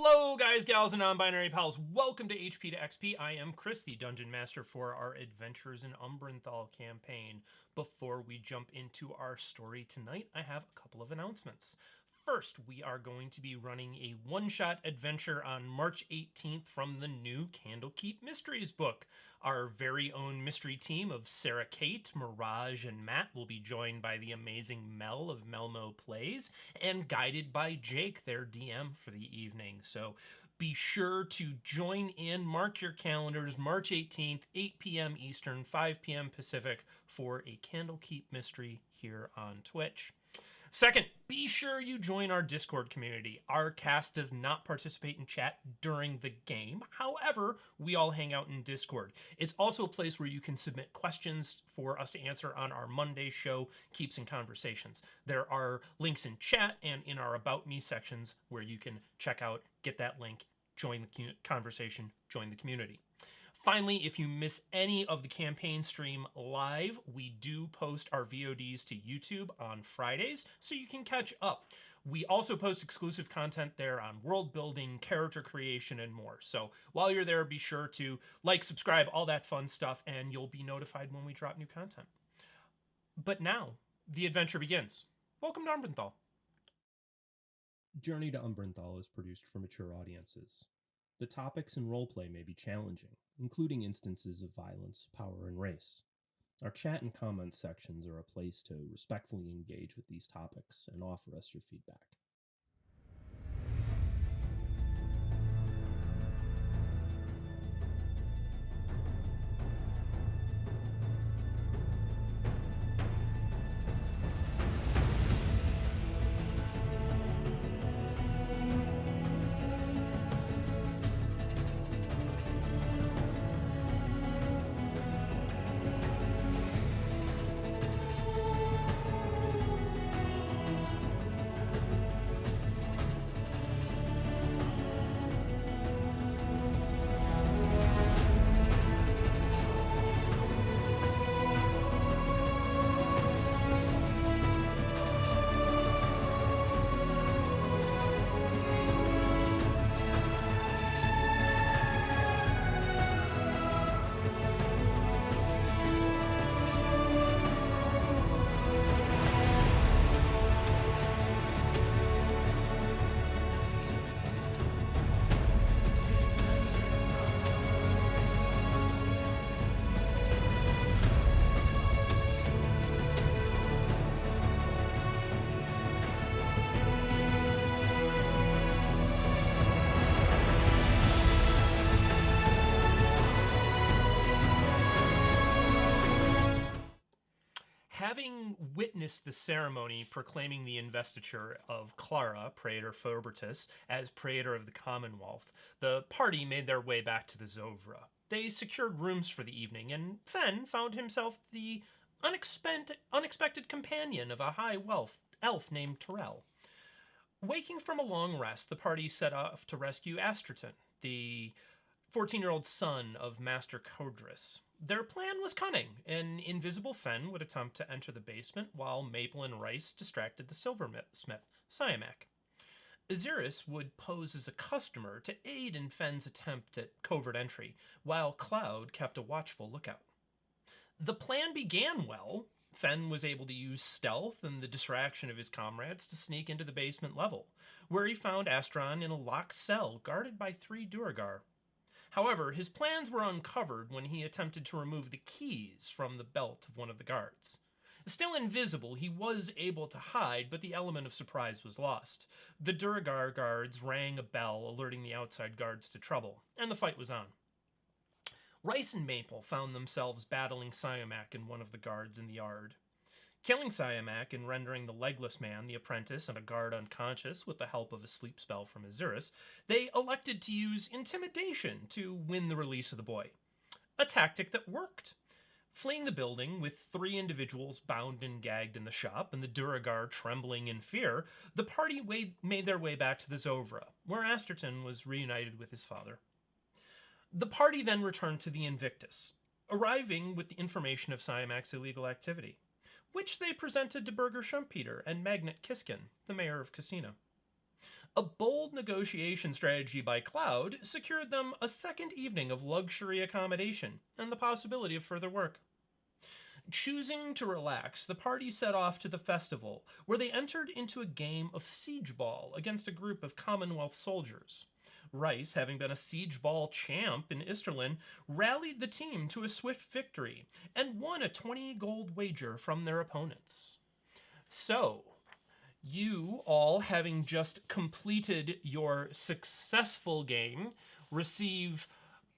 Hello, guys, gals, and non-binary pals. Welcome to HP to XP. I am Chris, the Dungeon Master for our Adventures in Umbranthal campaign. Before we jump into our story tonight, I have a couple of announcements. First, we are going to be running a one-shot adventure on March 18th from the new Candlekeep Mysteries book. Our very own mystery team of Sarah Kate, Mirage, and Matt will be joined by the amazing Mel of Melmo Plays and guided by Jake, their DM for the evening. So be sure to join in, mark your calendars, March 18th, 8 p.m. Eastern, 5 p.m. Pacific for a Candlekeep mystery here on Twitch. Second, be sure you join our Discord community. Our cast does not participate in chat during the game. However, we all hang out in Discord. It's also a place where you can submit questions for us to answer on our Monday show, Keeps and Conversations. There are links in chat and in our About Me sections where you can check out, get that link, join the conversation, join the community. Finally, if you miss any of the campaign stream live, we do post our VODs to YouTube on Fridays, so you can catch up. We also post exclusive content there on world building, character creation, and more. So while you're there, be sure to like, subscribe, all that fun stuff, and you'll be notified when we drop new content. But now, the adventure begins. Welcome to Umbranthal. Journey to Umbranthal is produced for mature audiences. The topics and roleplay may be challenging, including instances of violence, power, and race. Our chat and comment sections are a place to respectfully engage with these topics and offer us your feedback. Having witnessed the ceremony proclaiming the investiture of Clara, Praetor Fobertus, as Praetor of the Commonwealth, the party made their way back to the Zovra. They secured rooms for the evening, and Fenn found himself the unexpected companion of a high elf named Terrell. Waking from a long rest, the party set off to rescue Asterton, the 14-year-old son of Master Kholdrees. Their plan was cunning. An invisible Fenn would attempt to enter the basement while Maple and Rhys distracted the silversmith, Siamak. Ahzyris would pose as a customer to aid in Fenn's attempt at covert entry, while Cloud kept a watchful lookout. The plan began well. Fenn was able to use stealth and the distraction of his comrades to sneak into the basement level, where he found Astron in a locked cell guarded by 3 Duergar. However, his plans were uncovered when he attempted to remove the keys from the belt of one of the guards. Still invisible, he was able to hide, but the element of surprise was lost. The Duergar guards rang a bell alerting the outside guards to trouble, and the fight was on. Rhys and Maple found themselves battling Siamak and one of the guards in the yard. Killing Siamak and rendering the legless man, the apprentice, and a guard unconscious with the help of a sleep spell from Ahzyris, they elected to use intimidation to win the release of the boy. A tactic that worked. Fleeing the building with 3 individuals bound and gagged in the shop and the Duergar trembling in fear, the party made their way back to the Zovra, where Asterton was reunited with his father. The party then returned to the Invictus, arriving with the information of Siamak's illegal activity, which they presented to Burger Schumpeter and Magnet Kiskin, the mayor of Caesena. A bold negotiation strategy by Cloud secured them a second evening of luxury accommodation and the possibility of further work. Choosing to relax, the party set off to the festival, where they entered into a game of siege ball against a group of Commonwealth soldiers. Rhys, having been a siege ball champ in Isterlin, rallied the team to a swift victory and won a 20 gold wager from their opponents. So, you all, having just completed your successful game, receive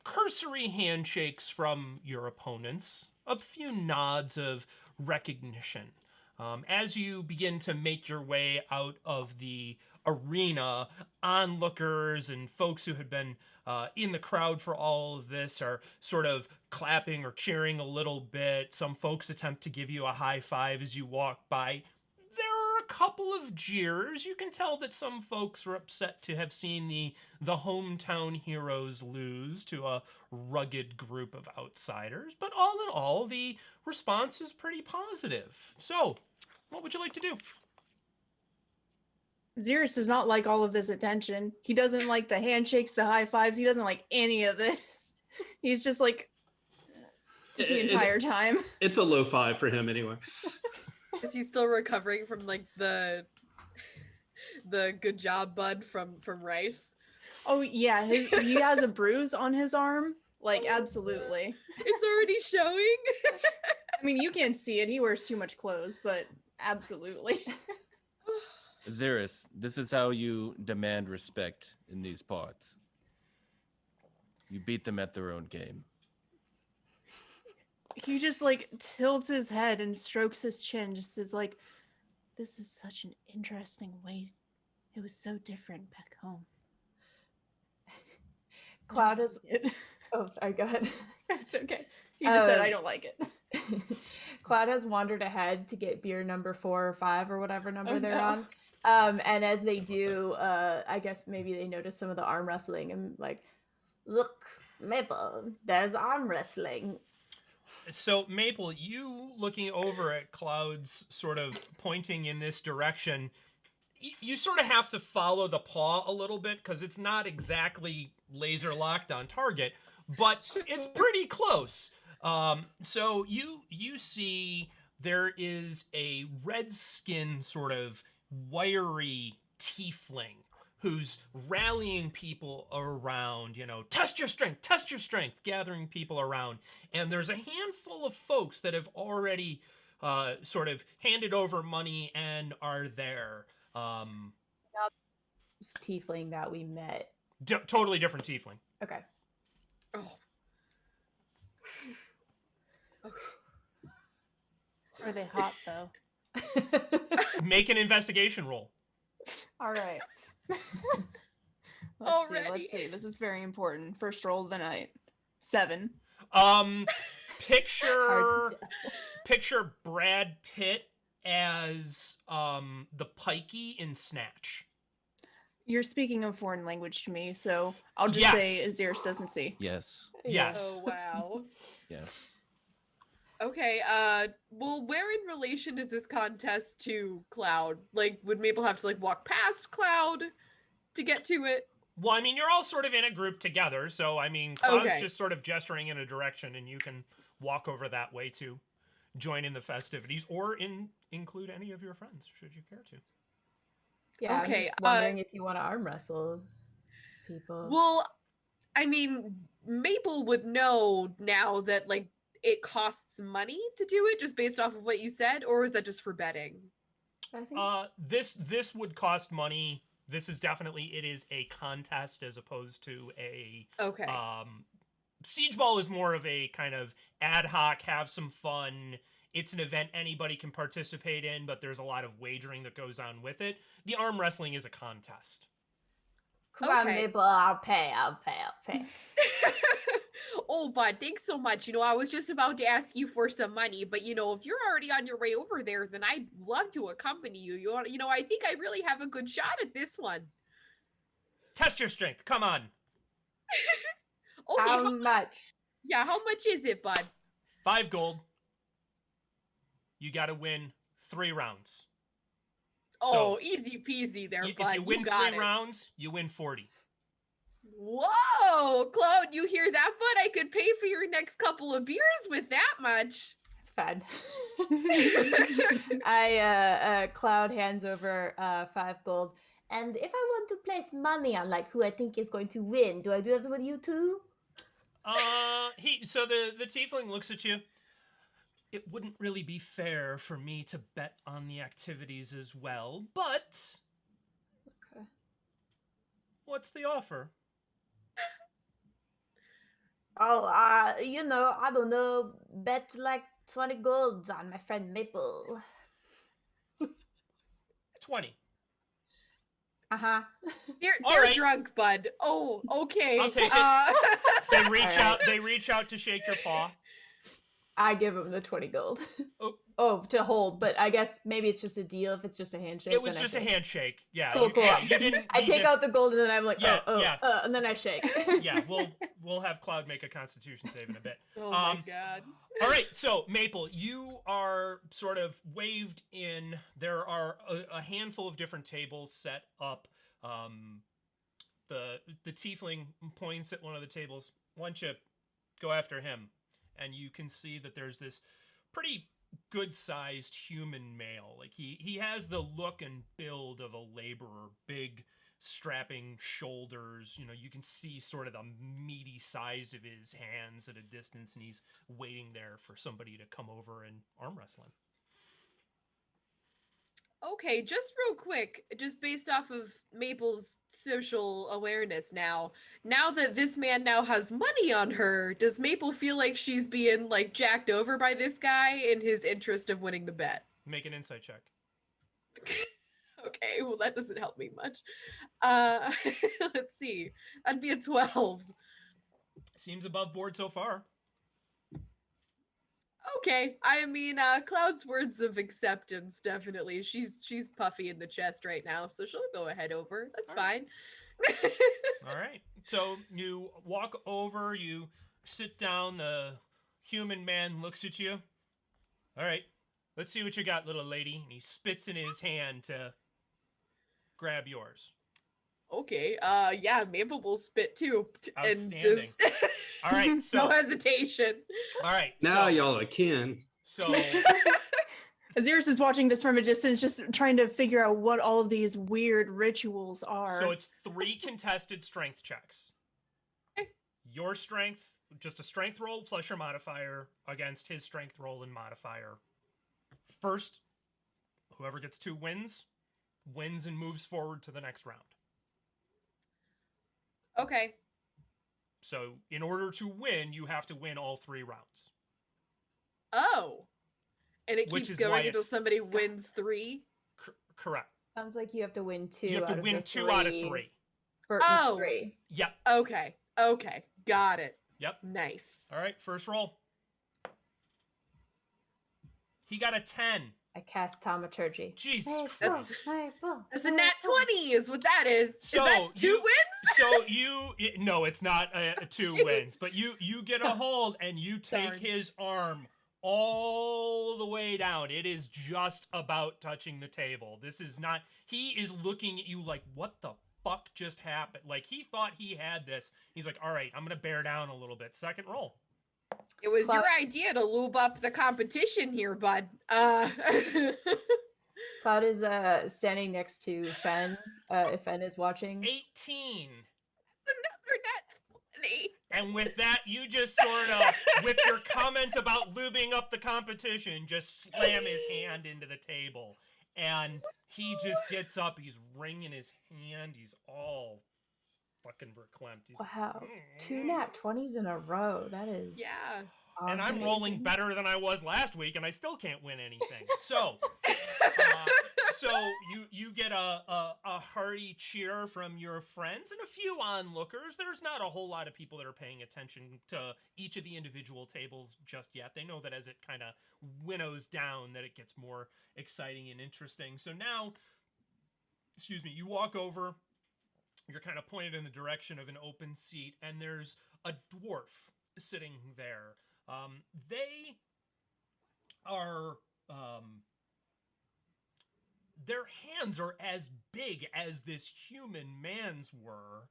cursory handshakes from your opponents, a few nods of recognition. As you begin to make your way out of the arena, onlookers and folks who had been in the crowd for all of this are sort of clapping or cheering a little bit. Some folks attempt to give you a high five as you walk by. There are a couple of jeers. You can tell that some folks are upset to have seen the hometown heroes lose to a rugged group of outsiders. But all in all, the response is pretty positive. So, what would you like to do? Xeris does not like all of this attention. He doesn't like the handshakes, the high fives. He doesn't like any of this. He's just like the entire time. It's a low five for him anyway. Is he still recovering from like the good job, bud, from Rhys? Oh yeah, he has a bruise on his arm. Like absolutely. It's already showing. I mean, you can't see it. He wears too much clothes, but absolutely. Ahzyris, this is how you demand respect in these parts. You beat them at their own game. He just like tilts his head and strokes his chin, just is like, this is such an interesting way. It was so different back home. Cloud is... Oh, sorry, go ahead. It's okay. He just said, I don't like it. Cloud has wandered ahead to get beer number 4 or 5 or whatever number they're on. And as they do, I guess maybe they notice some of the arm wrestling and like, look, Maple, there's arm wrestling. So, Maple, you looking over at Cloud's sort of pointing in this direction, you sort of have to follow the paw a little bit because it's not exactly laser locked on target, but it's pretty close. So you see there is a red skin sort of wiry tiefling who's rallying people around, test your strength, gathering people around. And there's a handful of folks that have already sort of handed over money and are there. Tiefling that we met. Totally different tiefling. Okay. Oh. Are they hot though? Make an investigation roll. All right. Let's see. This is very important. First roll of the night. 7. Picture Brad Pitt as the pikey in Snatch. You're speaking a foreign language to me, so I'll just say Ahzyris doesn't see. Yes. Yes. Oh wow. Yes. Okay, well, where in relation is this contest to Cloud? Like, would Maple have to, like, walk past Cloud to get to it? Well, I mean, you're all sort of in a group together, so, I mean, Cloud's just sort of gesturing in a direction, and you can walk over that way to join in the festivities, or include any of your friends, should you care to. Yeah, Okay, I'm just wondering if you want to arm wrestle people. Well, I mean, Maple would know now that, like, it costs money to do it, just based off of what you said, or is that just for betting? I think This would cost money. This is definitely, it is a contest as opposed to a Siege Ball is more of a kind of ad hoc, have some fun. It's an event anybody can participate in, but there's a lot of wagering that goes on with it. The arm wrestling is a contest. Come on, Maple, I'll pay. Oh, bud, thanks so much. I was just about to ask you for some money, but if you're already on your way over there, then I'd love to accompany you. I think I really have a good shot at this one. Test your strength. Come on. Okay, how much? Yeah, how much is it, bud? 5 gold. You got to win 3 rounds. Oh, easy peasy there, If bud. you win got 3 it. rounds, you win 40. Whoa, Claude, you hear that, bud? I could pay for your next couple of beers with that much. It's fine. Cloud hands over 5 gold. And if I want to place money on like who I think is going to win, do I do that with you too? So the tiefling looks at you. It wouldn't really be fair for me to bet on the activities as well, but Okay. what's the offer? Oh, I don't know. Bet like 20 golds on my friend Maple. 20. Uh-huh. They're All right. drunk, bud. Oh, okay. I'll take it. They reach All out. right. They reach out to shake your paw. I give him the 20 gold. Oh. To hold, but I guess maybe it's just a deal if it's just a handshake. It was then I just a shake. handshake. Yeah. Cool, cool. Yeah, you didn't. I take out the gold and then I'm like, Yeah, oh, yeah. and then I shake. Yeah, we'll have Cloud make a Constitution save in a bit. Oh my god. All right, so Maple, you are sort of waved in. There are a handful of different tables set up. The tiefling points at one of the tables. Why don't you go after him? And you can see that there's this pretty good-sized human male. Like he has the look and build of a laborer, big strapping shoulders. You know, you can see sort of the meaty size of his hands at a distance, and he's waiting there for somebody to come over and arm wrestle him. Okay, just real quick, just based off of Maple's social awareness now that this man now has money on her, does Maple feel like she's being like jacked over by this guy in his interest of winning the bet? Make an insight check. Okay, well that doesn't help me much. Let's see. That'd be a 12. Seems above board so far. Okay, I mean, Cloud's words of acceptance, definitely. She's puffy in the chest right now, so she'll go ahead over. That's All right. fine. All right. So you walk over, you sit down, the human man looks at you. All right, let's see what you got, little lady. And he spits in his hand to grab yours. Okay, yeah, Maple will spit too. And just Outstanding. All right, so no hesitation. all right. Now so, y'all are kin. So Ahzyris is watching this from a distance, just trying to figure out what all of these weird rituals are. so it's 3 contested strength checks. Your strength, just a strength roll plus your modifier against his strength roll and modifier. First, whoever gets 2 wins and moves forward to the next round. Okay. So in order to win, you have to win all 3 rounds. Oh. And it Which keeps is why going until it's- somebody wins 3? Correct. Sounds like you have to win 2 You have to out of win the 2 out of 3 3. for Oh. each 3. Yep. Okay. Okay. Got it. Yep. Nice. All right, first roll. He got a 10. I cast Thaumaturgy. Jesus Maple, Christ. Maple, That's a nat 20 is what that is. So is that 2 you- wins? So no, it's not a 2 Shoot. wins, but you get a hold and you take Darn. his arm all the way down. It is just about touching the table. This is not, he is looking at you like, what the fuck just happened? Like, he thought he had this. He's like, all right, I'm gonna bear down a little bit. Second roll. It was Cloud- your idea to lube up the competition here, bud. Cloud is standing next to Fenn, if Fenn is watching. 18. Another nat 20. And with that, you just sort of, with your comment about lubing up the competition, just slam his hand into the table. And he just gets up, he's wringing his hand, he's all fucking verklempt. He's, Wow. 2 nat 20s in a row. That is Yeah. and I'm rolling amazing. better than I was last week, and I still can't win anything. So, you get a hearty cheer from your friends and a few onlookers. There's not a whole lot of people that are paying attention to each of the individual tables just yet. They know that as it kind of winnows down, that it gets more exciting and interesting. So now, excuse me, you walk over. You're kind of pointed in the direction of an open seat, and there's a dwarf sitting there. They are their hands are as big as this human man's were,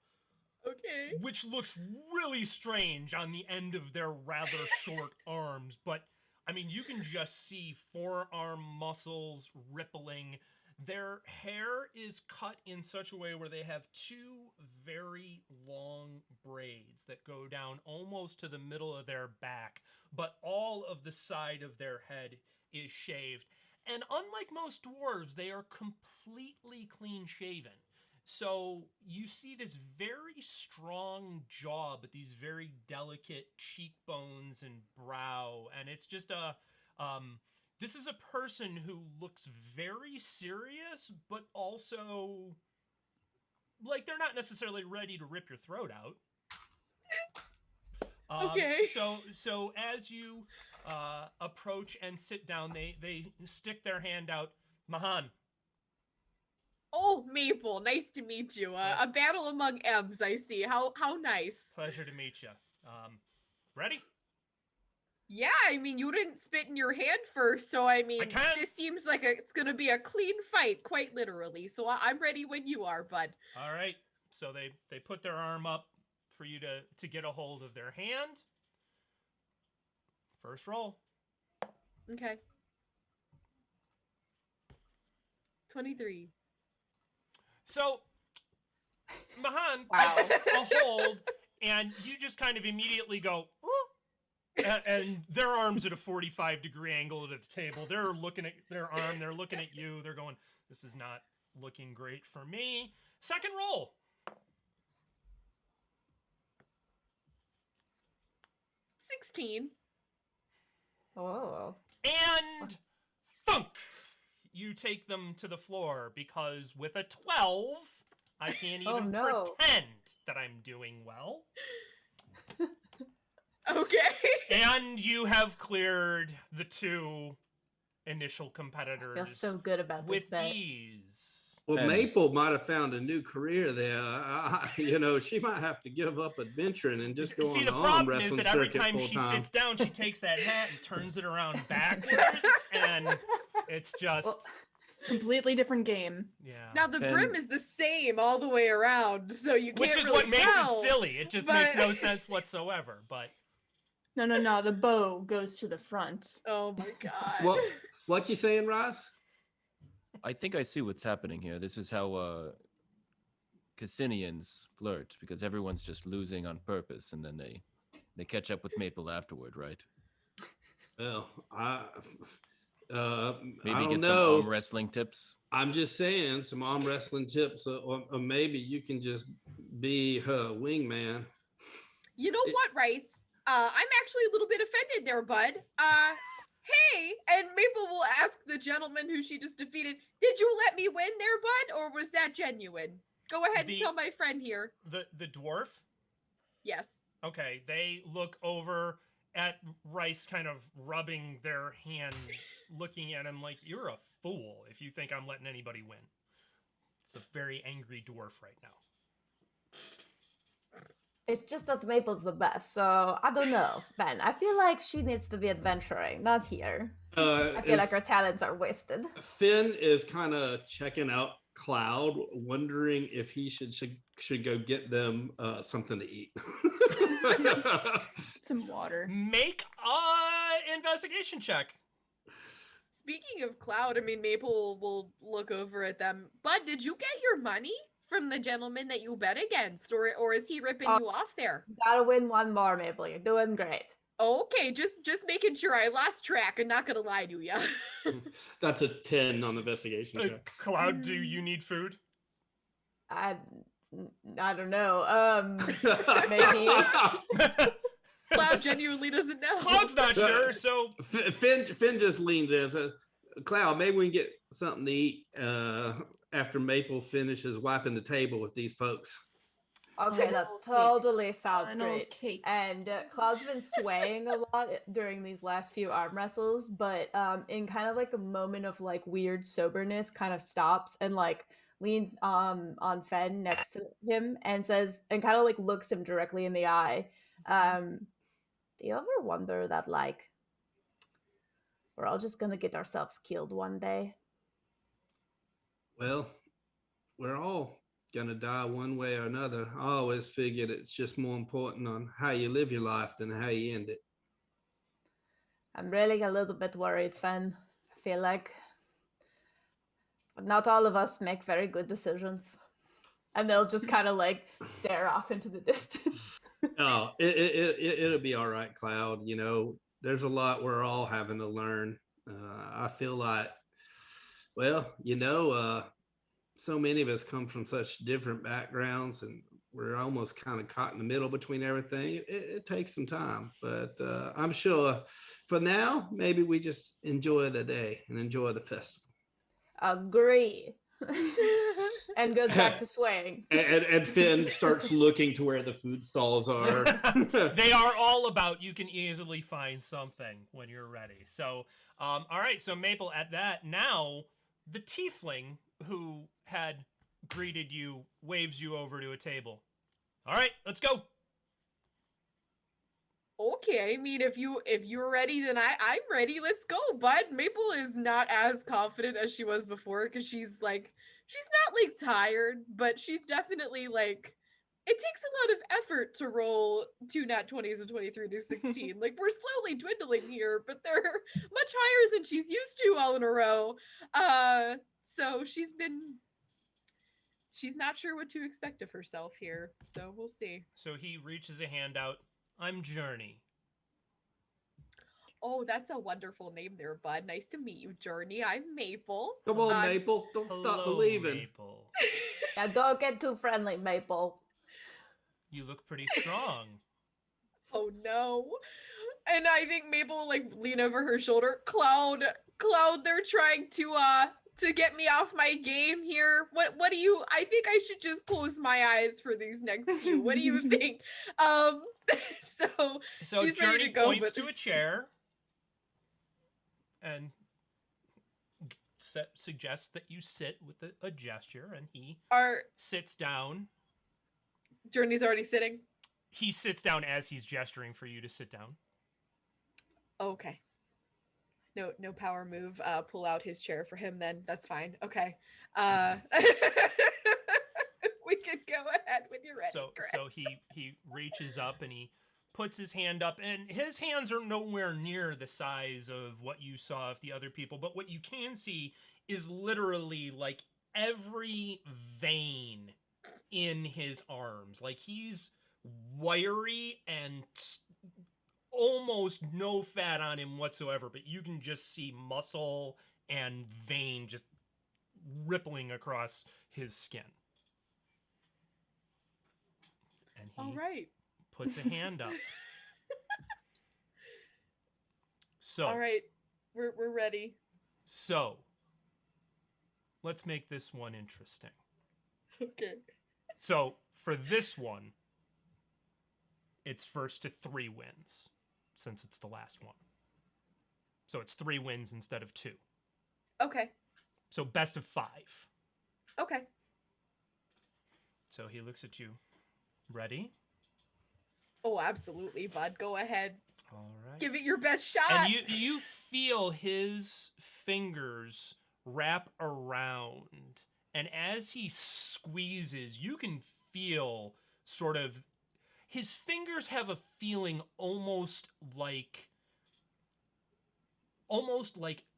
Okay. which looks really strange on the end of their rather short arms. But, I mean, you can just see forearm muscles rippling. Their hair is cut in such a way where they have two very long braids that go down almost to the middle of their back, but all of the side of their head is shaved. And unlike most dwarves, they are completely clean shaven. So you see this very strong jaw, but these very delicate cheekbones and brow. And it's just this is a person who looks very serious, but also like they're not necessarily ready to rip your throat out. Okay. So as you approach and sit down, they stick their hand out. Mahan. Oh, Maple, nice to meet you. A battle among M's, I see. How nice. Pleasure to meet you. Ready? Yeah, I mean, you didn't spit in your hand first, so I mean, this seems like it's gonna be a clean fight, quite literally. So I'm ready when you are, bud. All right. So they put their arm up for you to get a hold of their hand. First roll. Okay. 23. So, Mahan Wow. takes a hold, and you just kind of immediately go, and their arms at a 45-degree angle at the table. They're looking at their arm. They're looking at you. They're going, this is not looking great for me. Second roll. 16. Oh. And thunk! You take them to the floor because with a 12, I can't even pretend that I'm doing well. Okay. And you have cleared the two initial competitors I feel so good about this with bet. ease. Well, And- Maple might have found a new career there. You know, she might have to give up adventuring and just go See, on the the arm problem is wrestling that every circuit time full she time. sits down, she takes that hat and turns it around backwards, and it's just, Well, completely different game. yeah. Now the Fenn- brim is the same all the way around, so you can't Which is really what makes tell, it silly. It just but- makes no sense whatsoever, but... No. The bow goes to the front. Oh my god. What you saying, Rhys? I think I see what's happening here. This is how Caesenians flirt, because everyone's just losing on purpose, and then they catch up with Maple afterward, right? Well, Maybe I don't get know. some arm wrestling tips. I'm just saying some arm wrestling tips, or maybe you can just be her wingman. You know what, Rhys? I'm actually a little bit offended there, bud. Hey, and Maple will ask the gentleman who she just defeated, did you let me win there, bud? Or was that genuine? Go ahead and tell my friend here. The dwarf? Yes. Okay, they look over at Rhys kind of rubbing their hand, looking at him like, you're a fool if you think I'm letting anybody win. It's a very angry dwarf right now. It's just that Maple's the best, so I don't know, Ben. I feel like she needs to be adventuring, not here. I feel like her talents are wasted. Fenn is kind of checking out Cloud, wondering if he should go get them something to eat. Some water. Make a investigation check. Speaking of Cloud, I mean, Maple will look over at them. Bud, did you get your money from the gentleman that you bet against, or is he ripping you off there? Gotta win one more, Maple. You're doing great. Okay, just making sure. I lost track. I'm not gonna lie to you. That's a 10 on the investigation check. Cloud, do you need food? I don't know. Maybe. Cloud genuinely doesn't know. Cloud's not sure, so Fenn just leans in and says, Cloud, maybe we can get something to eat after Maple finishes wiping the table with these folks. Okay, that Cake. totally sounds Final great. cake. And Cloud's been swaying a lot during these last few arm wrestles, but in kind of like a moment of like weird soberness, kind of stops and like leans on Fenn next to him and says, and kind of like looks him directly in the eye. Do you ever wonder that like we're all just gonna get ourselves killed one day? Well, we're all gonna die one way or another. I always figured it's just more important on how you live your life than how you end it. I'm really a little bit worried, Fenn. I feel like not all of us make very good decisions. And they'll just kind of like stare off into the distance. Oh, it'll be all right, Cloud. You know, there's a lot we're all having to learn. I feel like, well, so many of us come from such different backgrounds, and we're almost kind of caught in the middle between everything. It takes some time, but I'm sure for now, maybe we just enjoy the day and enjoy the festival. Agree. And goes back to swaying. And Fenn starts looking to where the food stalls are. They are all about. You can easily find something when you're ready. So, all right. So Maple, at that now, the tiefling who had greeted you waves you over to a table. All right, let's go. Okay, I mean, if you're ready, then I'm ready. Let's go, bud. Maple is not as confident as she was before because she's not like tired, but she's definitely like, it takes a lot of effort to roll 2 nat 20s and 23 to 16. Like, we're slowly dwindling here, but they're much higher than she's used to all in a row. So she's not sure what to expect of herself here. So we'll see. So he reaches a hand out. I'm Journey. Oh, that's a wonderful name there, bud. Nice to meet you, Journey. I'm Maple. Come on, Maple. Don't stop believing. Maple. Now don't get too friendly, Maple. You look pretty strong. Oh no. And I think Maple will like lean over her shoulder. Cloud, they're trying to get me off my game here. What do you, I think I should just close my eyes for these next few. What do you think? So she's ready Journey to go, points but to a chair and suggests that you sit with a gesture, and he sits down. Journey's already sitting? He sits down as he's gesturing for you to sit down. Okay. No power move. Pull out his chair for him then. That's fine. Okay. We can go ahead when you're ready, Chris. So he reaches up and he puts his hand up, and his hands are nowhere near the size of what you saw of the other people, but what you can see is literally like every vein in his arms. Like, he's wiry and almost no fat on him whatsoever, but you can just see muscle and vein just rippling across his skin. And he all right. puts a hand up. So, all right, we're ready. So, let's make this one interesting. Okay. So, for this one, it's first to 3 wins, since it's the last one. So it's 3 wins instead of 2. Okay. So best of 5. Okay. So he looks at you. Ready? Oh, absolutely, bud. Go ahead. All right. Give it your best shot. And you feel his fingers wrap around, and as he squeezes, you can feel sort of his fingers have a feeling almost like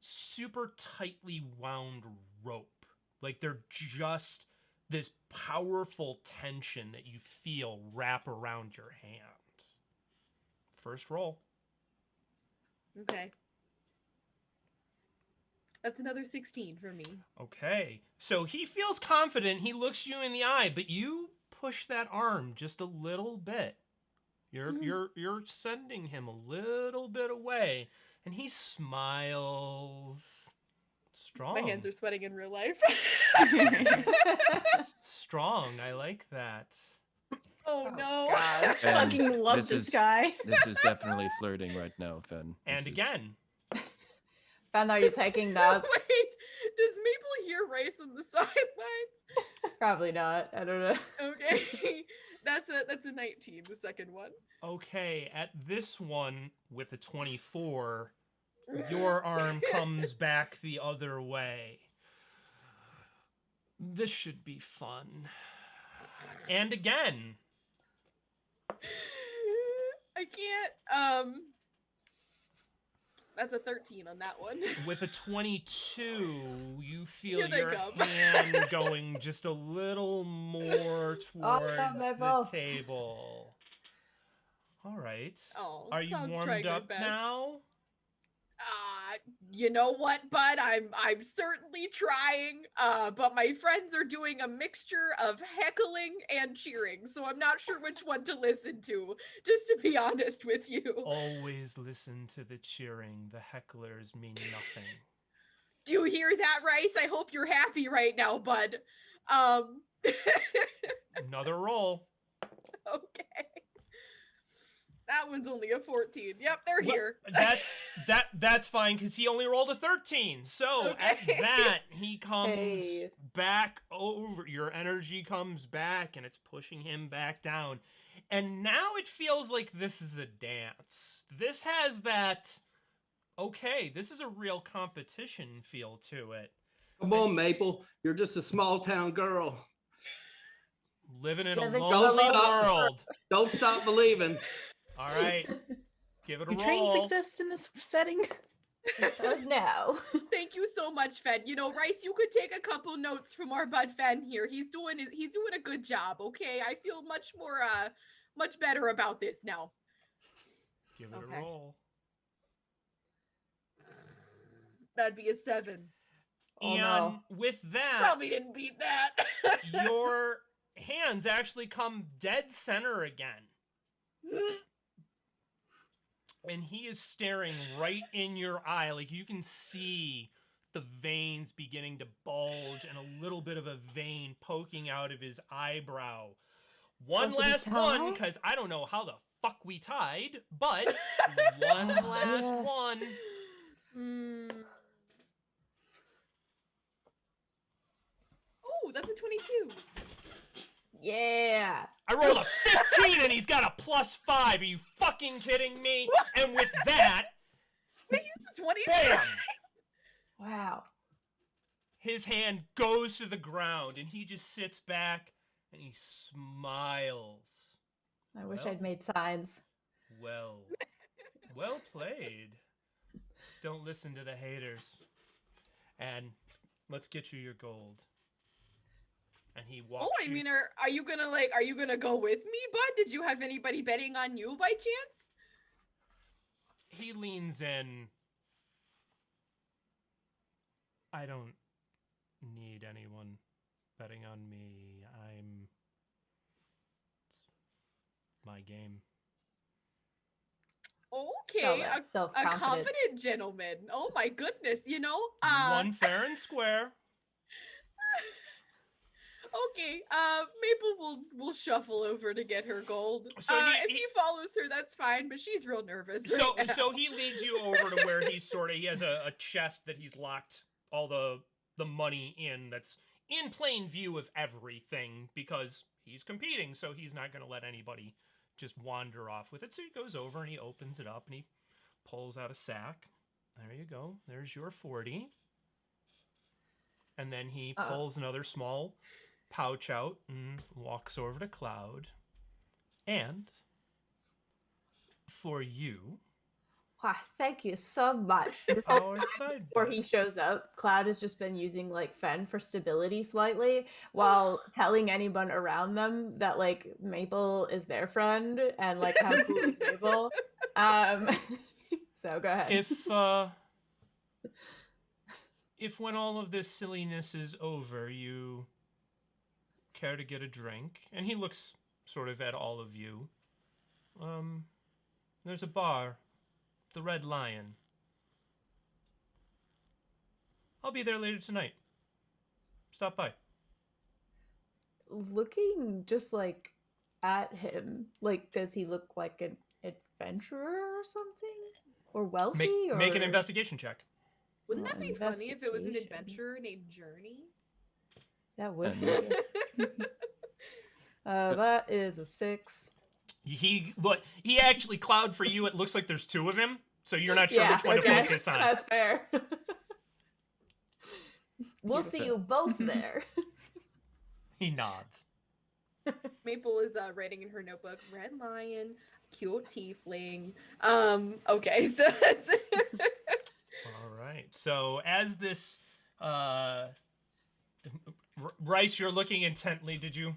super tightly wound rope. Like they're just this powerful tension that you feel wrap around your hand. First roll. Okay. That's another 16 for me. Okay. So he feels confident. He looks you in the eye, but you push that arm just a little bit. You're sending him a little bit away, and he smiles. Strong. My hands are sweating in real life. Strong. I like that. Oh no. I fucking love this guy. This is definitely flirting right now, Fenn. And again. Fenn, are you taking notes? Wait, does Maple hear Rhys on the sidelines? Probably not. I don't know. Okay. That's a 19, the second one. Okay, at this one with a 24, your arm comes back the other way. This should be fun. And again. I can't. That's a 13 on that one. With a 22, you feel Here they your come. hand going just a little more towards the Mabel. table. All right. Oh, Are you Cloud's trying warmed her up best. now? You know what, bud? I'm certainly trying. But my friends are doing a mixture of heckling and cheering, so I'm not sure which one to listen to. Just to be honest with you. Always listen to the cheering. The hecklers mean nothing. Do you hear that, Rhys? I hope you're happy right now, bud. Another roll. Okay. That one's only a 14. Yep, they're Well, here. That's fine because he only rolled a 13. So at Okay. that he comes Hey. back over. Your energy comes back and it's pushing him back down. And now it feels like this is a dance. This has that. Okay, this is a real competition feel to it. Come on, Maple. You're just a small town girl. Living in a Living lonely in a lonely world. Don't stop believing. All right, give it a Do roll. trains exist in this setting? Does now. Thank you so much, Fenn. You know, Rhys, you could take a couple notes from our bud Fenn here. He's doing a good job, okay? I feel much better about this now. Give it Okay. a roll. That'd be a 7. Oh, And no. with that, Probably didn't beat that. your hands actually come dead center again. And he is staring right in your eye. Like you can see the veins beginning to bulge and a little bit of a vein poking out of his eyebrow. One Does he last one, tie? because I don't know how the fuck we tied, but one last Yes. one. Oh, that's a 22. Yeah. I rolled a 15 and he's got a +5. Are you fucking kidding me? And with that, Wait, it's a 22. bam! Wow. His hand goes to the ground and he just sits back and he smiles. I wish Well. I'd made signs. Well played. Don't listen to the haters. And let's get you your gold. And he walks. Oh, I mean, are you gonna go with me, bud? Did you have anybody betting on you by chance? He leans in. I don't need anyone betting on me. It's my game. Okay, that's a self-confidence. confident gentleman. Oh my goodness, you know. One fair and square. Okay, Maple will shuffle over to get her gold. So If he follows her, that's fine, but she's real nervous. So right now. so he leads you over to where he has a chest that he's locked all the money in that's in plain view of everything because he's competing, so he's not going to let anybody just wander off with it. So he goes over and he opens it up and he pulls out a sack. There you go. There's your 40. And then he pulls another small pouch out and walks over to Cloud. And for you, Wow, thank you so much. our side Before bet. he shows up, Cloud has just been using like Fenn for stability slightly while telling anyone around them that like Maple is their friend and like how cool is Maple. So go ahead. If when all of this silliness is over, you care to get a drink, and he looks sort of at all of you, there's a bar, the Red Lion. I'll be there later tonight. Stop by. Looking just like at him, like does he look like an adventurer or something? Or wealthy? Make an or- investigation check. Wouldn't that be funny if it was an Investigation. adventurer named Journey? That would be. That is a 6. He actually, Cloud, for you, it looks like there's two of him, so you're not sure which one to focus on. That's fair. We'll see you both there. He nods. Maple is writing in her notebook, Red Lion, cute tiefling. Okay, so that's All right. So as this, Rhys, you're looking intently. Did you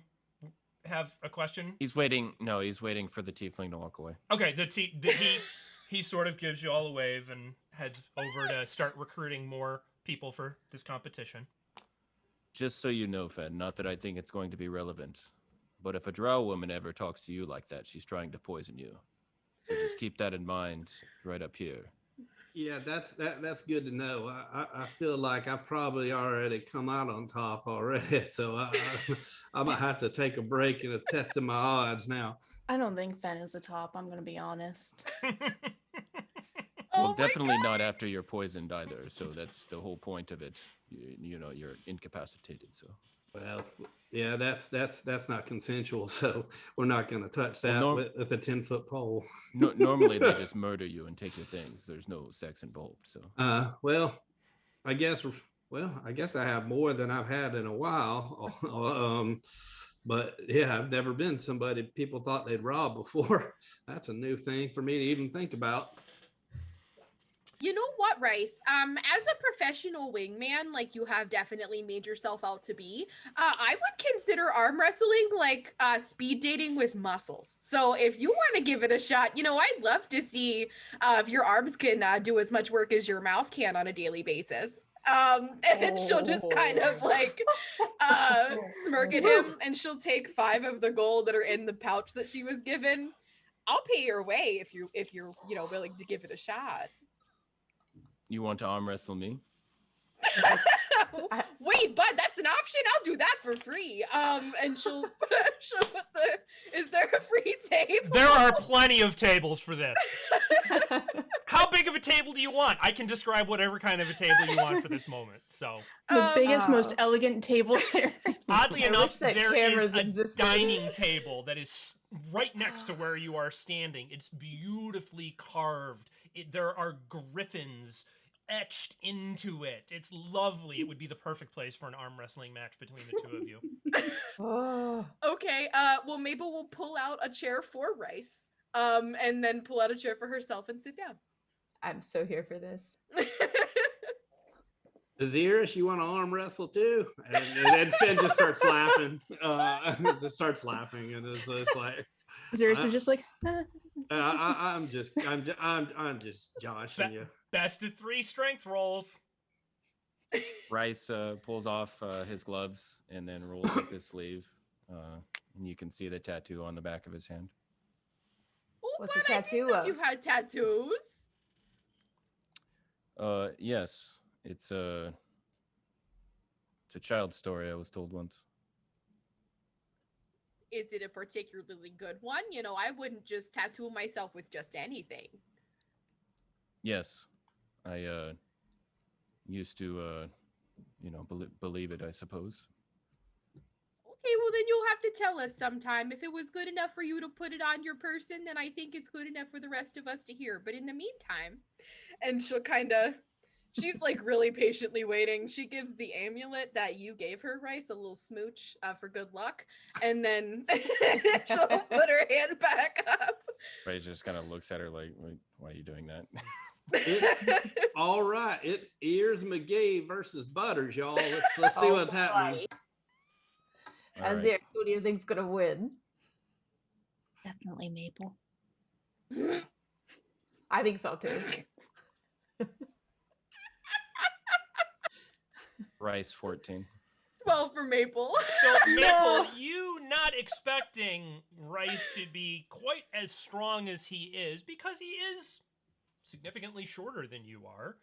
have a question? He's waiting. No, he's waiting for the tiefling to walk away. Okay. He sort of gives you all a wave and heads over to start recruiting more people for this competition. Just so you know, Fenn, not that I think it's going to be relevant, but if a drow woman ever talks to you like that, she's trying to poison you. So just keep that in mind right up here. Yeah, that's good to know. I feel like I've probably already come out on top already, so I might have to take a break and testing my odds now. I don't think Fenn is a top. I'm gonna be honest. Well, definitely not after you're poisoned either. So that's the whole point of it. You know, you're incapacitated. So. Well, yeah, that's not consensual, so we're not going to touch that with a 10-foot pole. No, normally they just murder you and take your things. There's no sex involved. So. Well, I guess I have more than I've had in a while. But yeah, I've never been somebody people thought they'd rob before. That's a new thing for me to even think about. You know what, Rhys? As a professional wingman, like you have definitely made yourself out to be, I would consider arm wrestling like speed dating with muscles. So if you want to give it a shot, I'd love to see if your arms can do as much work as your mouth can on a daily basis. And then she'll just kind of like smirk at him, and she'll take 5 of the gold that are in the pouch that she was given. I'll pay your way if you're willing to give it a shot. You want to arm wrestle me? Wait, bud, that's an option. I'll do that for free. And she'll put is there a free table? There are plenty of tables for this. How big of a table do you want? I can describe whatever kind of a table you want for this moment. So The biggest, most elegant table there. oddly enough, that there cameras is a existed. dining table that is right next to where you are standing. It's beautifully carved. There are griffins etched into it. It's lovely. It would be the perfect place for an arm wrestling match between the two of you. Okay, well, Mabel will pull out a chair for Rhys, and then pull out a chair for herself and sit down. I'm so here for this. Ahzyris, you want to arm wrestle too? And then Fenn just starts laughing. And it's just like Ahzyris is just like, I'm just joshing you. Best of 3 strength rolls. Rhys pulls off his gloves and then rolls up his sleeve. And you can see the tattoo on the back of his hand. Ooh, What's the but I tattoo didn't know of? You've had tattoos. Yes. It's a child's story I was told once. Is it a particularly good one? I wouldn't just tattoo myself with just anything. Yes. I used to believe it, I suppose. Okay, well then you'll have to tell us sometime. If it was good enough for you to put it on your person, then I think it's good enough for the rest of us to hear. But in the meantime, and she's like really patiently waiting. She gives the amulet that you gave her, Rhys, a little smooch for good luck. And then she'll put her hand back up. Rhys just kind of looks at her like, why are you doing that? All right, it's Ears McGee versus Butters, y'all. Let's see what's happening. All Ahzyris, who do you think's gonna win? definitely Maple. I think so too. Rhys 14. 12 for Maple. So, Maple, you not expecting Rhys to be quite as strong as he is, because he is significantly shorter than you are.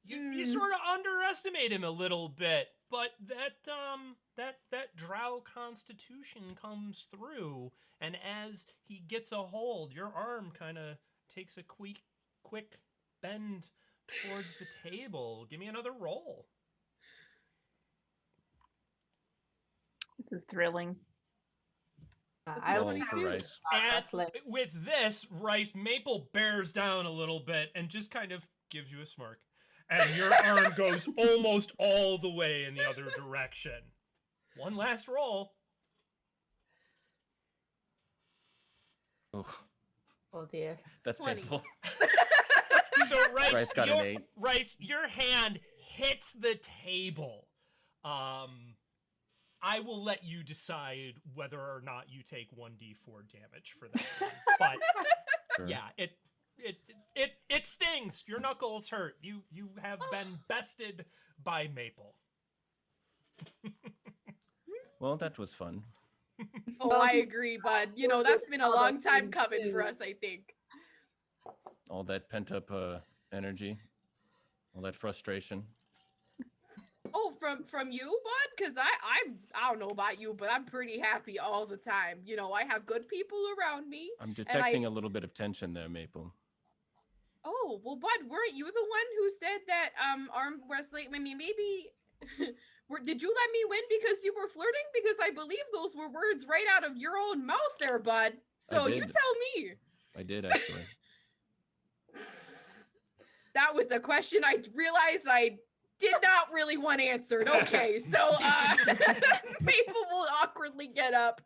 You sort of underestimate him a little bit, but that drow constitution comes through, and as he gets a hold, your arm kind of takes a quick bend towards the table. Give me another roll. This is thrilling. I Roll would for Rhys. And with this, Rhys, Maple bears down a little bit and just kind of gives you a smirk. and your arm goes almost all the way in the other direction. One last roll. Oh, Oh dear. that's 20. painful. So Rhys got an 8. Rhys, your hand hits the table. I will let you decide whether or not you take 1d4 damage for that one. But Sure. yeah, it stings. Your knuckles hurt. You have been bested by Maple. Well, that was fun. Oh, I agree, bud. You know, that's been a long time coming for us, I think. All that pent up energy, all that frustration. Oh, from you, bud? Because I don't know about you, but I'm pretty happy all the time. You know, I have good people around me. I'm detecting a little bit of tension there, Maple. Oh, well, bud, weren't you the one who said that arm wrestling? I mean, maybe did you let me win because you were flirting? Because I believe those were words right out of your own mouth there, bud. So you did. tell me. I did, actually. That was a question I realized I did not really want answered. Okay, so Maple will awkwardly get up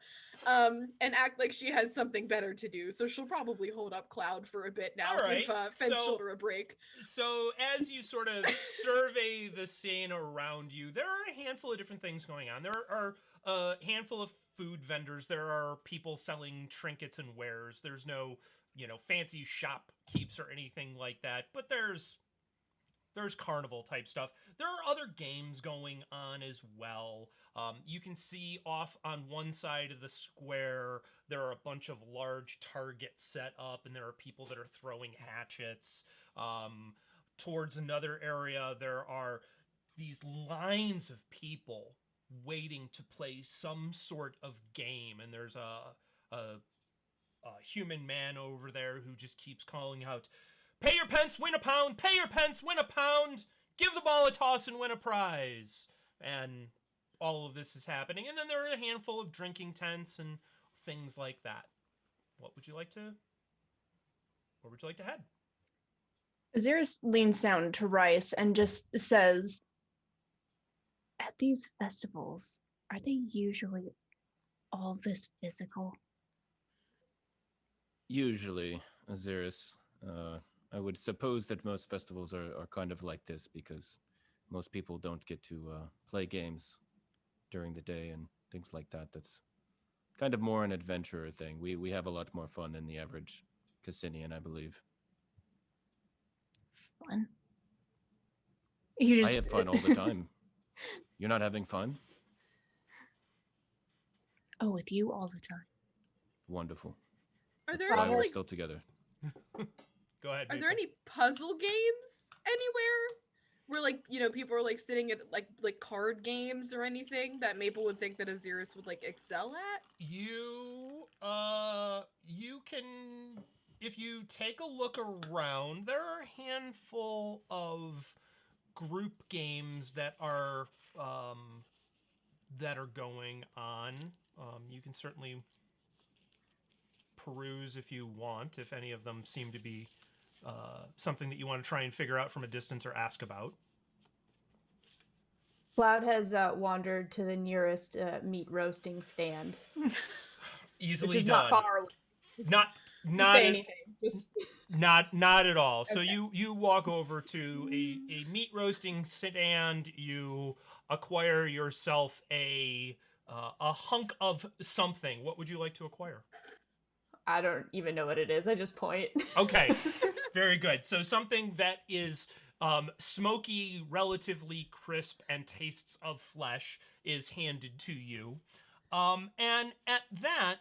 and act like she has something better to do. So she'll probably hold up Cloud for a bit now, All right, give Fenn's so- shoulder a break. So as you sort of survey the scene around you, there are a handful of different things going on. There are a handful of food vendors. There are people selling trinkets and wares. There's no, fancy shopkeeps or anything like that. But there's carnival type stuff. There are other games going on as well. You can see off on one side of the square, there are a bunch of large targets set up, and there are people that are throwing hatchets. Towards another area, there are these lines of people waiting to play some sort of game, and there's a human man over there who just keeps calling out, "Pay your pence, win a pound! Pay your pence, win a pound! Give the ball a toss and win a prize!" And all of this is happening. And then there are a handful of drinking tents and things like that. Where would you like to head? Ahzyris leans down to Rhys and just says, "At these festivals, are they usually all this physical?" Usually, Ahzyris, I would suppose that most festivals are kind of like this because most people don't get to play games during the day and things like that. That's kind of more an adventurer thing. We have a lot more fun than the average Caesenian, I believe. Fun. I have fun all the time. You're not having fun? Oh, with you all the time. Wonderful. Are That's there why any, we're like, still together. Go ahead. are there Maple. any puzzle games anywhere where, like, people are like sitting at like card games or anything that Maple would think that Ahzyris would like excel at? You can, if you take a look around, there are a handful of group games that are going on. You can certainly peruse if you want, if any of them seem to be something that you want to try and figure out from a distance or ask about. Cloud has wandered to the nearest meat roasting stand, Easily which is done. not far away. Not Say anything. Just not at all. So Okay. you walk over to a meat roasting stand. You acquire yourself a hunk of something. What would you like to acquire? I don't even know what it is. I just point. Okay, very good. So something that is smoky, relatively crisp, and tastes of flesh is handed to you. And at that,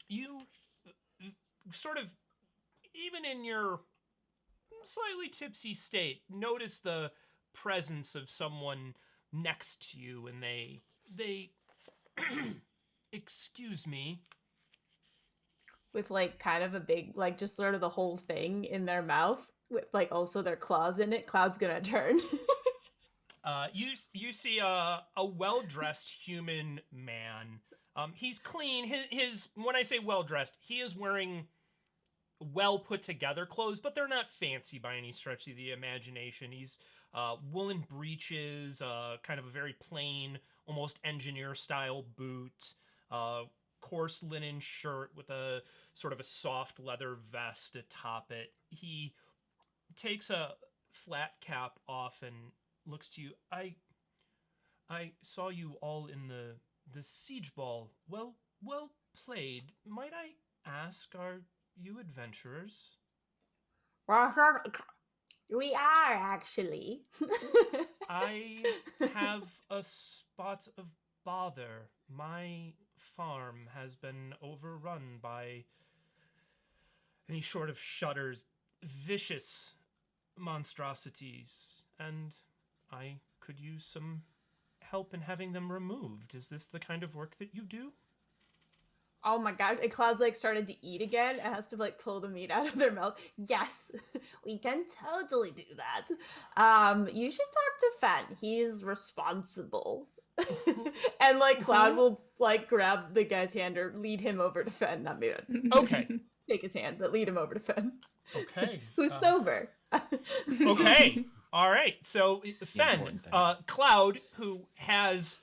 you sort of, even in your slightly tipsy state, notice the presence of someone next to you, and they excuse me. With like kind of a big, like just sort of the whole thing in their mouth with like also their claws in it. Cloud's gonna turn. You see a well-dressed human man. He's clean. His when I say well-dressed, he is wearing well put together clothes, but they're not fancy by any stretch of the imagination. He's woolen breeches, kind of a very plain, almost engineer style boot, coarse linen shirt with a sort of a soft leather vest atop it. He takes a flat cap off and looks to you. I saw you all in the siege ball. Well played. Might I ask, are you adventurers? We are, actually. I have a spot of bother. My farm has been overrun by, and he sort of shudders, vicious monstrosities, and I could use some help in having them removed. Is this the kind of work that you do? Oh my gosh, and Cloud's like started to eat again and has to like pull the meat out of their mouth. Yes, we can totally do that. You should talk to Fenn. He's responsible. And like Cloud will like grab the guy's hand or lead him over to Fenn. Not me. Okay. Take his hand, but lead him over to Fenn. Okay. Who's sober. Okay. All right. So Fenn, important thing. Cloud, who has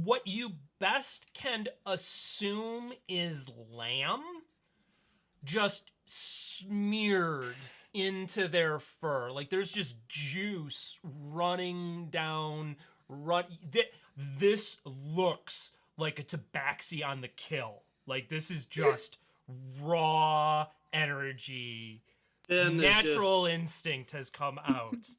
what you best can assume is lamb, just smeared into their fur. Like there's just juice running down. This looks like a tabaxi on the kill. Like this is just raw energy. Natural instinct has come out.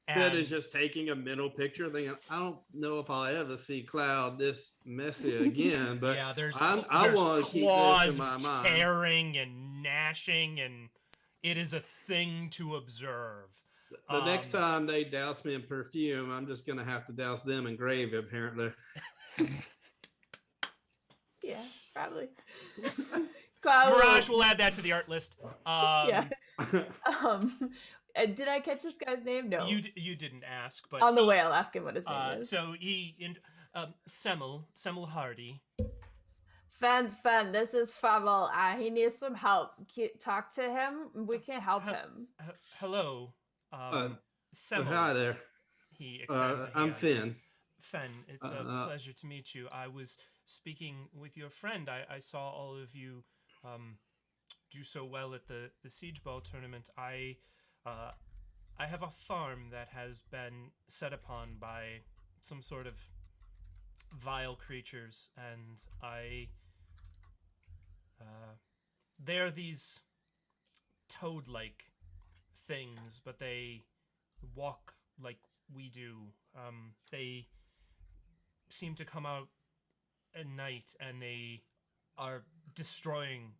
Fenn is just taking a mental picture, thinking, I don't know if I'll ever see Cloud this messy again, but yeah, I want to keep this in my mind. Tearing and gnashing, and it is a thing to observe. The next time they douse me in perfume, I'm just going to have to douse them in gravy, apparently. Yeah, probably. Cloud Mirage, we'll add that to the art list. Yeah. Did I catch this guy's name? No. You didn't ask, but on the way I'll ask him what his name is. So Semmel Hardy. Fenn, this is Fable. He needs some help. Talk to him. We can help him. Hello, Semmel. Hi there. He extends a I'm hand. Fenn. Fenn, it's a pleasure to meet you. I was speaking with your friend. I saw all of you do so well at the Siege Ball tournament. I have a farm that has been set upon by some sort of vile creatures, and they're these toad-like things, but they walk like we do. They seem to come out at night, and they are destroying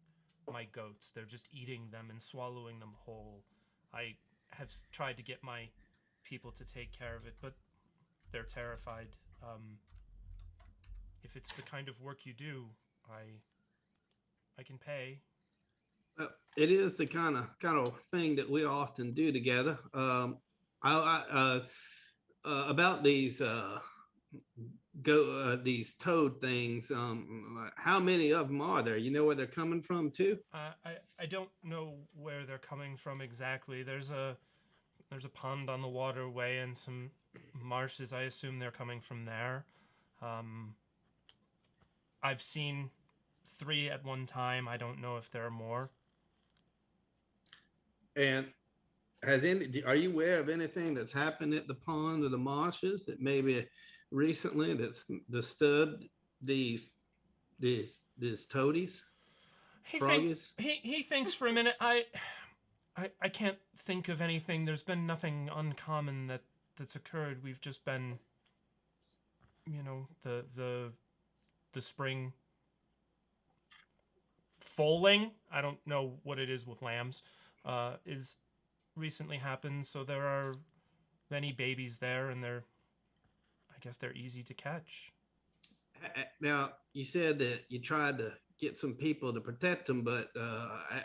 my goats. They're just eating them and swallowing them whole. I have tried to get my people to take care of it, but they're terrified. If it's the kind of work you do, I can pay. It is the kind of thing that we often do together. About these these toad things. How many of them are there? You know where they're coming from too? I don't know where they're coming from exactly. There's a pond on the waterway and some marshes. I assume they're coming from there. I've seen 3 at one time. I don't know if there are more. And are you aware of anything that's happened at the pond or the marshes that maybe recently that's disturbed these toadies? Froggies? He thinks for a minute. I can't think of anything. There's been nothing uncommon that's occurred. We've just been, the spring foaling. I don't know what it is with lambs. Is recently happened, so there are many babies there, and I guess they're easy to catch. Now, you said that you tried to get some people to protect them, but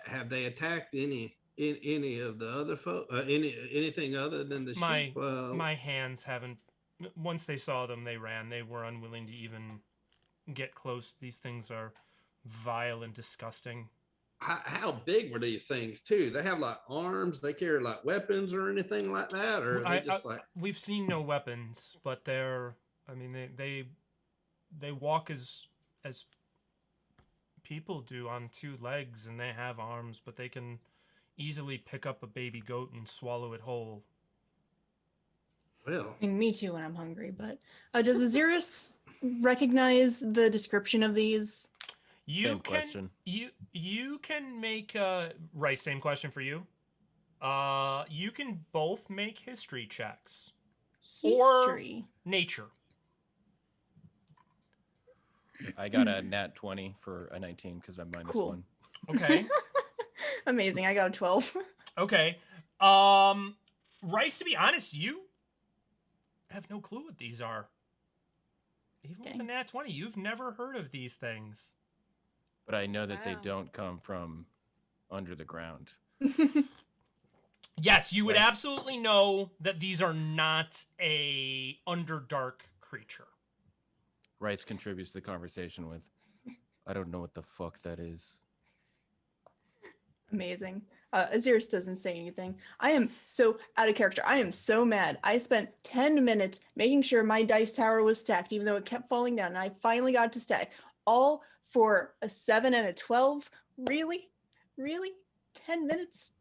have they attacked any of the other folk? Anything other than the sheep? My hands haven't. Once they saw them, they ran. They were unwilling to even get close. These things are vile and disgusting. how big were these things too? They have like arms? They carry like weapons or anything like that, or are they just like? We've seen no weapons, but they're. I mean, they walk as people do on two legs, and they have arms, but they can easily pick up a baby goat and swallow it whole. Well, I mean, me too when I'm hungry, but does Ahzyris recognize the description of these? Same question. You can make right. Same question for you. You can both make history checks. History. Or nature. I got a nat 20 for a 19 because I'm minus Cool. 1. Okay. Amazing. I got a 12. Okay. Rhys, to be honest, you have no clue what these are. Even with the Dang. nat 20, you've never heard of these things. But I know that they Wow. don't come from under the ground. Yes, you would Rhys. absolutely know that these are not a underdark creature. Rhys contributes to the conversation with, I don't know what the fuck that is. Amazing. Ahzyris doesn't say anything. I am so out of character. I am so mad. I spent 10 minutes making sure my dice tower was stacked, even though it kept falling down, and I finally got to stack. All for a 7 and a 12? Really? Really? 10 minutes?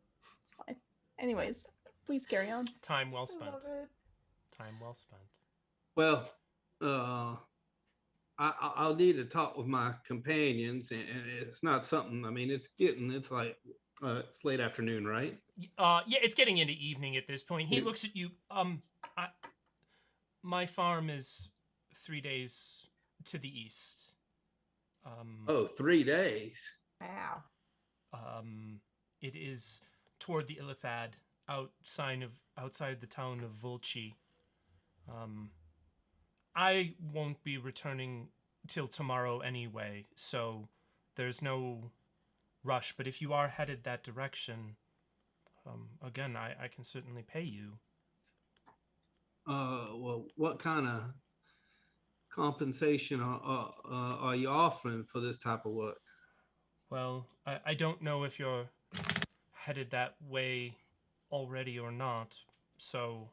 It's fine. Anyways, please carry on. Time well I spent. love it. Time well spent. well, I'll need to talk with my companions, and it's not something. I mean, it's like it's late afternoon, right? Yeah, it's getting into evening at this point. He Yeah. looks at you. My farm is 3 days to the east. Oh, 3 days. Wow. It is toward the Illithad, outside the town of Volchi. I won't be returning till tomorrow anyway, so there's no rush. But if you are headed that direction, again, I can certainly pay you. Well, what kind of compensation are you offering for this type of work? Well, I don't know if you're headed that way already or not, so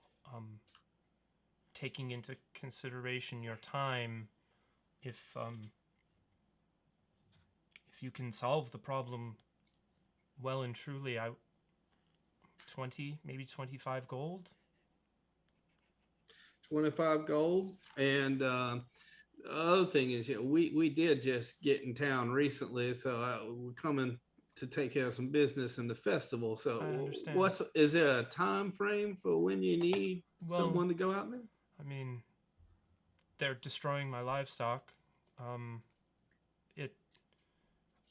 taking into consideration your time, if you can solve the problem well and truly, 20, maybe 25 gold. 25 gold. And the other thing is, we did just get in town recently, so we're coming to take care of some business in the festival. So I understand. is there a time frame for when you need Well, someone to go out there? I mean, they're destroying my livestock.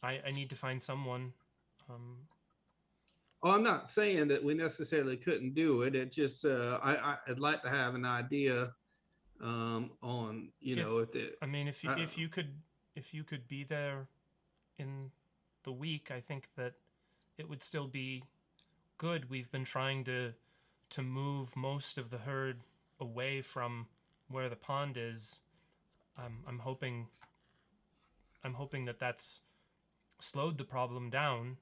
I need to find someone. Oh, I'm not saying that we necessarily couldn't do it. It just I'd like to have an idea on if it. I mean, if you could be there in the week, I think that it would still be good. We've been trying to move most of the herd away from where the pond is. I'm hoping that that's slowed the problem down.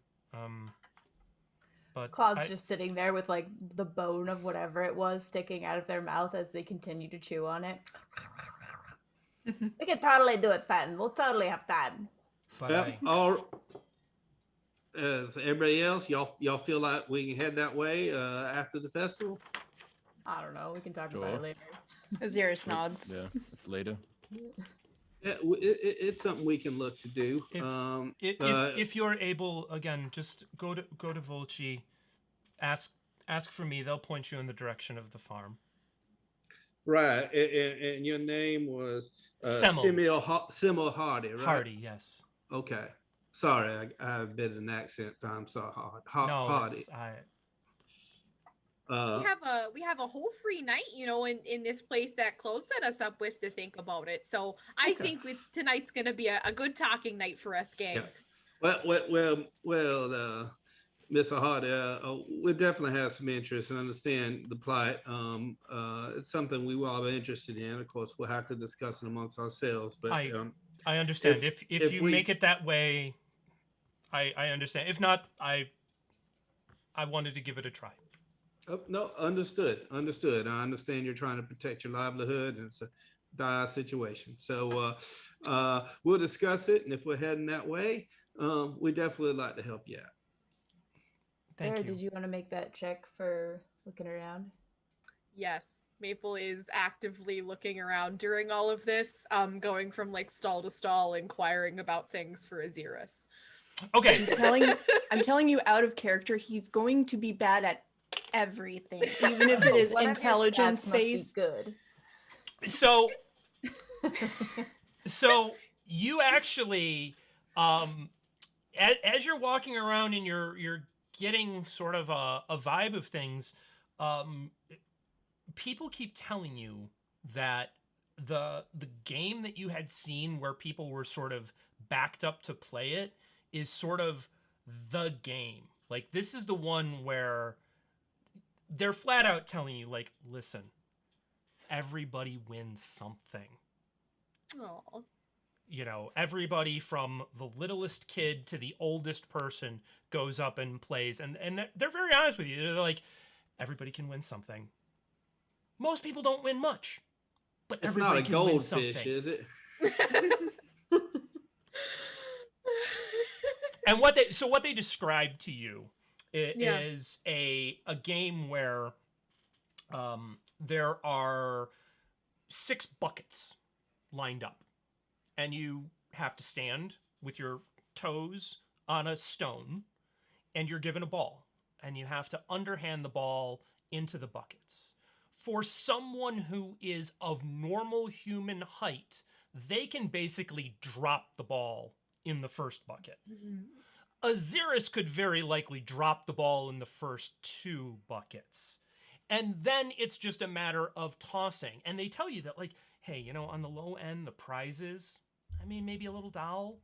But Cloud's just sitting there with like the bone of whatever it was sticking out of their mouth as they continue to chew on it. We can totally do it, Fenn. We'll totally have time. but Yep. As everybody else, y'all feel like we can head that way after the festival? I don't know. We can talk Sure. about it later. Ahzyris nods. Yeah, it's later. Yeah, it's something we can look to do. if you're able, again, just go to Volchi, ask for me. They'll point you in the direction of the farm. Right, and your name was Semmel. Semmel Hardy, right? Hardy, yes. Okay. Sorry, I have a bit of an accent. I'm sorry. No, Hardy. We have a whole free night, in this place that Claude set us up with to think about it. So I think tonight's gonna be a good talking night for us, gang. Yeah. Well, Mr. Hardy, we definitely have some interest and understand the plight. It's something we will all be interested in. Of course, we'll have to discuss it amongst ourselves. But I understand. If you we- make it that way, I understand. If not, I wanted to give it a try. Oh, no, understood. Understood. I understand you're trying to protect your livelihood, and it's a dire situation. So we'll discuss it, and if we're heading that way, we definitely like to help you out. Thank Sarah, you. did you want to make that check for looking around? Yes, Maple is actively looking around during all of this, going from like stall to stall, inquiring about things for Ahzyris. Okay. I'm telling you out of character, he's going to be bad at everything, even if it is One of your intelligence stats must be based. good. So you actually, as you're walking around and you're getting sort of a vibe of things, people keep telling you that the game that you had seen where people were sort of backed up to play it is sort of the game. Like, this is the one where they're flat out telling you, like, listen, everybody wins something. Oh. You know, everybody from the littlest kid to the oldest person goes up and plays, and they're very honest with you. They're like, everybody can win something. Most people don't win much, but It's everybody not a can win goldfish, something. is it? And what they describe to you Yeah. is a game where there are 6 buckets lined up, and you have to stand with your toes on a stone, and you're given a ball, and you have to underhand the ball into the buckets. For someone who is of normal human height, they can basically drop the ball in the first bucket. Ahzyris could very likely drop the ball in the first 2 buckets. And then it's just a matter of tossing. And they tell you that, like, hey, you know, on the low end, the prizes, I mean, maybe a little dowel.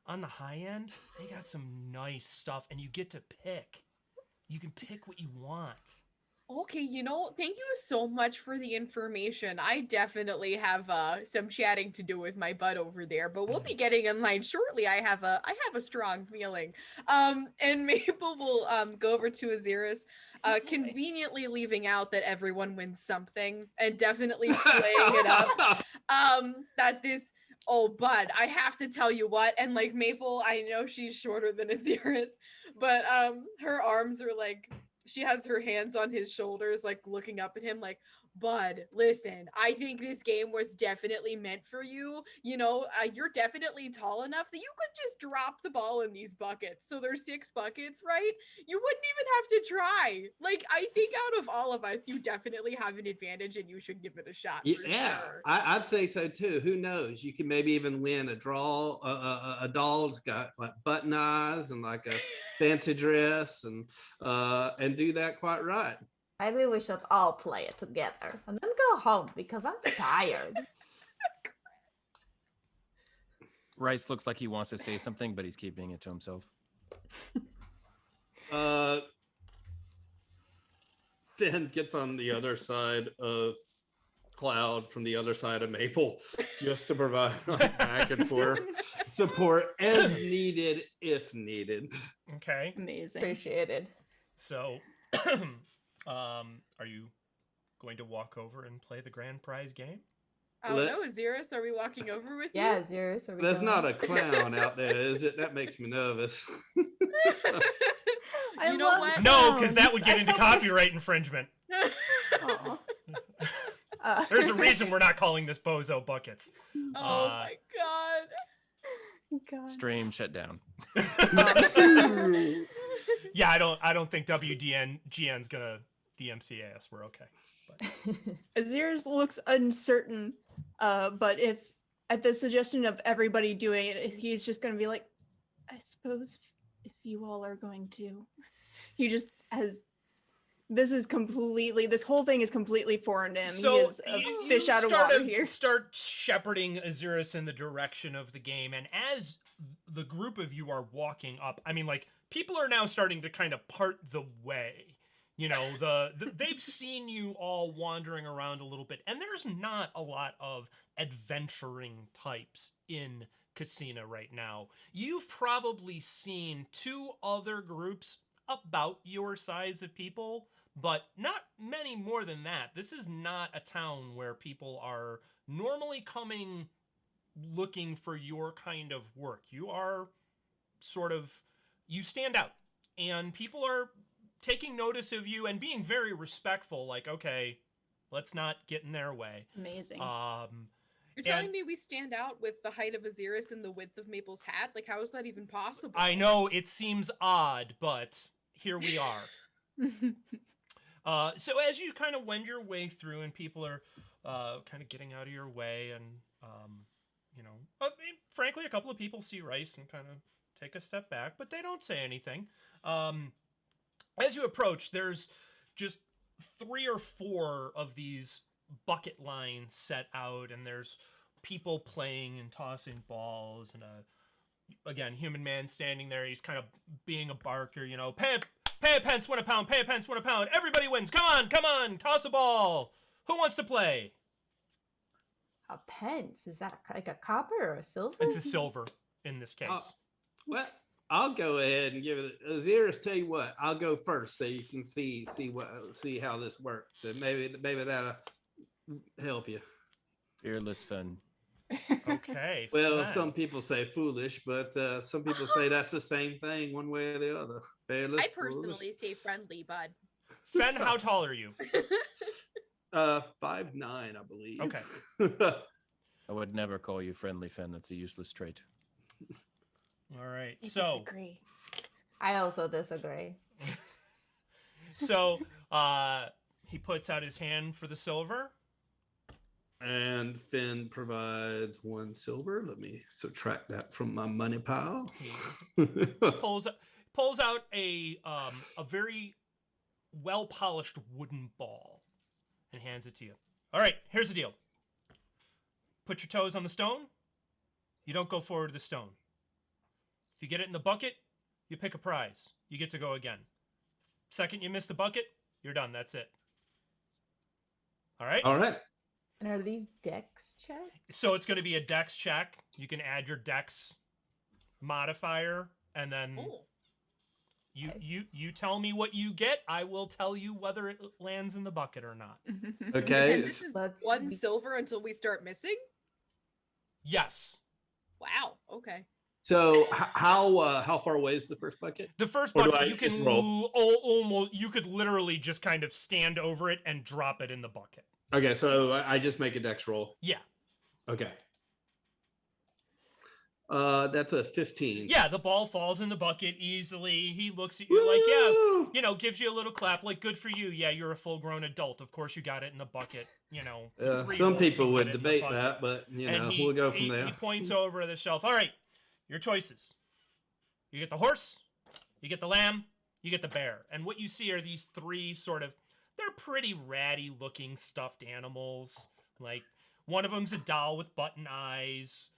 On the high end, they got some nice stuff, and you get to pick. You can pick what you want. Okay, you know, thank you so much for the information. I definitely have some chatting to do with my bud over there, but we'll be getting in line shortly. I have a strong feeling. And Maple will go over to Ahzyris, conveniently leaving out that everyone wins something and definitely playing it up. That this bud, I have to tell you what, and like Maple, I know she's shorter than Ahzyris, but her arms are like, she has her hands on his shoulders, like looking up at him, like, bud, listen, I think this game was definitely meant for you. You know, you're definitely tall enough that you could just drop the ball in these buckets. So there's 6 buckets, right? You wouldn't even have to try. Like, I think out of all of us, you definitely have an advantage and you should give it a shot. Yeah, Sure. I'd say so too. Who knows? You can maybe even win a draw. A doll's got like button eyes and like a fancy dress, and do that quite right. Maybe we should all play it together and then go home because I'm tired. Rhys looks like he wants to say something, but he's keeping it to himself. Fenn gets on the other side of Cloud from the other side of Maple, just to provide back and forth support as needed, if needed. Okay. Amazing. Appreciated. So, are you going to walk over and play the grand prize game? I don't know, Ahzyris, are we walking over with Yeah, you? Ahzyris, are we There's going? not a clown out there, is it? That makes me nervous. I You know love what? No, because that would clowns. get into copyright infringement. Aw. There's a reason we're not calling this Bozo Buckets. Oh my god. God. Stream shut down. Yeah, I don't think WGN's gonna DMCA us. We're okay. But. Ahzyris looks uncertain, but if at the suggestion of everybody doing it, he's just going to be like, I suppose if you all are going to. He just has. This whole thing is completely foreign to him. So he is a you fish out of start water here. Start shepherding Ahzyris in the direction of the game, and as the group of you are walking up, I mean, like, people are now starting to kind of part the way. You know, they've seen you all wandering around a little bit, and there's not a lot of adventuring types in Caesena right now. You've probably seen 2 other groups about your size of people, but not many more than that. This is not a town where people are normally coming looking for your kind of work. You are you stand out, and people are taking notice of you and being very respectful, like, okay, let's not get in their way. Amazing. You're telling me we stand out with the height of Ahzyris and the width of Maple's hat? Like, how is that even possible? I know it seems odd, but here we are. So as you kind of wend your way through and people are kind of getting out of your way, and frankly, a couple of people see Rhys and kind of take a step back, but they don't say anything. As you approach, there's just 3 or 4 of these bucket lines set out, and there's people playing and tossing balls, and again, human man standing there. He's kind of being a barker, pay a pence, win a pound, pay a pence, win a pound. Everybody wins. Come on, toss a ball. Who wants to play? A pence? Is that like a copper or a silver? It's a silver in this case. Well, I'll go ahead and give it. Ahzyris, tell you what, I'll go first so you can see how this works. So maybe that'll help you. Fearless Fenn. Okay. Well, Fenn. some people say foolish, but some people say that's the same thing, one way or the other. Fearless. I personally say friendly, bud. Fenn, how tall are you? 5'9", I believe. Okay. I would never call you friendly, Fenn. That's a useless trait. All right. I So disagree. I also disagree. So he puts out his hand for the silver. And Fenn provides 1 silver. Let me subtract that from my money pile. He pulls out a very well polished wooden ball and hands it to you. All right, here's the deal. Put your toes on the stone. You don't go forward to the stone. If you get it in the bucket, you pick a prize. You get to go again. Second you miss the bucket, you're done. That's it. All right? All right. And are these dex checks? So it's going to be a dex check. You can add your dex modifier, and then Oh. you tell me what you get. I will tell you whether it lands in the bucket or not. Okay. And this is Let's 1 be- silver until we start missing? Yes. Wow. Okay. So how far away is the first bucket? The first Or do bucket I you can just roll? almost you could literally just kind of stand over it and drop it in the bucket. Okay, so I just make a dex roll. Yeah. Okay. That's a 15. Yeah, the ball falls in the bucket easily. He looks at you like, yeah, Woo! gives you a little clap, like, good for you. Yeah, you're a full-grown adult. Of course you got it in the bucket, Some 3-year-olds people can would get it in the debate bucket. that, but And we'll go from there. He points over to the shelf. All right, your choices. You get the horse, you get the lamb, you get the bear. And what you see are these 3 they're pretty ratty-looking stuffed animals. Like, one of them's a doll with button eyes.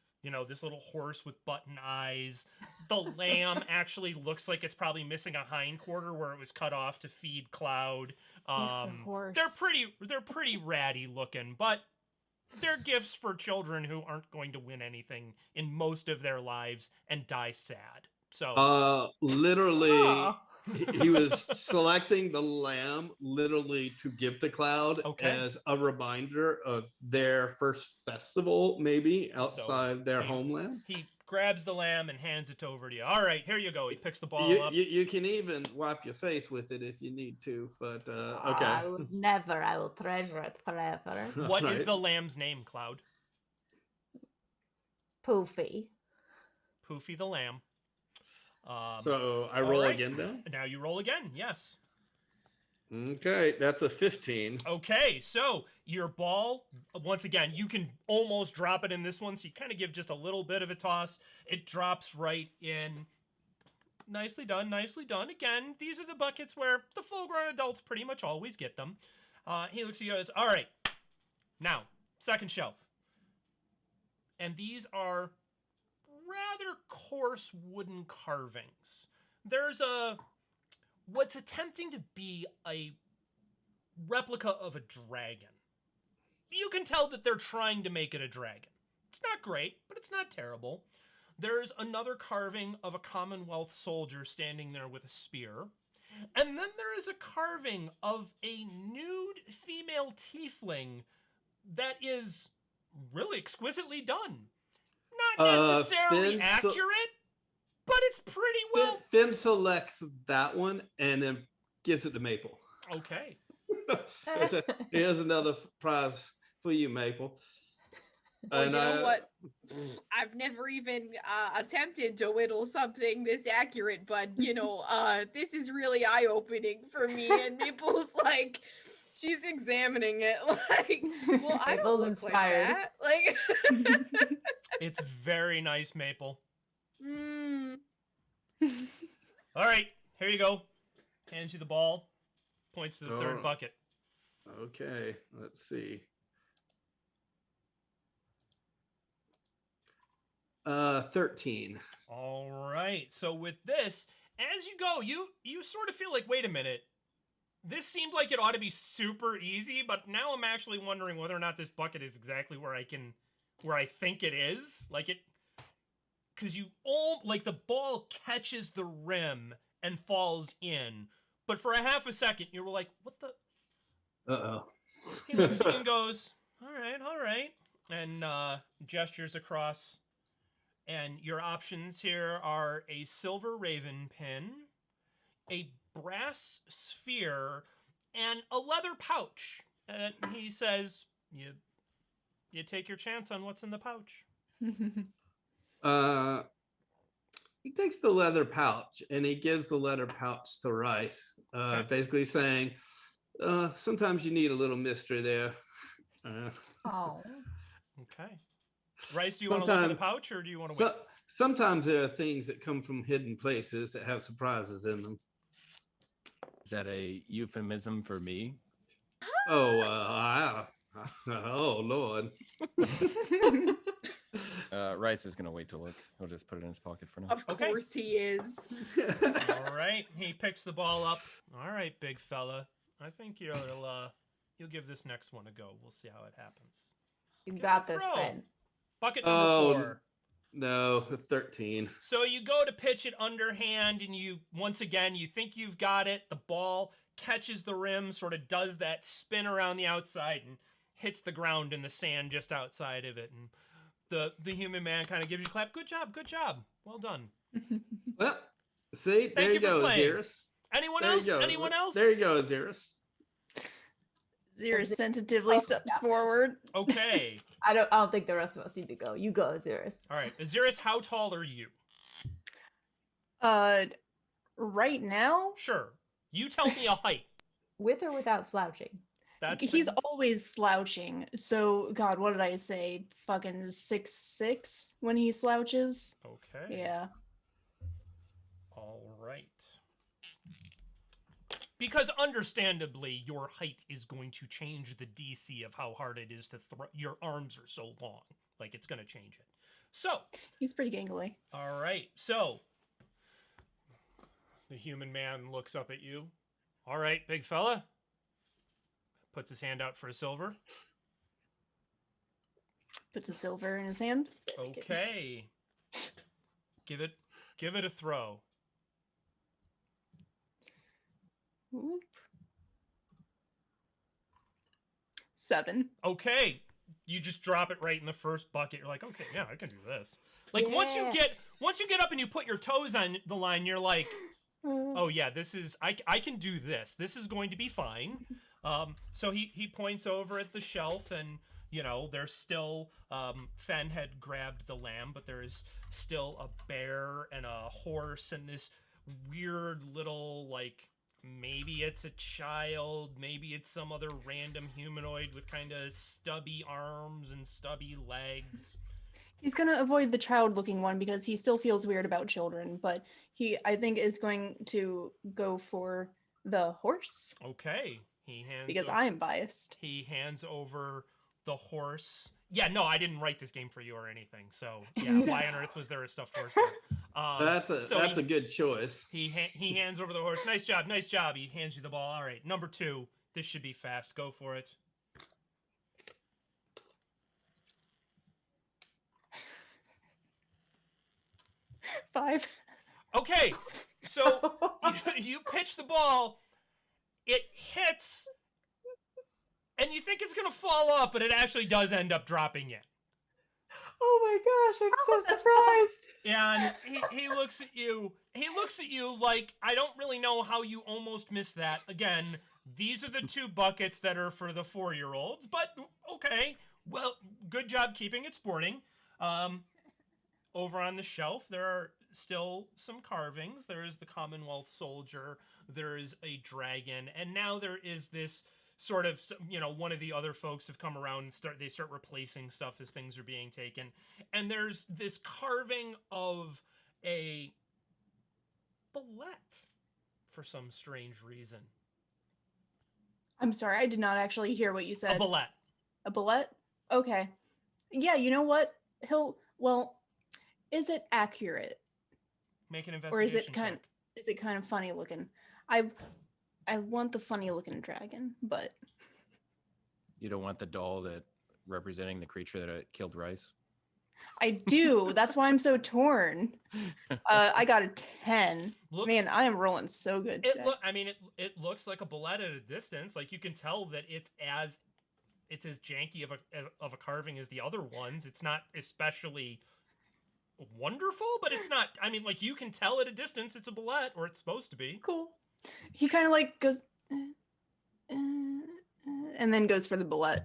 This little horse with button eyes. The lamb actually looks like it's probably missing a hindquarter where it was cut off to feed Cloud. The horse. They're pretty ratty looking, but they're gifts for children who aren't going to win anything in most of their lives and die sad. So Literally, Oh. he was selecting the lamb literally to give to Cloud Okay. as a reminder of their first festival, maybe outside their he- homeland. he grabs the lamb and hands it over to you. All right, here you go. He picks the ball up. You can even wipe your face with it if you need to, but okay. I will never. I will treasure it forever. What is Alright. the lamb's name, Cloud? Poofy. Poofy the lamb. So I roll alright. again now? Now you roll again. Yes. Okay, that's a 15. Okay, so your ball, once again, you can almost drop it in this one, so you kind of give just a little bit of a toss. It drops right in. Nicely done, nicely done. Again, these are the buckets where the full-grown adults pretty much always get them. He looks at you and goes, all right, now, second shelf. And these are rather coarse wooden carvings. There's what's attempting to be a replica of a dragon. You can tell that they're trying to make it a dragon. It's not great, but it's not terrible. There's another carving of a Commonwealth soldier standing there with a spear. And then there is a carving of a nude female tiefling that is really exquisitely done. Not necessarily Fenn accurate, but it's pretty well. Fenn selects that one and then gives it to Maple. Okay. Here's another prize for you, Maple. Well, you know what? I've never even attempted to whittle something this accurate, but you know, this is really eye-opening for me. And Maple's like, she's examining it, like, well, I don't Maple's look inspired. like that. Like, It's very nice, Maple. mm. All right, here you go. Hands you the ball. Points to the third Oh. bucket. Okay, let's see. 13. All right. So with this, as you go, you sort of feel like, wait a minute. This seemed like it ought to be super easy, but now I'm actually wondering whether or not this bucket is exactly where I think it is. Like it, because you all like the ball catches the rim and falls in, but for a half a second you were like, what the? Uh-oh. He looks at you and goes, all right, and gestures across. And your options here are a silver raven pin, a brass sphere, and a leather pouch. And he says, you take your chance on what's in the pouch. He takes the leather pouch and he gives the leather pouch to Rhys, Okay. basically saying, sometimes you need a little mystery there. Oh. Okay. Rhys, do you want to look at the Sometime- pouch or do you want to wait? Sometimes there are things that come from hidden places that have surprises in them. Is that a euphemism for me? Oh, oh Lord. Rhys is gonna wait to look. He'll just put it in his pocket for now. Of Okay. course he is. All right. He picks the ball up. All right, big fella. I think you'll give this next one a go. We'll see how it happens. You Give got it a this, throw. Fenn. Bucket number Oh, 4. No, 13. So you go to pitch it underhand, and you once again you think you've got it. The ball catches the rim, sort of does that spin around the outside, and hits the ground in the sand just outside of it. And the human man kind of gives you a clap. Good job. Well done. Well, see, there you you for go, playing. Ahzyris. Anyone There you else? go. Anyone else? There you go, Ahzyris. Xeris tentatively steps forward. Okay. I don't think the rest of us need to go. You go, Ahzyris. All right. Ahzyris, how tall are you? Right now, Sure. You tell me a height. With or without slouching? That's he's always slouching. So, God, what did I say? Fucking 6'6" when he slouches. okay. Yeah. All right. Because understandably, your height is going to change the DC of how hard it is to throw. Your arms are so long. Like, it's going to change it. So, He's pretty gangly. all right. So, the human man looks up at you. All right, big fella. Puts his hand out for a silver. Puts a silver in his hand. Okay. Give it a throw. Whoop. 7. Okay. You just drop it right in the first bucket. You're like, okay, yeah, I can do this. Like once you Yeah. get up and you put your toes on the line, you're like, oh yeah, this is I can do this. This is going to be fine. So he points over at the shelf, and you know there's still Fenn had grabbed the lamb, but there is still a bear and a horse and this weird little like maybe it's a child, maybe it's some other random humanoid with kind of stubby arms and stubby legs. He's gonna avoid the child-looking one because he still feels weird about children, but he, I think, is going to go for the horse Okay. He hands because o- I'm biased. He hands over the horse. Yeah, no, I didn't write this game for you or anything. So yeah, why on earth was there a stuffed horse there? That's so a good choice. he hands over the horse. Nice job. He hands you the ball. All right, number 2. This should be fast. Go for it. 5. Okay, so you pitch the ball, it hits, and you think it's gonna fall off, but it actually does end up dropping in. Oh my gosh, I'm so surprised. And he looks at you. He looks at you like, I don't really know how you almost missed that. Again, these are the 2 buckets that are for the 4-year-olds, but okay. Well, good job keeping it sporting. Over on the shelf, there are still some carvings. There is the Commonwealth soldier. There is a dragon, and now there is this sort of, one of the other folks have come around and start replacing stuff as things are being taken. And there's this carving of a bullet for some strange reason. I'm sorry, I did not actually hear what you said. A bullet. A bullet? Okay. Yeah, you know what? Is it accurate? Make an investigation Or is it check. kind of funny looking? I want the funny looking dragon, but You don't want the doll that representing the creature that killed Rhys? I do. That's why I'm so torn. I got a 10. Man, I am rolling so good today. It looks like a bullet at a distance. Like, you can tell that it's as janky of a carving as the other ones. It's not especially wonderful, but it's not. You can tell at a distance it's a bullet, or it's supposed to be. Cool. He kind of like goes, and then goes for the bullet,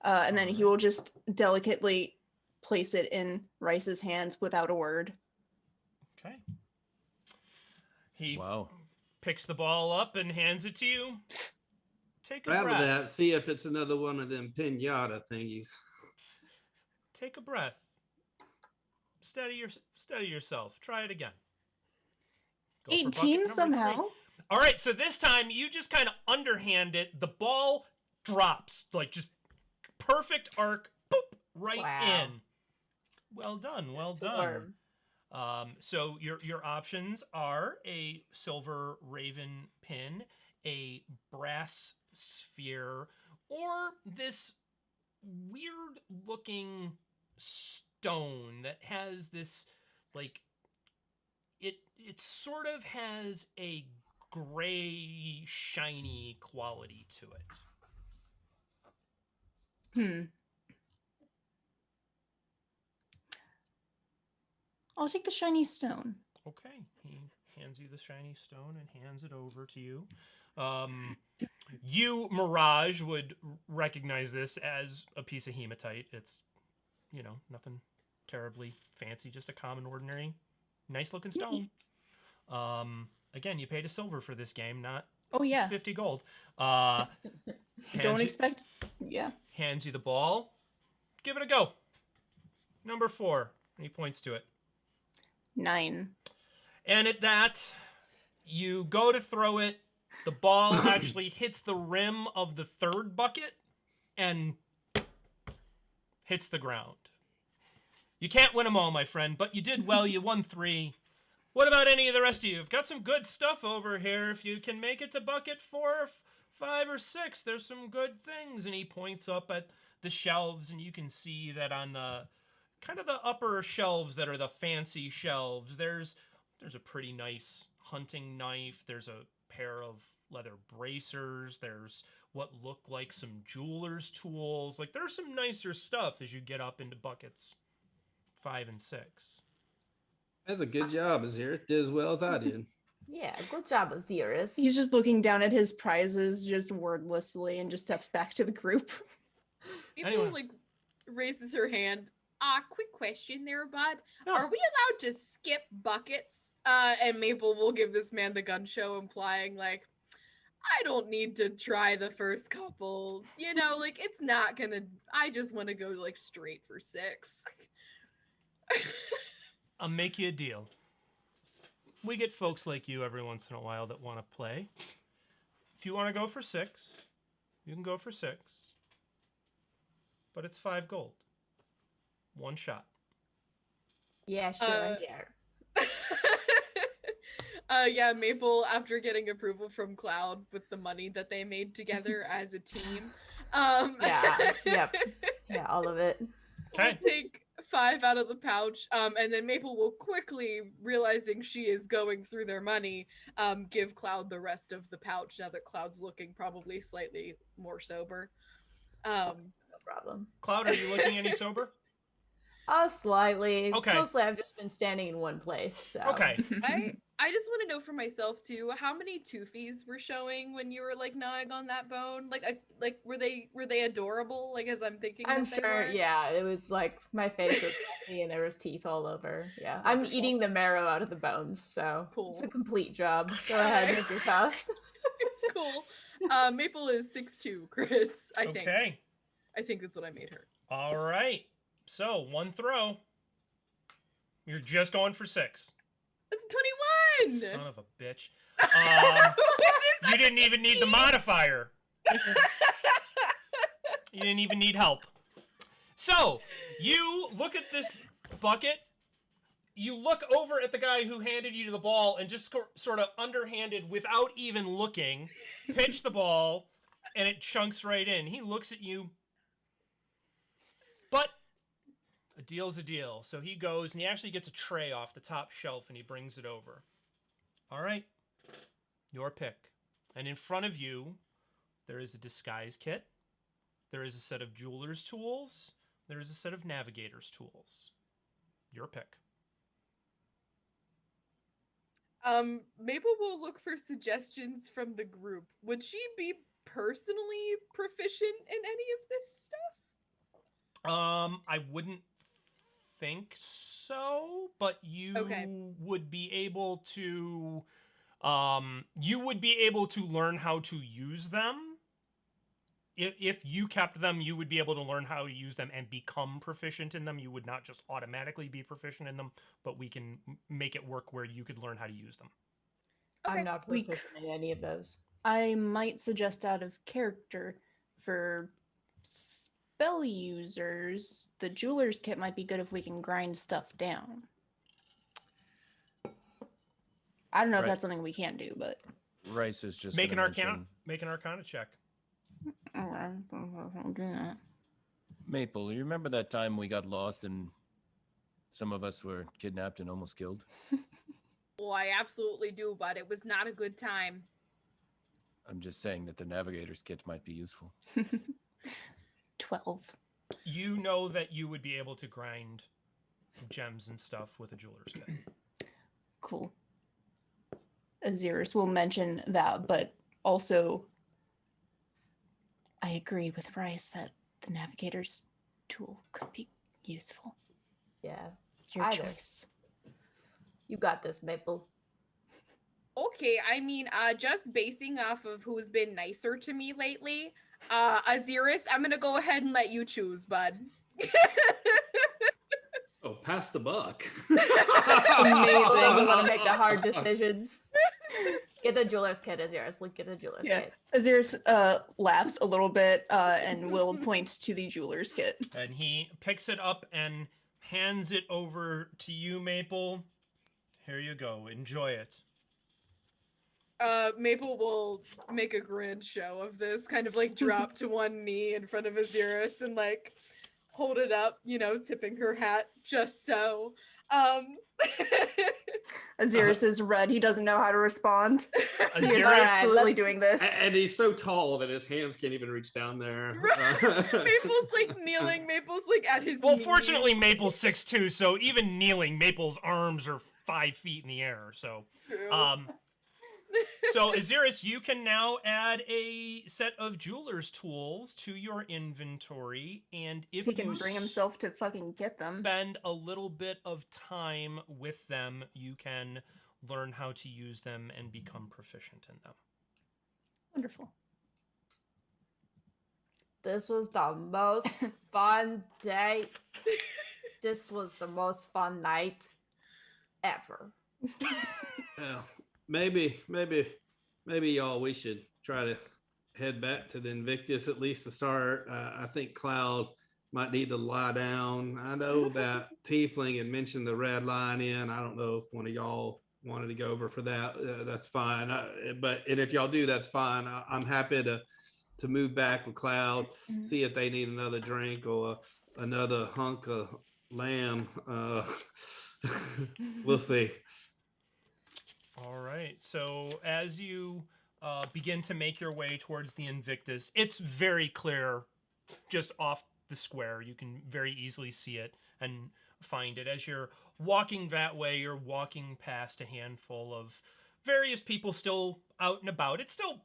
and then he will just delicately place it in Rhys's hands without a word. Okay. He Wow. picks the ball up and hands it to you. Take a Rattle breath. that. See if it's another one of them pinata thingies. Take a breath. Steady yourself. Try it again. Go for bucket 18 number somehow. 3. All right, so this time you just kind of underhand it. The ball drops, like just perfect arc, boop, right Wow. in. Well done, well Warm. done. So your options are a silver raven pin, a brass sphere, or this weird looking stone that has this, like, it sort of has a gray shiny quality to it. I'll take the shiny stone. Okay, he hands you the shiny stone and hands it over to you. You, Mirage, would recognize this as a piece of hematite. It's, nothing terribly fancy, just a common, ordinary, nice-looking stone. Again, you paid a silver for this game, not 50 gold. Don't expect. Yeah. Hands you the ball. Give it a go. Number 4. And he points to it. 9. And at that, you go to throw it. The ball actually hits the rim of the 3rd bucket and hits the ground. You can't win them all, my friend, but you did well. You won 3. What about any of the rest of you? I've got some good stuff over here. If you can make it to bucket 4, 5, or 6, there's some good things. And he points up at the shelves, and you can see that on the kind of the upper shelves that are the fancy shelves, there's a pretty nice hunting knife. There's a pair of leather bracers. There's what look like some jeweler's tools. Like, there's some nicer stuff as you get up into buckets 5 and 6. That's a good job, Ahzyris. Did as well as I did. Yeah, good job, Ahzyris. He's just looking down at his prizes, just wordlessly, and just steps back to the group. Maple raises her hand. Quick question there, bud. Yeah. Are we allowed to skip buckets? And Maple will give this man the gun show, implying like, I don't need to try the first couple. It's not gonna. I just want to go straight for 6. I'll make you a deal. We get folks like you every once in a while that want to play. If you want to go for 6, you can go for 6. But it's 5 gold. 1 shot. Yeah, sure. Yeah, Maple, after getting approval from Cloud with the money that they made together as a team. Yeah, yep. Yeah, all of it. Okay. 5 out of the pouch, and then Maple will quickly, realizing she is going through their money, give Cloud the rest of the pouch now that Cloud's looking probably slightly more sober. No problem. Cloud, are you looking any sober? Slightly. Okay. Mostly I've just been standing in one place. So. Okay. I just want to know for myself too, how many toofies were showing when you were like gnawing on that bone? Like were they adorable? Like as I'm thinking. I'm that they sure. were? Yeah, it was like my face was messy and there was teeth all over. Yeah, I'm Wonderful. eating the marrow out of the bones, so Cool. it's a complete job. Go ahead, make your toss. Cool. Maple is 6'2", Chris. I think. Okay. I think that's what I made her. All right. So, one throw. You're just going for 6. That's 21. Son of a bitch. What is You didn't even need the modifier. You didn't even need help. So, you look at this bucket. You look over at the guy who handed you the ball and just sort of underhanded, without even looking, pitch the ball, and it chunks right in. He looks at you. But a deal's a deal. So he goes and he actually gets a tray off the top shelf and he brings it over. All right. Your pick. And in front of you, there is a disguise kit. There is a set of jeweler's tools. There is a set of navigator's tools. Your pick. Maple will look for suggestions from the group. Would she be personally proficient in any of this stuff? I wouldn't think so, but you would be able to learn how to use them. If you kept them, you would be able to learn how to use them and become proficient in them. You would not just automatically be proficient in them, but we can make it work where you could learn how to use them. Okay. I'm not proficient in any of those. I might suggest out of character for spell users, the jeweler's kit might be good if we can grind stuff down. I don't know if that's something we can do, but Rhys is just Make an gonna arcana check. I'll do that. Maple, you remember that time we got lost and some of us were kidnapped and almost killed? Oh, I absolutely do, but it was not a good time. I'm just saying that the navigator's kit might be useful. 12. You know that you would be able to grind gems and stuff with a jeweler's kit. Cool. Ahzyris will mention that, but also I agree with Rhys that the navigator's tool could be useful. Yeah. Your Either. choice. You got this, Maple. Okay, I mean, just basing off of who's been nicer to me lately, Ahzyris, I'm gonna go ahead and let you choose, bud. Oh, pass the buck. Amazing. You want to make the hard decisions. Get the jeweler's kit, Ahzyris. Get the jeweler's kit. Ahzyris laughs a little bit and will point to the jeweler's kit. And he picks it up and hands it over to you, Maple. Here you go. Enjoy it. Maple will make a grand show of this, kind of like drop to one knee in front of Ahzyris and like hold it up, you know, tipping her hat just so. Ahzyris is red. He doesn't know how to respond. He is Ahzyris- absolutely doing this. And he's so tall that his hands can't even reach down there. Maple's like kneeling. Maple's like at his Well, knees. fortunately, Maple's 6'2", so even kneeling, Maple's arms are 5 feet in the air. So, True. so Ahzyris, you can now add a set of jeweler's tools to your inventory, and if He can you bring himself to fucking get them. spend a little bit of time with them, you can learn how to use them and become proficient in them. Wonderful. This was the most fun day. This was the most fun night ever. Yeah, maybe y'all, we should try to head back to the Invictus at least to start. I think Cloud might need to lie down. I know that Tiefling had mentioned the Red Lion Inn. I don't know if one of y'all wanted to go over for that. That's fine. And if y'all do, that's fine. I'm happy to move back with Cloud, see if they need another drink or another hunk of lamb. We'll see. All right. So as you begin to make your way towards the Invictus, it's very clear just off the square. You can very easily see it and find it. As you're walking that way, you're walking past a handful of various people still out and about. It's still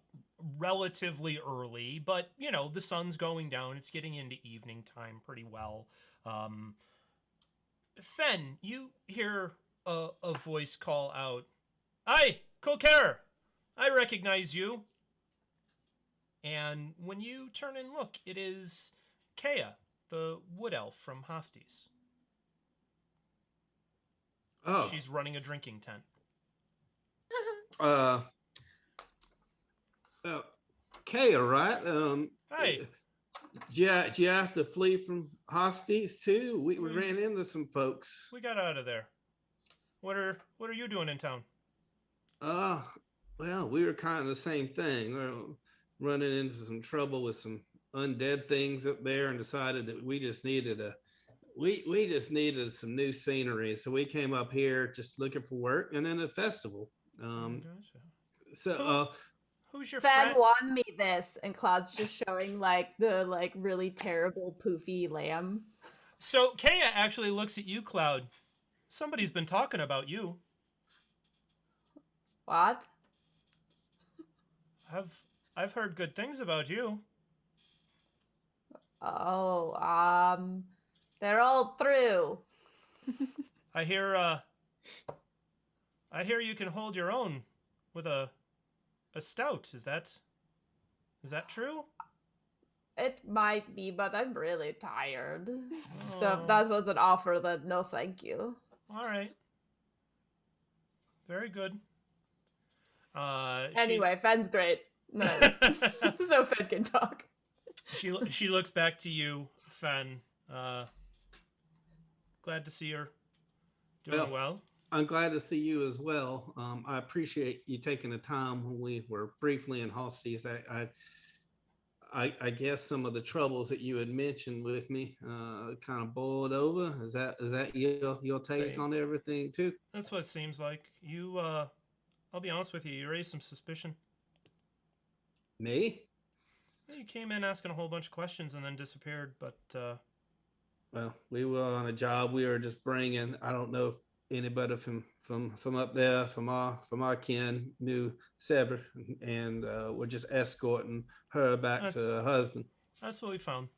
relatively early, but you know, the sun's going down. It's getting into evening time pretty well. Fenn, you hear a voice call out, "Aye, Kolker! I recognize you." And when you turn and look, it is Kea, the wood elf from Hosties. Oh, She's running a drinking tent. Kaya, right? Hey. Did you have to flee from Hosties too? We Mm. ran into some folks. We got out of there. What are you doing in town? Well, we were kind of the same thing. We were running into some trouble with some undead things up there, and decided that we just needed some new scenery. So we came up here just looking for work and then a festival. Gotcha. So Who's your Fenn friend? won me this, and Cloud's just showing like the like really terrible poofy lamb. So Kea actually looks at you, Cloud. Somebody's been talking about you. What? I've heard good things about you. Oh, they're all through. I hear you can hold your own with a stout. Is that true? It might be, but I'm really tired. So Oh. if that was an offer, then no thank you. All right. Very good. Anyway, Fenn's great. No, so Fenn can talk. She looks back to you, Fenn. Glad to see her doing well. I'm glad to see you as well. I appreciate you taking the time when we were briefly in Hosties. I guess some of the troubles that you had mentioned with me kind of boiled over. Is that your take Right. on everything too? That's what it seems like. You, I'll be honest with you, you raised some suspicion. Me? You came in asking a whole bunch of questions and then disappeared, but Well, we were on a job. We were just bringing. I don't know if anybody from up there, from our kin, knew Sever, and we're just escorting her back to her husband. that's what we found.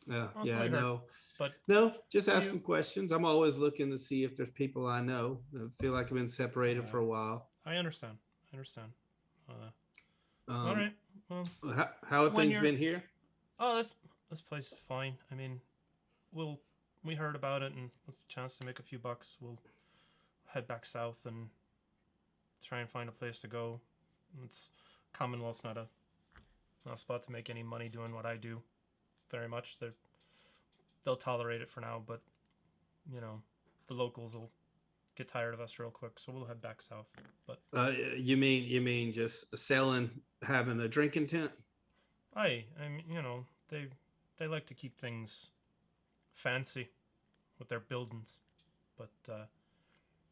Yeah, That's yeah, what I we heard. know. But No, just asking questions. I'm always looking to see if there's people I know. I feel like I've been separated for a while. I understand. All right. Well, How have when things you're- been here? oh, this place is fine. I mean, we heard about it, and with a chance to make a few bucks, we'll head back south and try and find a place to go. It's Commonwealth's not a spot to make any money doing what I do. Very much. They'll tolerate it for now, but you know, the locals will get tired of us real quick, so we'll head back south. But You mean just selling, having a drinking tent? I mean, you know, they like to keep things fancy with their buildings, but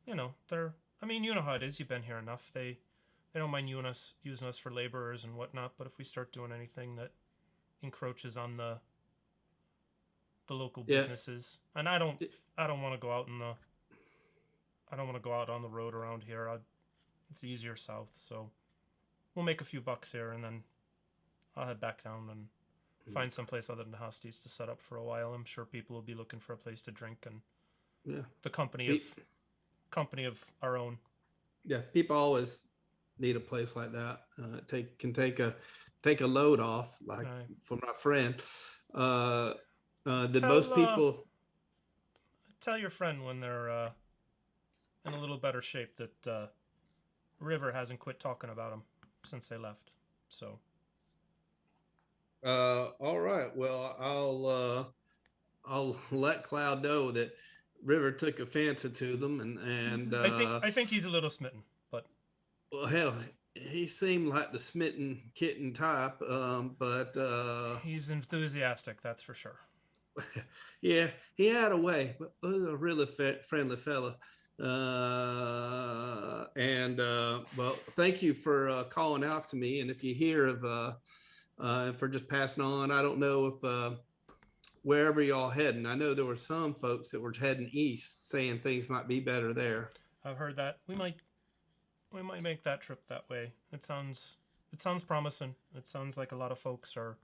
you know, you know how it is. You've been here enough. They don't mind using us for laborers and whatnot. But if we start doing anything that encroaches on the local businesses, and I don't want to go out on the road around here. It's easier south, so we'll make a few bucks here, and then I'll head back down and find some place other than Hosties to set up for a while. I'm sure people will be looking for a place to drink, and the company of our own. Yeah, people always need a place like that. Can take a load off, like for my friend. Most people tell your friend when they're in a little better shape that River hasn't quit talking about them since they left. So. All right. Well, I'll let Cloud know that River took a fancy to them, and I think he's a little smitten, but well, hell, he seemed like the smitten kitten type, but he's enthusiastic, that's for sure. Yeah, he had a way, but was a really friendly fella. Well, thank you for calling out to me. And if you hear of, for just passing on, I don't know if wherever y'all heading. I know there were some folks that were heading east, saying things might be better there. I've heard that. We might make that trip that way. It sounds promising. It sounds like a lot of folks are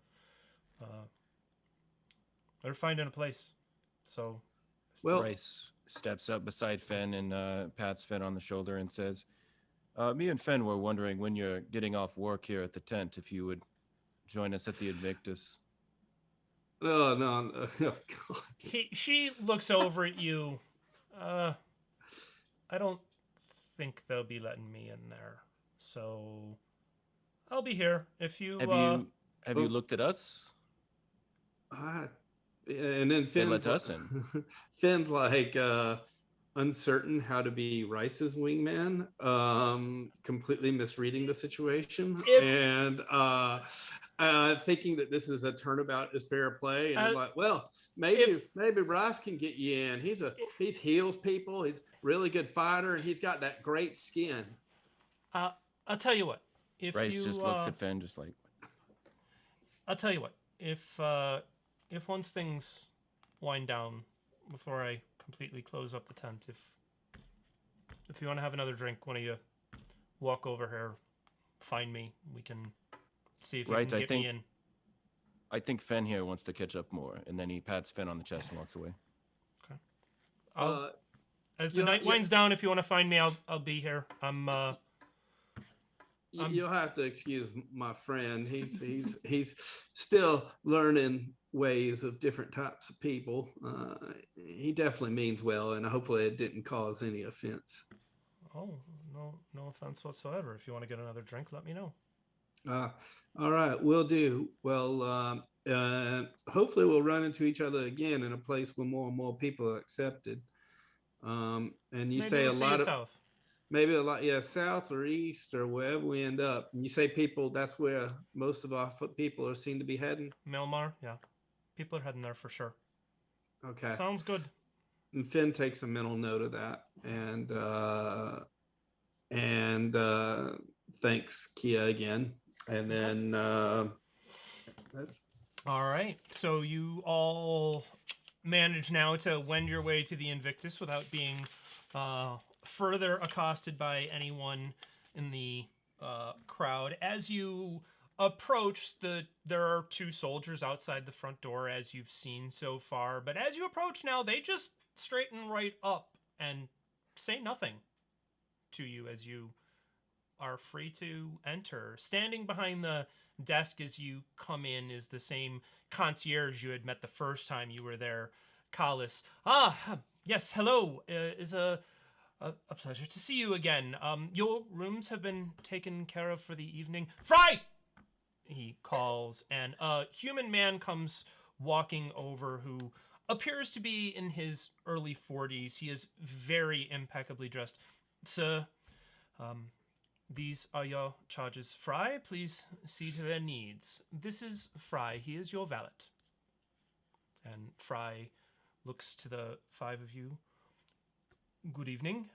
they're finding a place. So, Well, Rhys steps up beside Fenn and pats Fenn on the shoulder and says, me and Fenn were wondering when you're getting off work here at the tent if you would join us at the Invictus. oh no, oh, God. she looks over at you. I don't think they'll be letting me in there. So I'll be here if you Have you looked at us? And then They Finn's let us in. Finn's like uncertain how to be Rice's wingman, completely misreading the situation, and thinking that this is a turnabout is fair play, and like, well, maybe Rice can get you in. He's heals people. He's a really good fighter, and he's got that great skin. I'll tell you what. If Rhys you just looks at Fenn, just like. I'll tell you what. If once things wind down, before I completely close up the tent, if you want to have another drink, one of you walk over here, find me. We can see if you can get me in. I think Fenn here wants to catch up more, and then he pats Fenn on the chest and walks away. Okay. As the night winds down, if you want to find me, I'll be here. You'll have to excuse my friend. He's still learning ways of different types of people. He definitely means well, and hopefully it didn't cause any offense. Oh, no offense whatsoever. If you want to get another drink, let me know. All right, will do. Well, hopefully we'll run into each other again in a place where more and more people are accepted. And you Maybe say we'll a see lot you of south. maybe a lot, yeah, south or east or wherever we end up. And you say people, that's where most of our people are seen to be heading. Melmar, yeah. People are heading there for sure. Okay. Sounds good. And Finn takes a mental note of that and thanks Kia again. And then that's all right. So you all manage now to wend your way to the Invictus without being further accosted by anyone in the crowd. As you approach, there are two soldiers outside the front door, as you've seen so far. But as you approach now, they just straighten right up and say nothing to you as you are free to enter. Standing behind the desk as you come in is the same concierge you had met the first time you were there, Kalis. Yes, hello. Is a pleasure to see you again. Your rooms have been taken care of for the evening. Fry! He calls, and a human man comes walking over who appears to be in his early 40s. He is very impeccably dressed. Sir, these are your charges. Fry, please see to their needs. This is Fry. He is your valet. And Fry looks to the five of you. Good evening.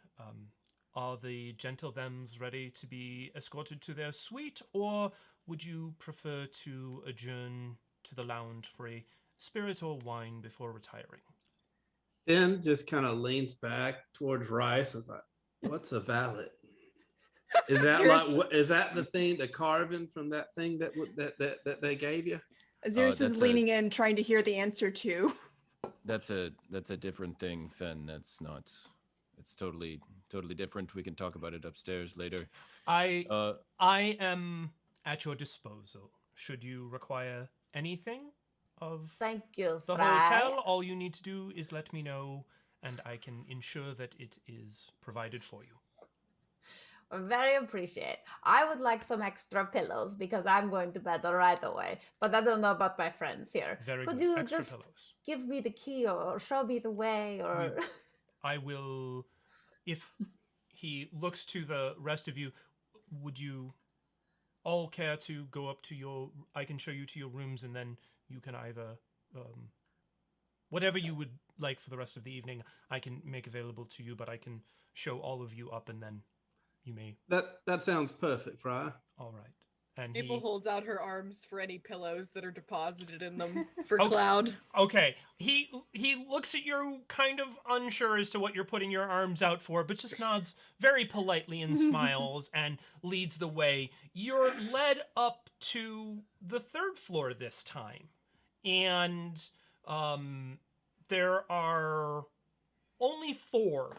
Are the gentle thems ready to be escorted to their suite, or would you prefer to adjourn to the lounge for a spirit or wine before retiring? Finn just kind of leans back towards Rice. I was like, what's a valet? Is that is that the thing, the carving from that thing that they gave you? Ahzyris is leaning in, trying to hear the answer to. That's a different thing, Fenn. That's not. It's totally different. We can talk about it upstairs later. I am at your disposal. Should you require anything of Thank you, the Fry. hotel, all you need to do is let me know, and I can ensure that it is provided for you. Very appreciate. I would like some extra pillows because I'm going to bed right away. But I don't know about my friends here. Very Could good. you Extra just pillows. give me the key or show me the way or I will. If he looks to the rest of you, would you all care to go up to your? I can show you to your rooms, and then you can either whatever you would like for the rest of the evening, I can make available to you, but I can show all of you up and then you may. That sounds perfect, Fry. All right. And Maple he holds out her arms for any pillows that are deposited in them for Oh. Cloud. Okay. He looks at you kind of unsure as to what you're putting your arms out for, but just nods very politely and smiles and leads the way. You're led up to the 3rd floor this time. And there are only 4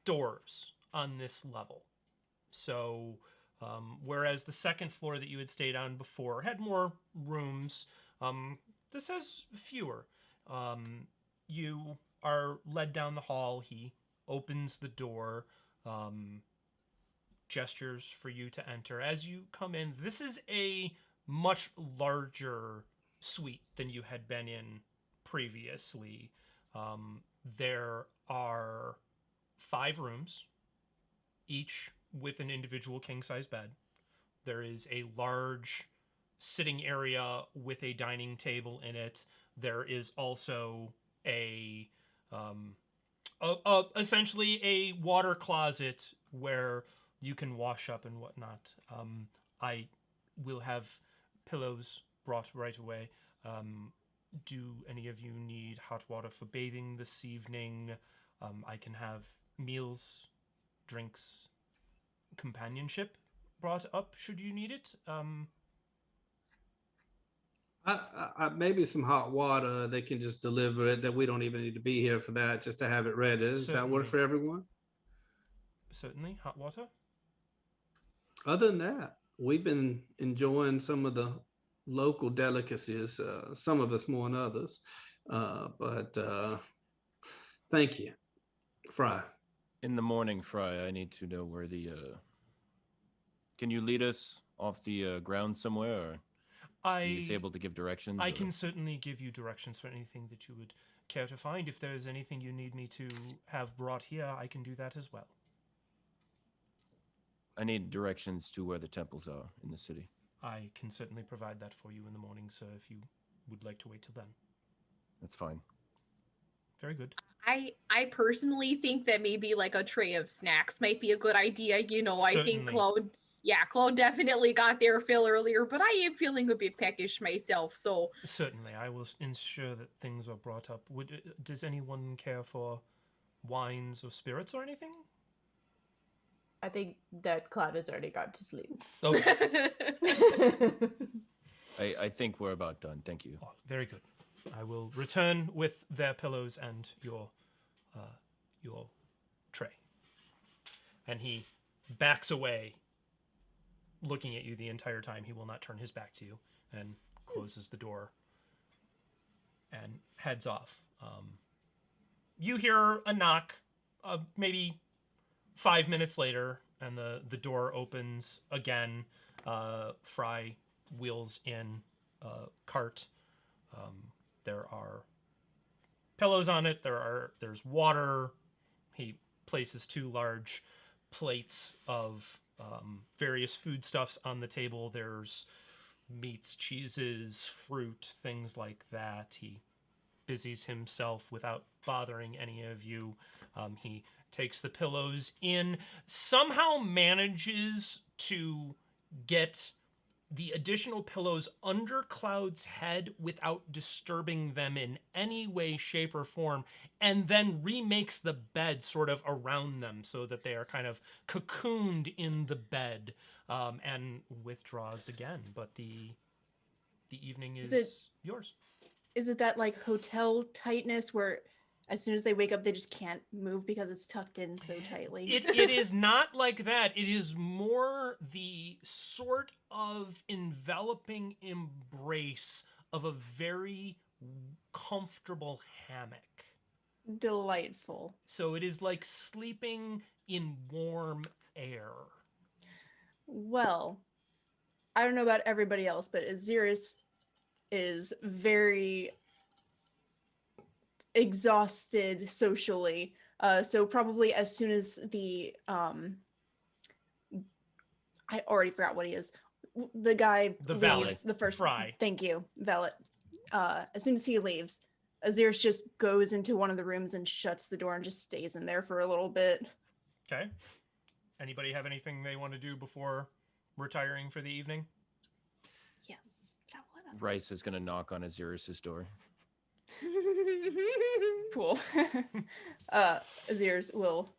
doors on this level. So whereas the 2nd floor that you had stayed on before had more rooms, this has fewer. You are led down the hall. He opens the door, gestures for you to enter. As you come in, this is a much larger suite than you had been in previously. There are 5 rooms, each with an individual king-size bed. There is a large sitting area with a dining table in it. There is also essentially a water closet where you can wash up and whatnot. I will have pillows brought right away. Do any of you need hot water for bathing this evening? I can have meals, drinks, companionship brought up should you need it. Maybe some hot water. They can just deliver it. That we don't even need to be here for that. Just to have it ready. Does that work for everyone? Certainly, hot water. Other than that, we've been enjoying some of the local delicacies. Some of us more than others. But thank you, Fry. In the morning, Fry, I need to know where the. Can you lead us off the ground somewhere? Or are you able to give directions? I can certainly give you directions for anything that you would care to find. If there is anything you need me to have brought here, I can do that as well. I need directions to where the temples are in the city. I can certainly provide that for you in the morning, sir, if you would like to wait till then. That's fine. Very good. I personally think that maybe like a tray of snacks might be a good idea. You know, Certainly. I think Claude definitely got their fill earlier, but I am feeling a bit peckish myself, so. Certainly, I will ensure that things are brought up. Does anyone care for wines or spirits or anything? I think that Cloud has already gone to sleep. Okay. I think we're about done. Thank you. Oh, very good. I will return with their pillows and your tray. And he backs away, looking at you the entire time. He will not turn his back to you, and closes the door and heads off. You hear a knock, maybe 5 minutes later, and the door opens again. Fry wheels in a cart. There are pillows on it. There's water. He places 2 large plates of various foodstuffs on the table. There's meats, cheeses, fruit, things like that. He busies himself without bothering any of you. He takes the pillows in, somehow manages to get the additional pillows under Cloud's head without disturbing them in any way, shape, or form, and then remakes the bed sort of around them so that they are kind of cocooned in the bed, and withdraws again. But the evening is yours. Is it that like hotel tightness where as soon as they wake up they just can't move because it's tucked in so tightly? It is not like that. It is more the sort of enveloping embrace of a very comfortable hammock. Delightful. So it is like sleeping in warm air. Well, I don't know about everybody else, but Ahzyris is very exhausted socially. So probably as soon as the I already forgot what he is. The guy The leaves valet, the first Fry. Thank you, valet. As soon as he leaves, Ahzyris just goes into one of the rooms and shuts the door and just stays in there for a little bit. Okay. Anybody have anything they want to do before retiring for the evening? Yes. Rhys is going to knock on Ahzyris' door. Cool. Ahzyris will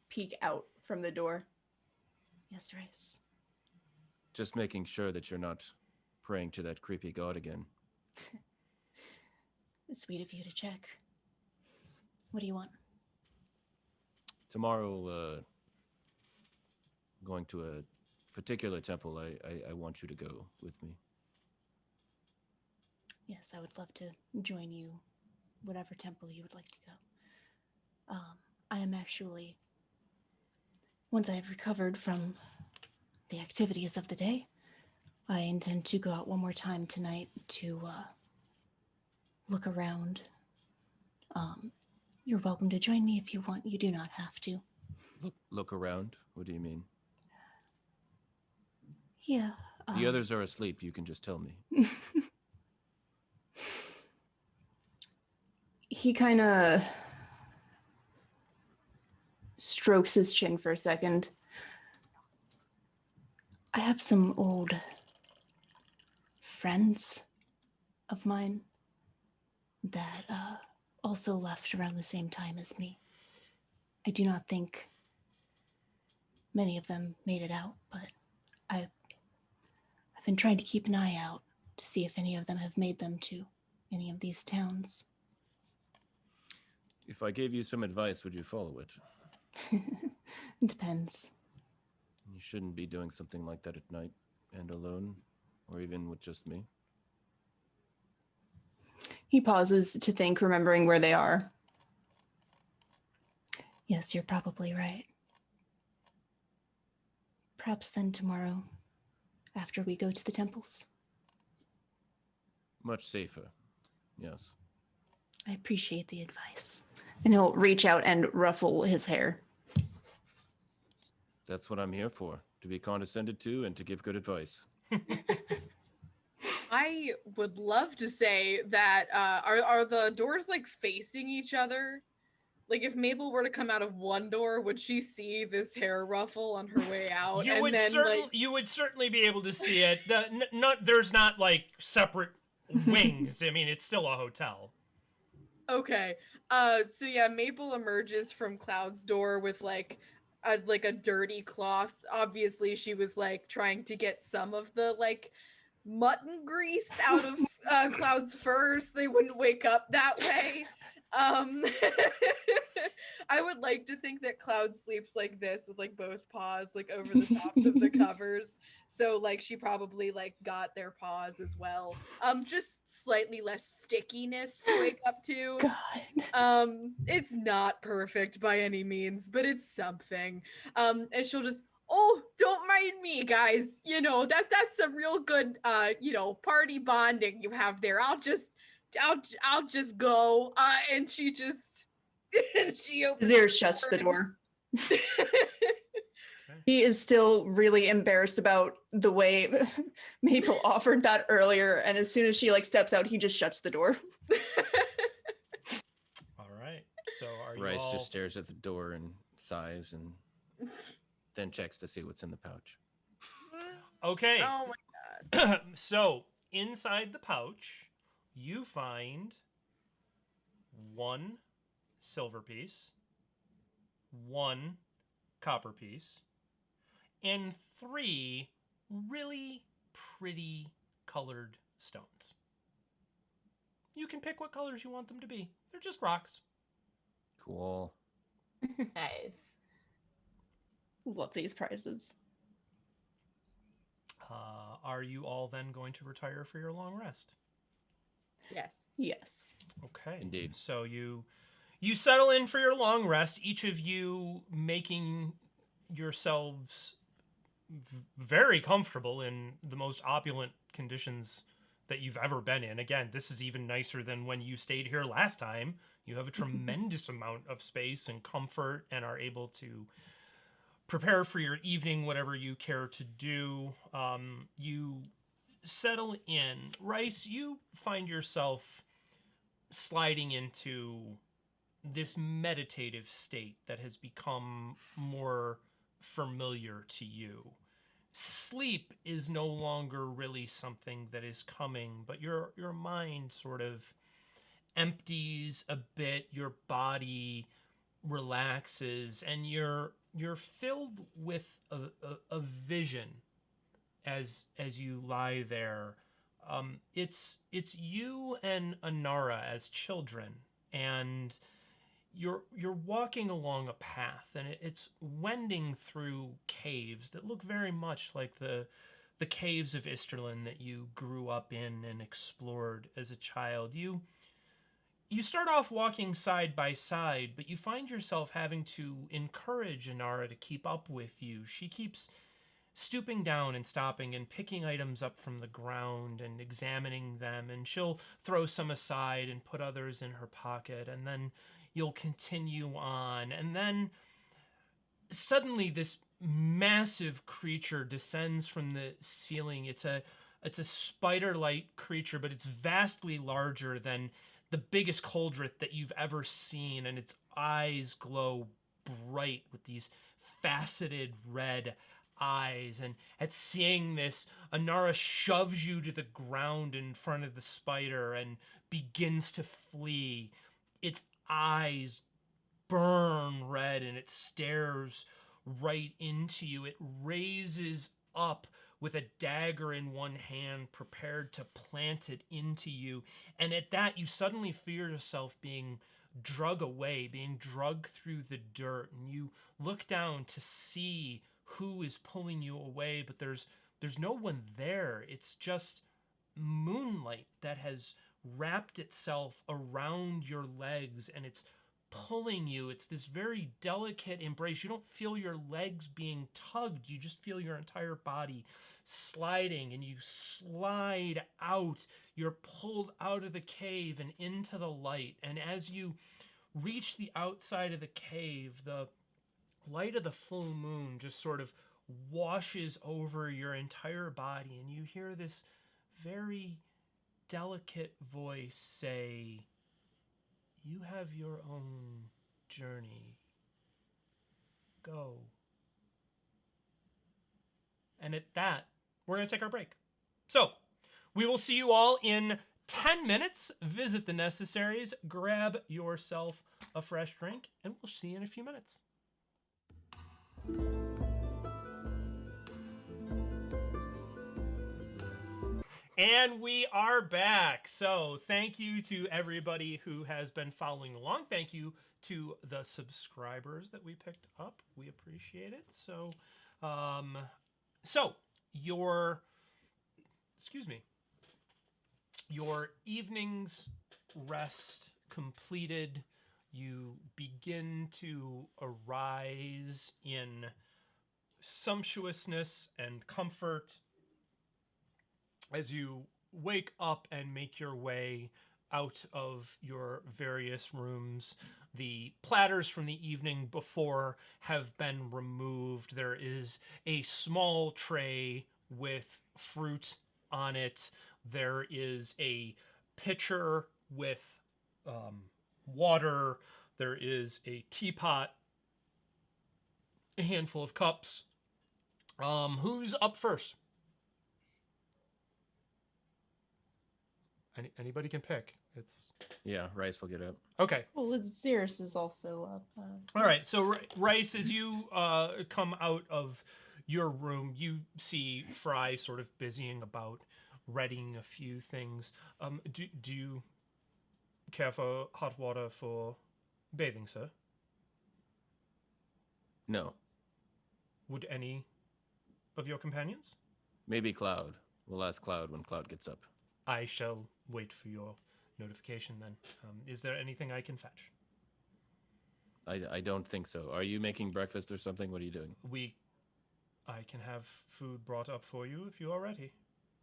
peek out from the door. Yes, Rhys. Just making sure that you're not praying to that creepy god again. Sweet of you to check. What do you want? Tomorrow, going to a particular temple, I want you to go with me. Yes, I would love to join you, whatever temple you would like to go. I am actually, once I have recovered from the activities of the day, I intend to go out one more time tonight to look around. You're welcome to join me if you want. You do not have to. Look around? What do you mean? Yeah. The others are asleep. You can just tell me. He kind of strokes his chin for a second. I have some old friends of mine that also left around the same time as me. I do not think many of them made it out, but I've been trying to keep an eye out to see if any of them have made them to any of these towns. If I gave you some advice, would you follow it? It depends. You shouldn't be doing something like that at night and alone, or even with just me. He pauses to think, remembering where they are. Yes, you're probably right. Perhaps then tomorrow, after we go to the temples. Much safer, yes. I appreciate the advice. And he'll reach out and ruffle his hair. That's what I'm here for, to be condescended to and to give good advice. I would love to say that are the doors like facing each other? Like if Mabel were to come out of one door, would she see this hair ruffle on her way out? You would certainly be able to see it. There's not like separate wings. I mean, it's still a hotel. Okay. So yeah, Maple emerges from Cloud's door with like a dirty cloth. Obviously, she was like trying to get some of the like mutton grease out of Cloud's fur so they wouldn't wake up that way. I would like to think that Cloud sleeps like this with like both paws like over the tops of the covers. So like she probably like got their paws as well. Just slightly less stickiness to wake up to. God. It's not perfect by any means, but it's something. And she'll just, oh, don't mind me, guys. You know, that's some real good party bonding you have there. I'll just go. And she just she opens Ahzyris shuts the door. He is still really embarrassed about the way Maple offered that earlier, and as soon as she like steps out, he just shuts the door. All right. So are you Rhys all... just stares at the door and sighs and then checks to see what's in the pouch. Okay. Oh my god. So inside the pouch, you find 1 silver piece, 1 copper piece, and 3 really pretty colored stones. You can pick what colors you want them to be. They're just rocks. Cool. Nice. Love these prizes. Are you all then going to retire for your long rest? Yes. Yes. Okay. Indeed. So you settle in for your long rest, each of you making yourselves very comfortable in the most opulent conditions that you've ever been in. Again, this is even nicer than when you stayed here last time. You have a tremendous amount of space and comfort and are able to prepare for your evening, whatever you care to do. You settle in. Rhys, you find yourself sliding into this meditative state that has become more familiar to you. Sleep is no longer really something that is coming, but your mind sort of empties a bit, your body relaxes, and you're filled with a vision as you lie there. It's you and Anara as children, and you're walking along a path, and it's wending through caves that look very much like the caves of Isterlin that you grew up in and explored as a child. You start off walking side by side, but you find yourself having to encourage Anara to keep up with you. She keeps stooping down and stopping and picking items up from the ground and examining them, and she'll throw some aside and put others in her pocket, and then you'll continue on. And then suddenly this massive creature descends from the ceiling. It's a spider-like creature, but it's vastly larger than the biggest Kholdrees that you've ever seen, and its eyes glow bright with these faceted red eyes. And at seeing this, Anara shoves you to the ground in front of the spider and begins to flee. Its eyes burn red and it stares right into you. It raises up with a dagger in one hand, prepared to plant it into you. And at that, you suddenly feel yourself being drug away, being drugged through the dirt. And you look down to see who is pulling you away, but there's no one there. It's just moonlight that has wrapped itself around your legs, and it's pulling you. It's this very delicate embrace. You don't feel your legs being tugged. You just feel your entire body sliding, and you slide out. You're pulled out of the cave and into the light. And as you reach the outside of the cave, the light of the full moon just sort of washes over your entire body, and you hear this very delicate voice say, "You have your own journey. Go." And at that, we're going to take our break. So, we will see you all in 10 minutes. Visit the necessaries, grab yourself a fresh drink, and we'll see you in a few minutes. And we are back. So thank you to everybody who has been following along. Thank you to the subscribers that we picked up. We appreciate it. So, your evening's rest completed. You begin to arise in sumptuousness and comfort as you wake up and make your way out of your various rooms. The platters from the evening before have been removed. There is a small tray with fruit on it. There is a pitcher with water. There is a teapot, a handful of cups. Who's up first? Anybody can pick. Yeah, Rhys will get up. Okay. Well, Ahzyris is also up. All right. So Rhys, as you come out of your room, you see Fry sort of busying about, readying a few things. Do you care for hot water for bathing, sir? No. Would any of your companions? Maybe Cloud. We'll ask Cloud when Cloud gets up. I shall wait for your notification then. Is there anything I can fetch? I don't think so. Are you making breakfast or something? What are you doing? I can have food brought up for you if you are ready.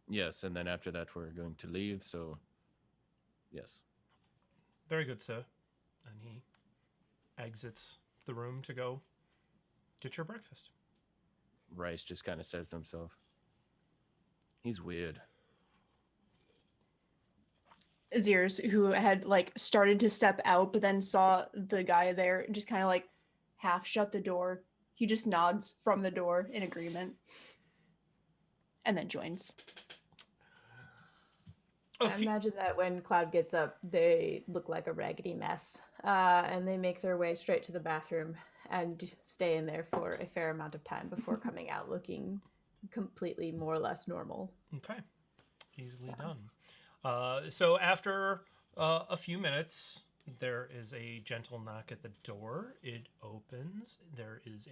Yes, and then after that we're going to leave, so yes. Very good, sir. And he exits the room to go get your breakfast. Rhys just kind of says to himself, he's weird. Zeers, who had like started to step out, but then saw the guy there, just kind of like half shut the door. He just nods from the door in agreement, and then joins. A I few- imagine that when Cloud gets up, they look like a raggedy mess, and they make their way straight to the bathroom and stay in there for a fair amount of time before coming out looking completely more or less normal. Okay, easily So. done. So after a few minutes, there is a gentle knock at the door. It opens. There is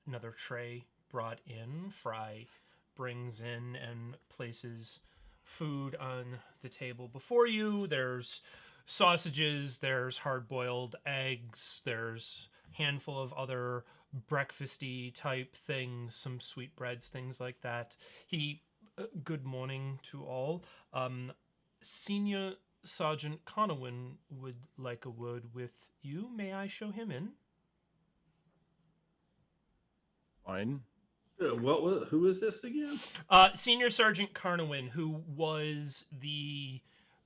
another tray brought in. Fry brings in and places food on the table before you. There's sausages, there's hard-boiled eggs, there's a handful of other breakfasty type things, some sweetbreads, things like that. Good morning to all. Senior Sergeant Conowin would like a word with you. May I show him in? Fine. Who is this again? Senior Sergeant Carnowin, who was the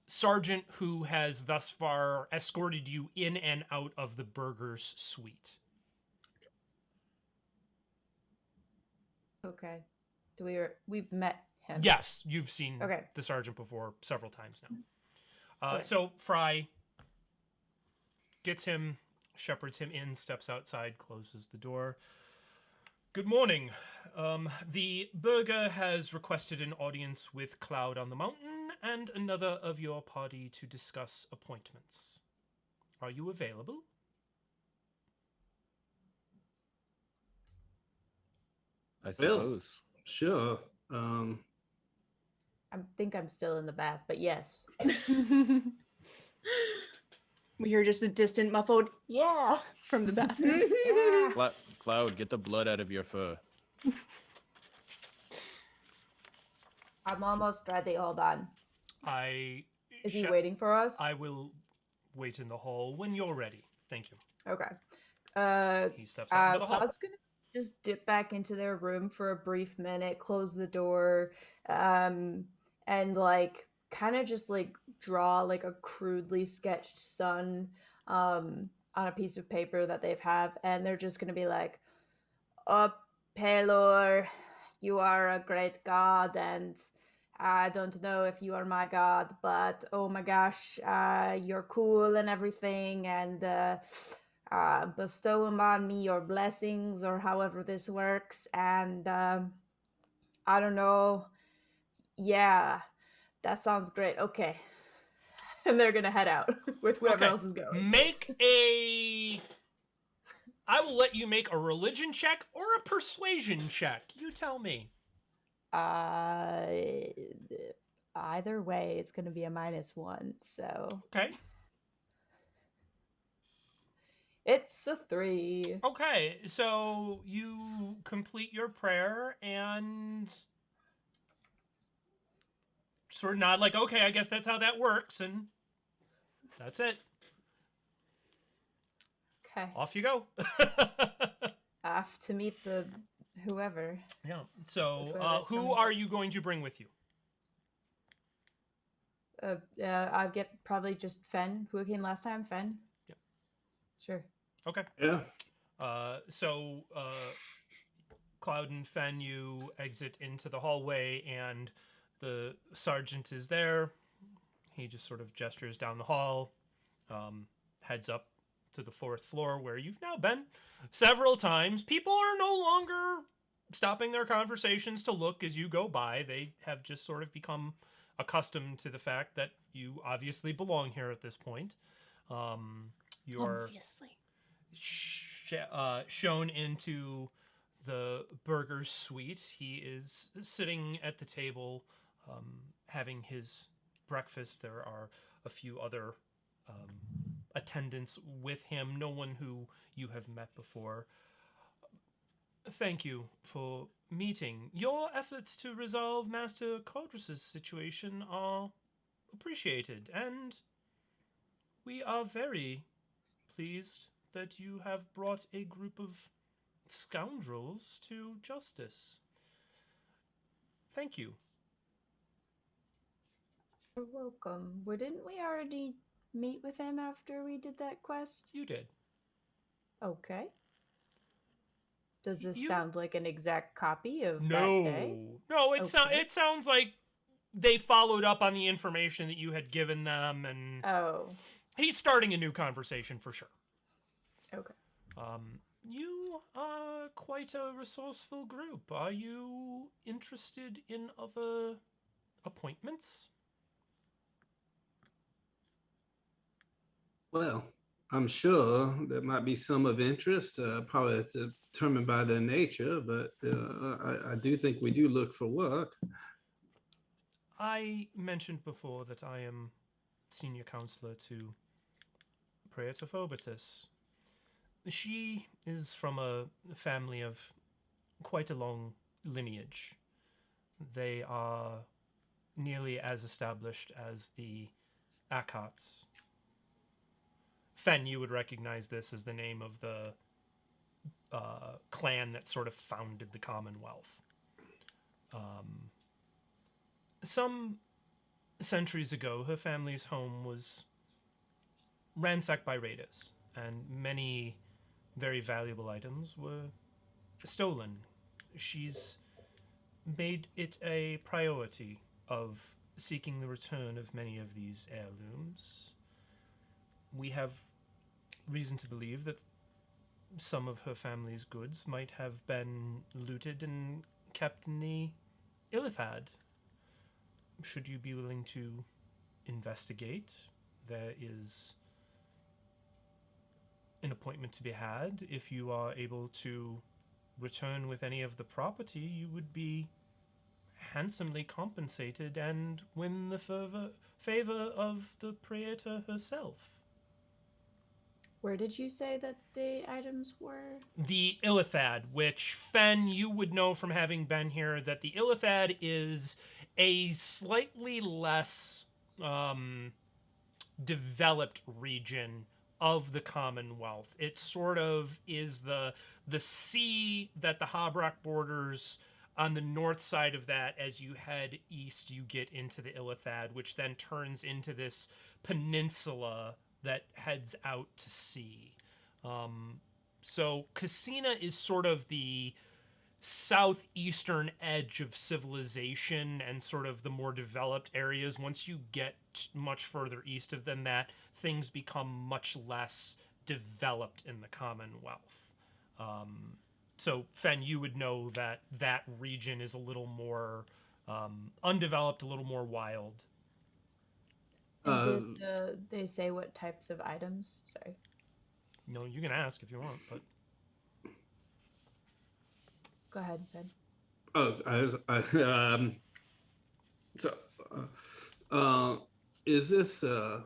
sergeant who has thus far escorted you in and out of the Burger's suite. Okay. We've met him. Yes, you've seen Okay. the sergeant before several times now. Okay. So Fry gets him, shepherds him in, steps outside, closes the door. Good morning. The Burger has requested an audience with Cloud on the Mountain and another of your party to discuss appointments. Are you available? I suppose. Sure. I think I'm still in the bath, but yes. We hear just a distant muffled "yeah" from the bathroom. Yeah. Cloud, get the blood out of your fur. I'm almost ready. Hold on. Is he waiting for us? I will wait in the hall when you're ready. Thank you. Okay. He steps out into the hall. Cloud's gonna just dip back into their room for a brief minute, close the door, and like kind of just like draw like a crudely sketched sun on a piece of paper that they've have, and they're just gonna be like, "Oh, Pelor, you are a great god, and I don't know if you are my god, but oh my gosh, you're cool and everything, and bestow upon me your blessings, or however this works, and I don't know. Yeah, that sounds great. Okay." And they're gonna head out with whoever Okay. else is going. I will let you make a religion check or a persuasion check. You tell me. Either way, it's gonna be a -1, so Okay. it's a 3. Okay. So you complete your prayer and sort of nod like, okay, I guess that's how that works, and that's it. Okay, Off you go. off to meet the whoever. Yeah. So, Whoever's who coming. are you going to bring with you? I get probably just Fenn, who came last time. Fenn. Yep. Sure. Okay. Yeah. So, Cloud and Fenn, you exit into the hallway, and the sergeant is there. He just sort of gestures down the hall, heads up to the 4th floor, where you've now been several times. People are no longer stopping their conversations to look as you go by. They have just sort of become accustomed to the fact that you obviously belong here at this point. You're Obviously. shown into the Burger's suite. He is sitting at the table, having his breakfast. There are a few other attendants with him, no one who you have met before. Thank you for meeting. Your efforts to resolve Master Kholdrees' situation are appreciated, and we are very pleased that you have brought a group of scoundrels to justice. Thank you. You're welcome. Didn't we already meet with him after we did that quest? You did. Okay. Does this You- sound like an exact copy of that day? No, Okay. it sounds like they followed up on the information that you had given them, and Oh, he's starting a new conversation for sure. okay. You are quite a resourceful group. Are you interested in other appointments? Well, I'm sure there might be some of interest, probably determined by their nature, but I do think we do look for work. I mentioned before that I am senior counselor to Praetor Phobetus. She is from a family of quite a long lineage. They are nearly as established as the Akats. Fenn, you would recognize this as the name of the clan that sort of founded the Commonwealth. Some centuries ago, her family's home was ransacked by raiders, and many very valuable items were stolen. She's made it a priority of seeking the return of many of these heirlooms. We have reason to believe that some of her family's goods might have been looted and kept in the Illithad. Should you be willing to investigate, there is an appointment to be had. If you are able to return with any of the property, you would be handsomely compensated and win the favor of the Praetor herself. Where did you say that the items were? The Illithad, which, Fenn, you would know from having been here, that the Illithad is a slightly less developed region of the Commonwealth. It sort of is the sea that the Habrak borders. On the north side of that, as you head east, you get into the Illithad, which then turns into this peninsula that heads out to sea. So Caesena is sort of the southeastern edge of civilization and sort of the more developed areas. Once you get much further east of than that, things become much less developed in the Commonwealth. So, Fenn, you would know that that region is a little more undeveloped, a little more wild. And did they say what types of items? Sorry. No, you can ask if you want, but Go ahead, Fenn. Is this a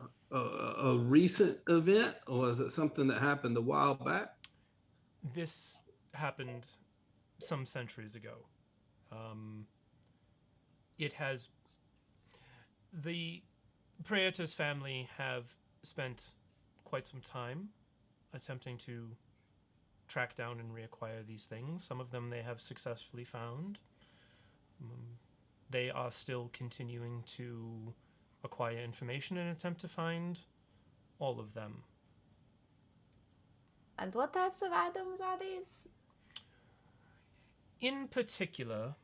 recent event, or is it something that happened a while back? this happened some centuries ago. It has... The Praetor's family have spent quite some time attempting to track down and reacquire these things. Some of them they have successfully found. They are still continuing to acquire information and attempt to find all of them. And what types of items are these? In particular,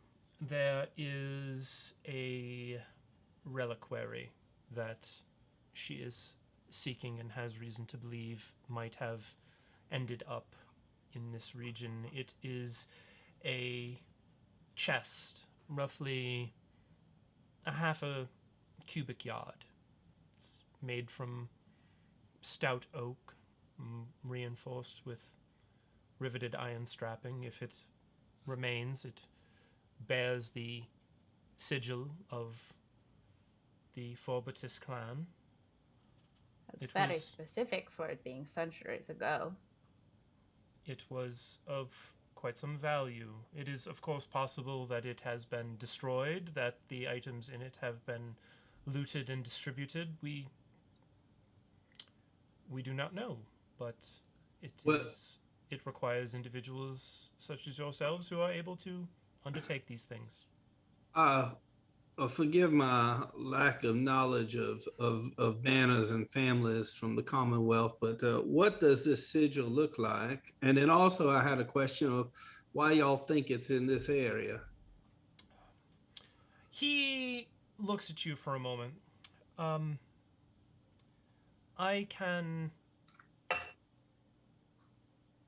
there is a reliquary that she is seeking and has reason to believe might have ended up in this region. It is a chest, roughly a half a cubic yard. It's made from stout oak, reinforced with riveted iron strapping. If it remains, it bears the sigil of the Phobetus clan. It's It very was- specific for it being centuries ago. It was of quite some value. It is, of course, possible that it has been destroyed, that the items in it have been looted and distributed. We do not know, but it requires individuals such as yourselves who are able to undertake these things. forgive my lack of knowledge of banners and families from the Commonwealth, but what does this sigil look like? And then also, I had a question of why y'all think it's in this area. He looks at you for a moment. I can.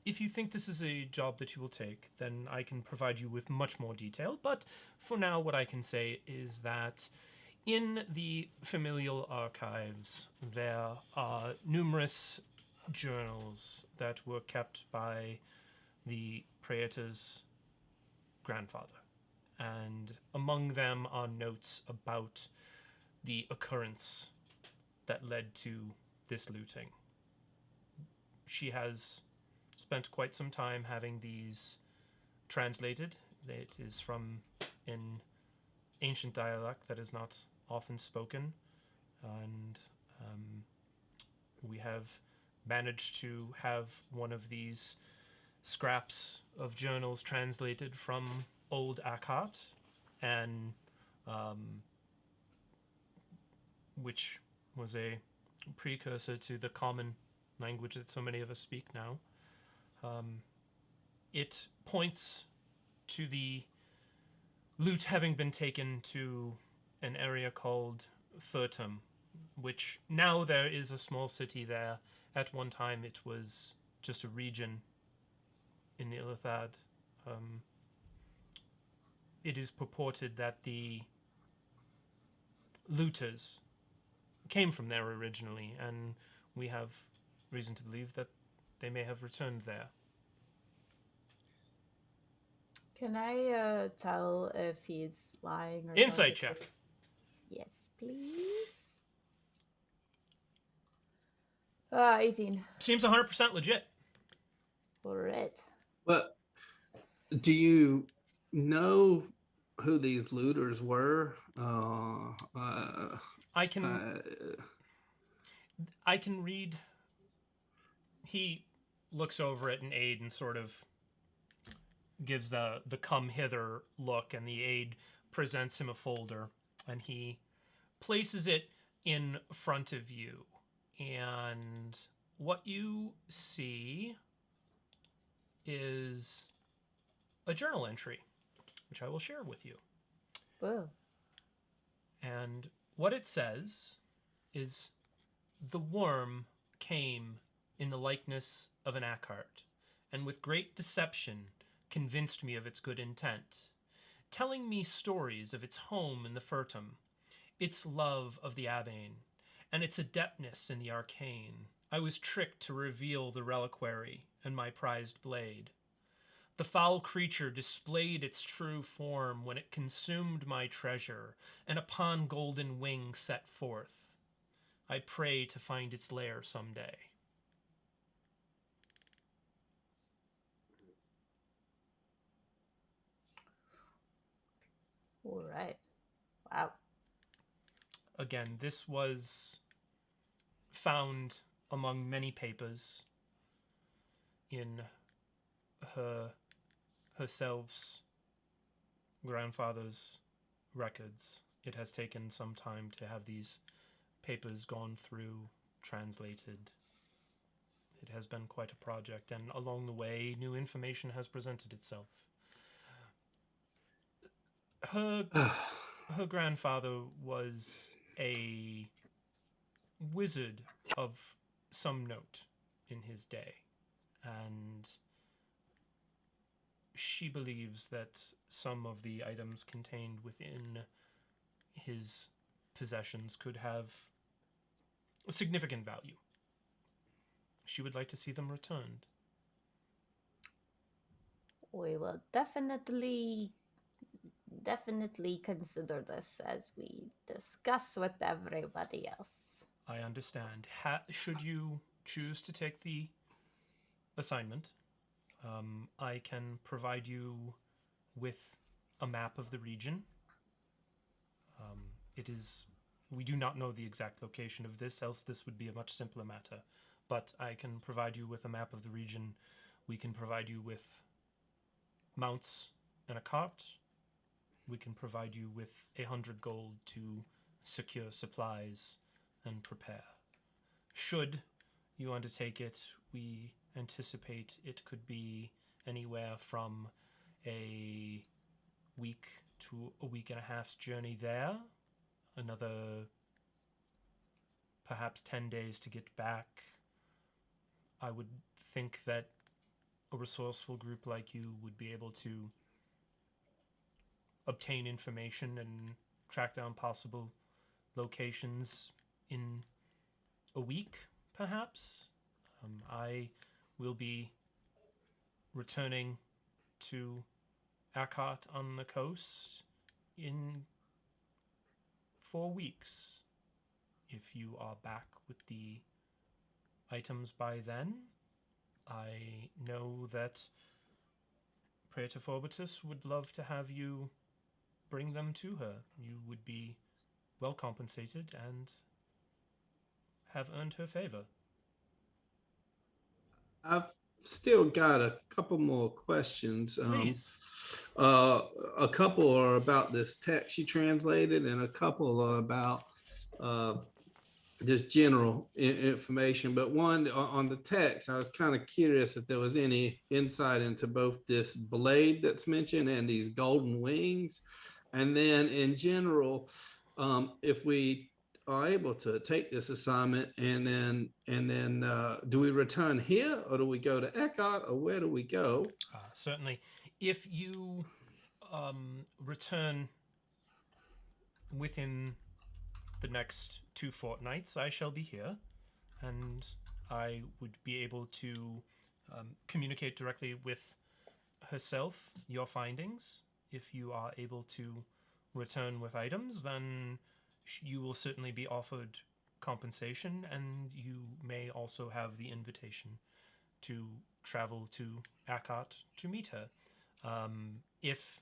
If you think this is a job that you will take, then I can provide you with much more detail. But for now, what I can say is that in the familial archives, there are numerous journals that were kept by the praetor's grandfather. And among them are notes about the occurrence that led to this looting. She has spent quite some time having these translated. It is from an ancient dialect that is not often spoken, and we have managed to have one of these scraps of journals translated from Old Akkad, and which was a precursor to the common language that so many of us speak now. It points to the loot having been taken to an area called Thurtum, which now there is a small city there. At one time it was just a region in Ilithad. It is purported that the looters came from there originally, and we have reason to believe that they may have returned there. Can I tell if he's lying or Insight check. Yes, please. 18. Seems 100% legit. All right. But do you know who these looters were? I can read. He looks over at an aide and sort of gives the come hither look, and the aide presents him a folder, and he places it in front of you. And what you see is a journal entry, which I will share with you. Whoa. And what it says is, the worm came in the likeness of an Ackhart, and with great deception convinced me of its good intent, telling me stories of its home in the Furtum, its love of the Abbane, and its adeptness in the arcane. I was tricked to reveal the reliquary and my prized blade. The foul creature displayed its true form when it consumed my treasure, and upon golden wings set forth. I pray to find its lair someday. All right. Wow. Again, this was found among many papers in herself's grandfather's records. It has taken some time to have these papers gone through, translated. It has been quite a project, and along the way, new information has presented itself. Her grandfather was a wizard of some note in his day, and she believes that some of the items contained within his possessions could have a significant value. She would like to see them returned. We will definitely consider this as we discuss with everybody else. I understand. Should you choose to take the assignment, I can provide you with a map of the region. We do not know the exact location of this, else this would be a much simpler matter. But I can provide you with a map of the region. We can provide you with mounts and a cart. we can provide you with 100 gold to secure supplies and prepare. Should you undertake it, we anticipate it could be anywhere from a week to a week and a half's journey there, another perhaps 10 days to get back. I would think that a resourceful group like you would be able to obtain information and track down possible locations in a week, perhaps. I will be returning to Akkot on the coast in 4 weeks. If you are back with the items by then, I know that Praetor Forbitus would love to have you bring them to her. You would be well compensated and have earned her favor. I've still got a couple more questions. Please. A couple are about this text you translated, and a couple are about just general information. But one on the text, I was kind of curious if there was any insight into both this blade that's mentioned and these golden wings. And then in general, if we are able to take this assignment and then do we return here, or do we go to Ekkot, or where do we go? Certainly. If you return within the next 2 fortnights, I shall be here, and I would be able to communicate directly with herself your findings. If you are able to return with items, then you will certainly be offered compensation, and you may also have the invitation to travel to Akkot to meet her. If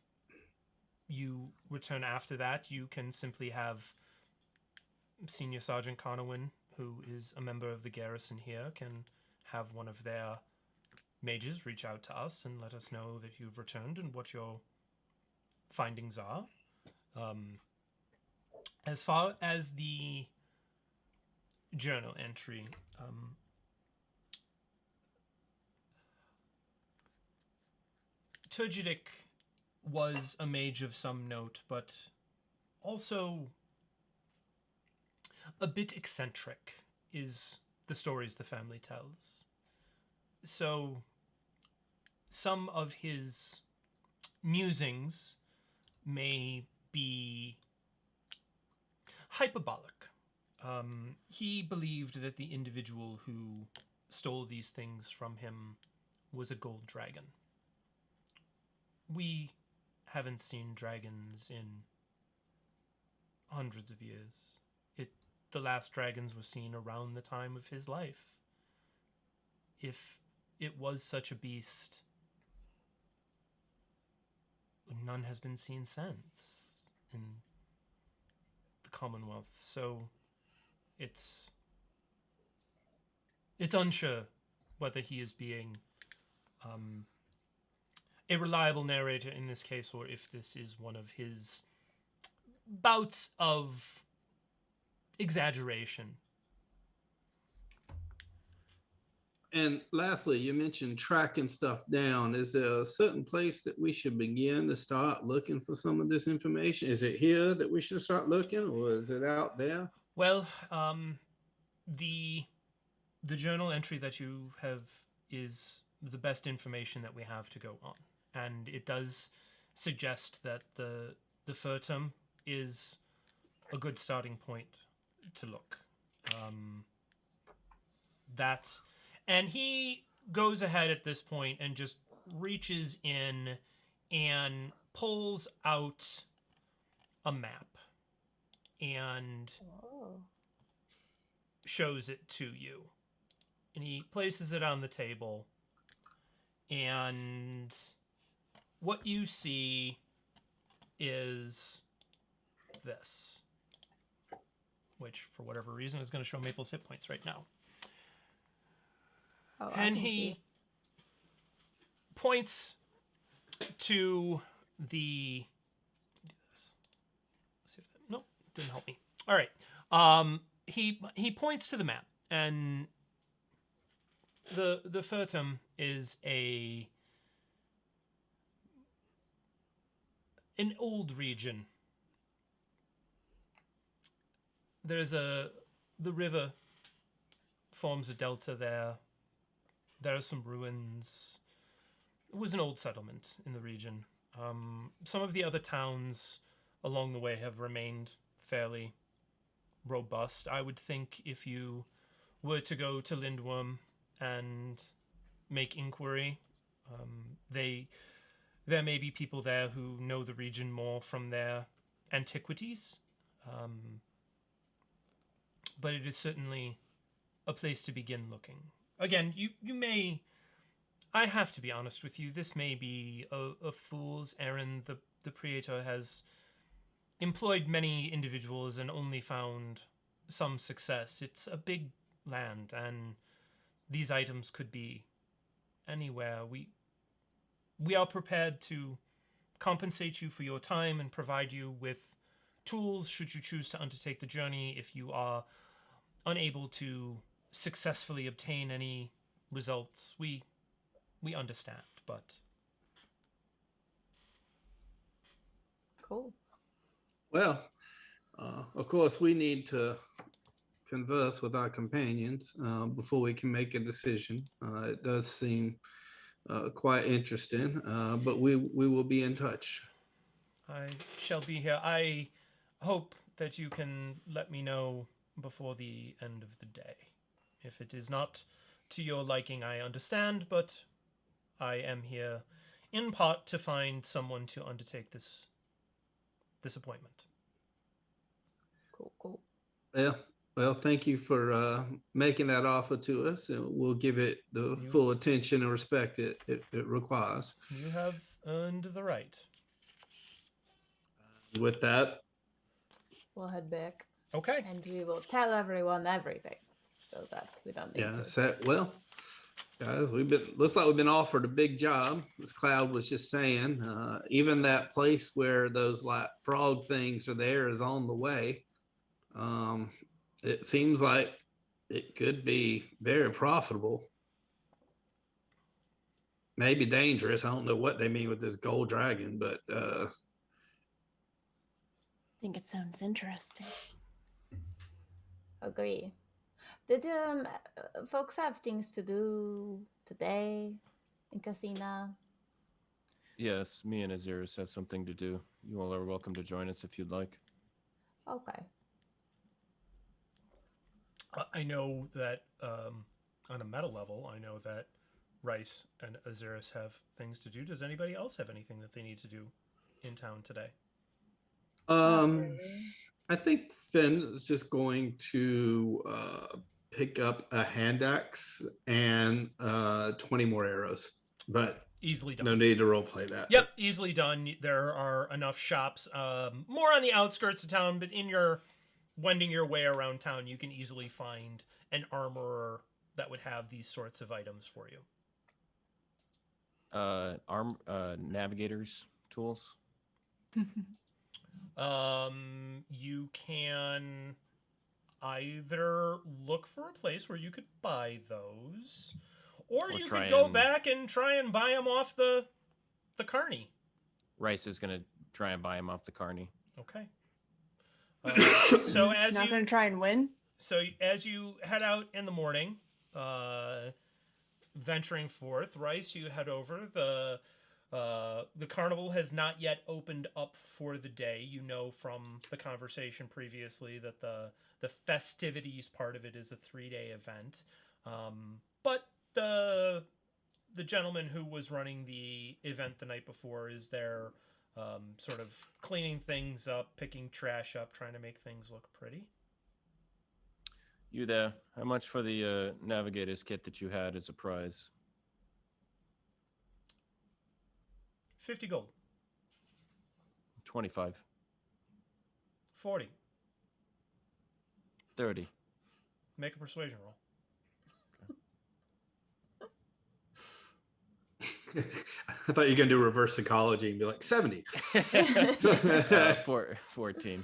you return after that, you can simply have Senior Sergeant Conowin, who is a member of the garrison here, can have one of their mages reach out to us and let us know that you've returned and what your findings are. As far as the journal entry, Turgidic was a mage of some note, but also a bit eccentric, is the stories the family tells. So some of his musings may be hyperbolic. He believed that the individual who stole these things from him was a gold dragon. We haven't seen dragons in hundreds of years. The last dragons were seen around the time of his life. If it was such a beast, none has been seen since in the Commonwealth. So it's unsure whether he is being a reliable narrator in this case, or if this is one of his bouts of exaggeration. And lastly, you mentioned tracking stuff down. Is there a certain place that we should begin to start looking for some of this information? Is it here that we should start looking, or is it out there? Well, the journal entry that you have is the best information that we have to go on, and it does suggest that the Furtum is a good starting point to look. And he goes ahead at this point and just reaches in and pulls out a map and shows it to you. And he places it on the table, and what you see is this, which for whatever reason is going to show Maple's hit points right now. Oh, And he points to the didn't help me. All right. He points to the map, and the Furtum is an old region. The river forms a delta there. There are some ruins. It was an old settlement in the region. Some of the other towns along the way have remained fairly robust. I would think if you were to go to Lindworm and make inquiry, there may be people there who know the region more from their antiquities. But it is certainly a place to begin looking. Again, you may... I have to be honest with you, this may be a fool's errand. The Praetor has employed many individuals and only found some success. It's a big land, and these items could be anywhere. We are prepared to compensate you for your time and provide you with tools should you choose to undertake the journey. If you are unable to successfully obtain any results, we understand, but... Cool. Well, of course, we need to converse with our companions before we can make a decision. It does seem quite interesting, but we will be in touch. I shall be here. I hope that you can let me know before the end of the day. If it is not to your liking, I understand, but I am here in part to find someone to undertake this appointment. Cool. Well, thank you for making that offer to us, and we'll give it the full attention and respect it requires. You have earned the right. With that, We'll head back. Okay. And we will tell everyone everything, so that we don't need to. Well, guys, looks like we've been offered a big job. As Cloud was just saying, even that place where those like frog things are there is on the way. It seems like it could be very profitable. Maybe dangerous. I don't know what they mean with this gold dragon, but I think it sounds interesting. Agree. Did folks have things to do today in Caesena? Yes, me and Ahzyris have something to do. You all are welcome to join us if you'd like. Okay. I know that on a meta level, I know that Rhys and Ahzyris have things to do. Does anybody else have anything that they need to do in town today? I think Fenn is just going to pick up a hand axe and 20 more arrows, but Easily done. no need to role play that. Yep, easily done. There are enough shops, more on the outskirts of town, but wending your way around town, you can easily find an armorer that would have these sorts of items for you. Navigators tools. You can either look for a place where you could buy those, or you could go back and try and buy them off the carney. Rhys is gonna try and buy him off the carney. Okay. So as Not going to try and win. So as you head out in the morning, venturing forth, Rhys, you head over. The carnival has not yet opened up for the day. You know from the conversation previously that the festivities part of it is a 3-day event. But the gentleman who was running the event the night before is there, sort of cleaning things up, picking trash up, trying to make things look pretty. You there? How much for the navigator's kit that you had as a prize? 50 gold. 25. 40. 30. Make a persuasion roll. I thought you were going to do reverse psychology and be like 70. 14.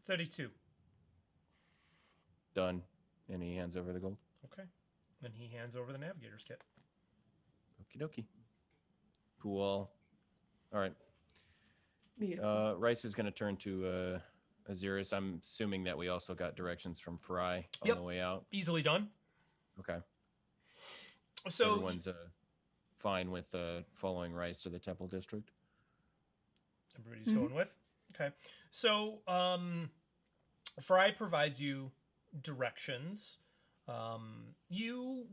32. Done. And he hands over the gold. Okay. Then he hands over the navigator's kit. Okie dokie. Cool. All right. Beautiful. Rhys is going to turn to Ahzyris. I'm assuming that we also got directions from Fry on Yep. the way out. Easily done. Okay. So everyone's fine with following Rhys to the Temple District. Everybody's going with? Okay. So Fry provides you directions. You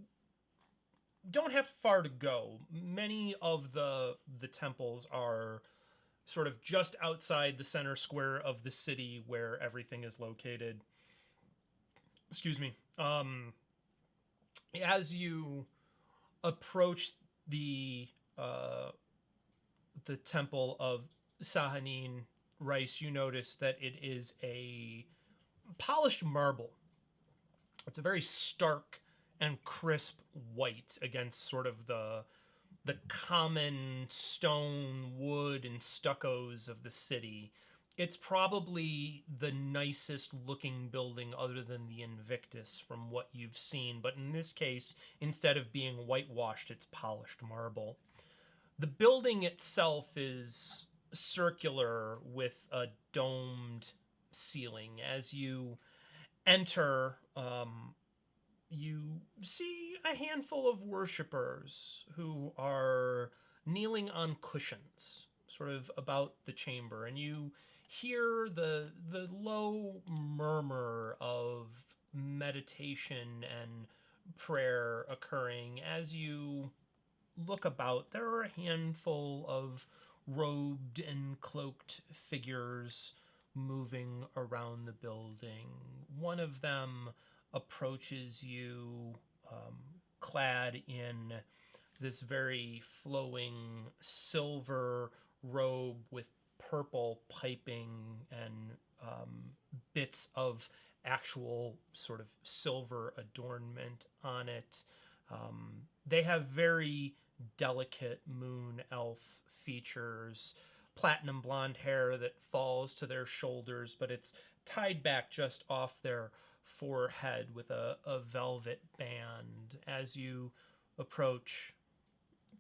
don't have far to go. Many of the temples are sort of just outside the center square of the city where everything is located. Excuse me. As you approach the temple of Sahani, Rhys, you notice that it is a polished marble. It's a very stark and crisp white against sort of the common stone, wood, and stuccos of the city. It's probably the nicest looking building other than the Invictus from what you've seen, but in this case, instead of being whitewashed, it's polished marble. The building itself is circular with a domed ceiling. As you enter, you see a handful of worshippers who are kneeling on cushions, sort of about the chamber, and you hear the low murmur of meditation and prayer occurring. As you look about, there are a handful of robed and cloaked figures moving around the building. One of them approaches you, clad in this very flowing silver robe with purple piping and bits of actual sort of silver adornment on it. They have very delicate moon elf features, platinum blonde hair that falls to their shoulders, but it's tied back just off their forehead with a velvet band. As you approach,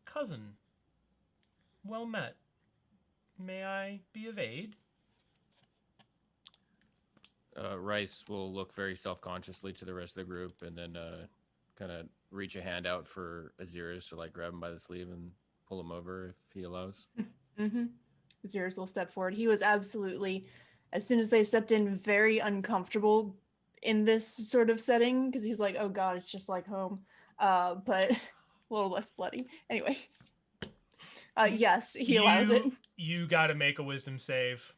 cousin, well met. May I be of aid? Rhys will look very self-consciously to the rest of the group and then kind of reach a hand out for Ahzyris to like grab him by the sleeve and pull him over if he allows. Ahzyris will step forward. He was absolutely, as soon as they stepped in, very uncomfortable in this sort of setting because he's like, oh god, it's just like home, but a little less bloody. Anyways, yes, he allows it. You got to make a wisdom save.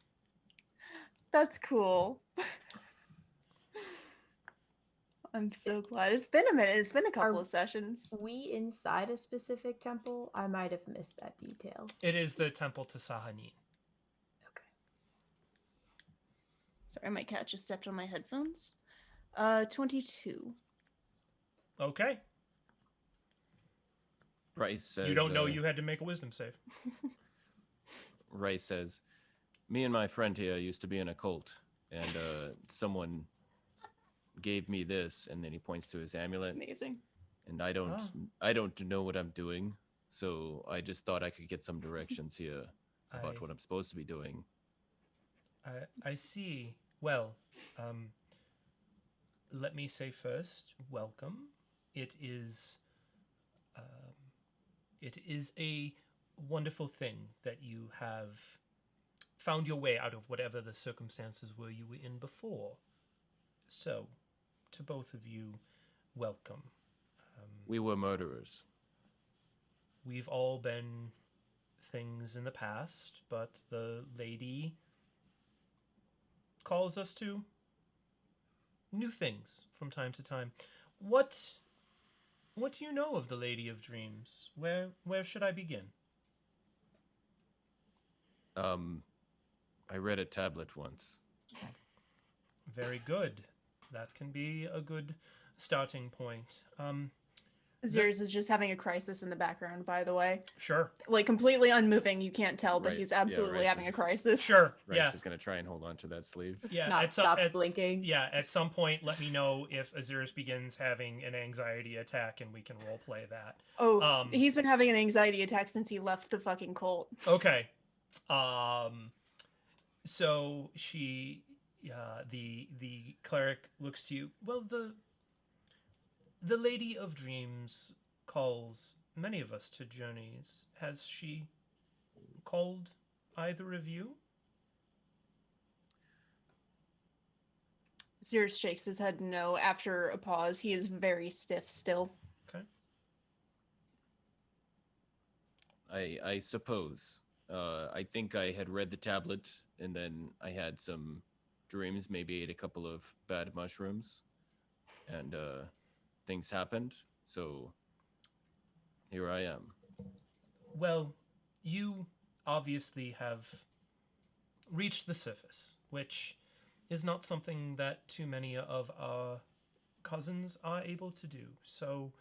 That's cool. I'm so glad. It's been a minute. It's been a couple of sessions. We inside a specific temple? I might have missed that detail. It is the temple to Sahani. Okay. Sorry, my cat just stepped on my headphones. 22. Okay. Rhys says, you don't know you had to make a wisdom save. Rhys says, me and my friend here used to be in a cult, and someone gave me this, and then he points to his amulet. Amazing. And I don't know what I'm doing, so I just thought I could get some directions here about what I'm supposed to be doing. I see. Well, let me say first, welcome. It is a wonderful thing that you have found your way out of whatever the circumstances were you were in before. So, to both of you, welcome. We were murderers. We've all been things in the past, but the lady calls us to new things from time to time. What do you know of the Lady of Dreams? Where should I begin? I read a tablet once. Very good. That can be a good starting point. Azir's is just having a crisis in the background, by the way. Sure. Like completely unmoving. You can't tell, but Right. he's Yeah, absolutely Rhys having is- a crisis. Sure. Rhys Yeah. is gonna try and hold on to that sleeve. Yeah, Not at some- stopped at- blinking. Yeah, at some point, let me know if Ahzyris begins having an anxiety attack, and we can role play that. Oh, he's been having an anxiety attack since he left the fucking cult. Okay. So the cleric looks to you. Well, the Lady of Dreams calls many of us to journeys. Has she called either of you? Azir shakes his head no. After a pause, he is very stiff still. Okay. I suppose. I think I had read the tablet, and then I had some dreams. Maybe ate a couple of bad mushrooms, and things happened. So here I am. Well, you obviously have reached the surface, which is not something that too many of our cousins are able to do. So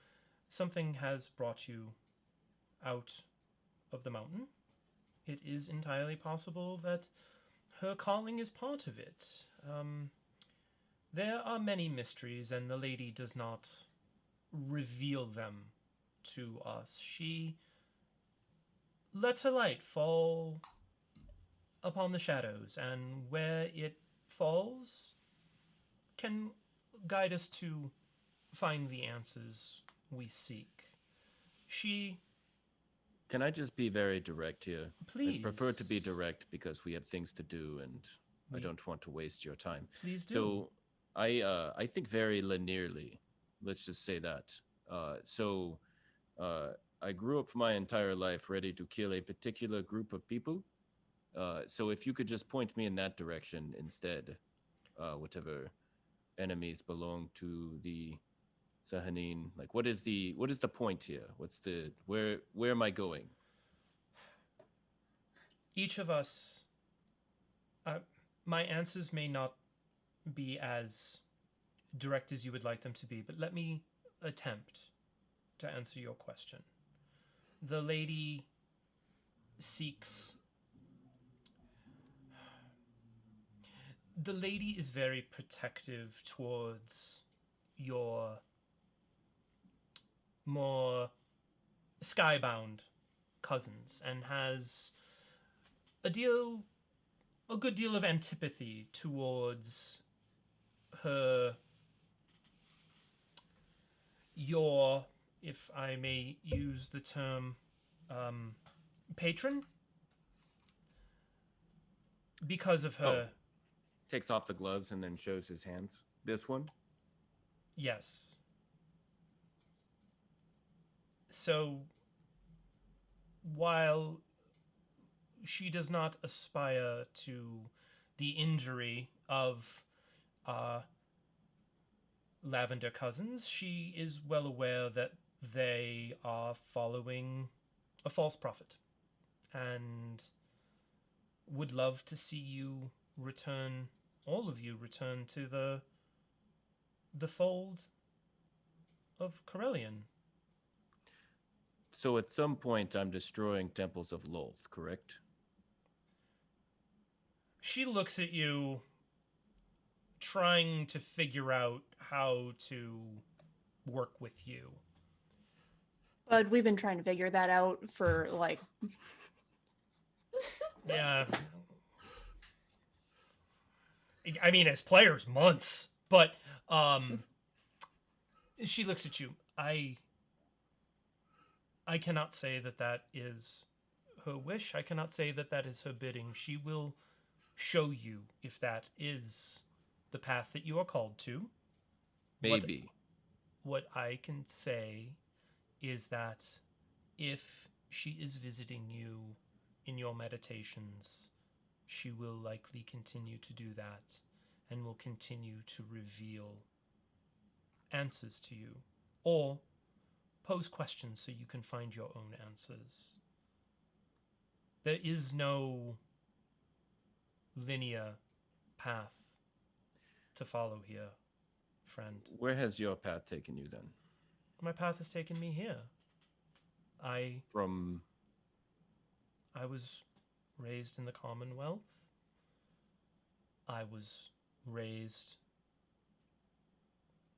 something has brought you out of the mountain. It is entirely possible that her calling is part of it. There are many mysteries, and the lady does not reveal them to us. She lets her light fall upon the shadows, and where it falls can guide us to find the answers we seek. She... Can I just be very direct here? Please. I prefer to be direct because we have things to do, and I We- don't want to waste your time. Please do. So I think very linearly. Let's just say that. I grew up my entire life ready to kill a particular group of people. So if you could just point me in that direction instead, whatever enemies belong to the Sahani, like what is the point here? Where am I going? Each of us, my answers may not be as direct as you would like them to be, but let me attempt to answer your question. The lady seeks... The lady is very protective towards your more skybound cousins and has a good deal of antipathy towards your, if I may use the term, patron, because of her. Takes off the gloves and then shows his hands. This one? Yes. So, while she does not aspire to the injury of Lavender Cousins, she is well aware that they are following a false prophet and would love to see you return, all of you return to the fold of Corellian. So at some point I'm destroying temples of Lolth, correct? She looks at you, trying to figure out how to work with you. But we've been trying to figure that out for like... Yeah. I mean, as players, months. But she looks at you. I cannot say that that is her wish. I cannot say that that is her bidding. She will show you if that is the path that you are called to. Maybe. What I can say is that if she is visiting you in your meditations, she will likely continue to do that and will continue to reveal answers to you or pose questions so you can find your own answers. There is no linear path to follow here, friend. Where has your path taken you then? My path has taken me here. I From was raised in the Commonwealth. I was raised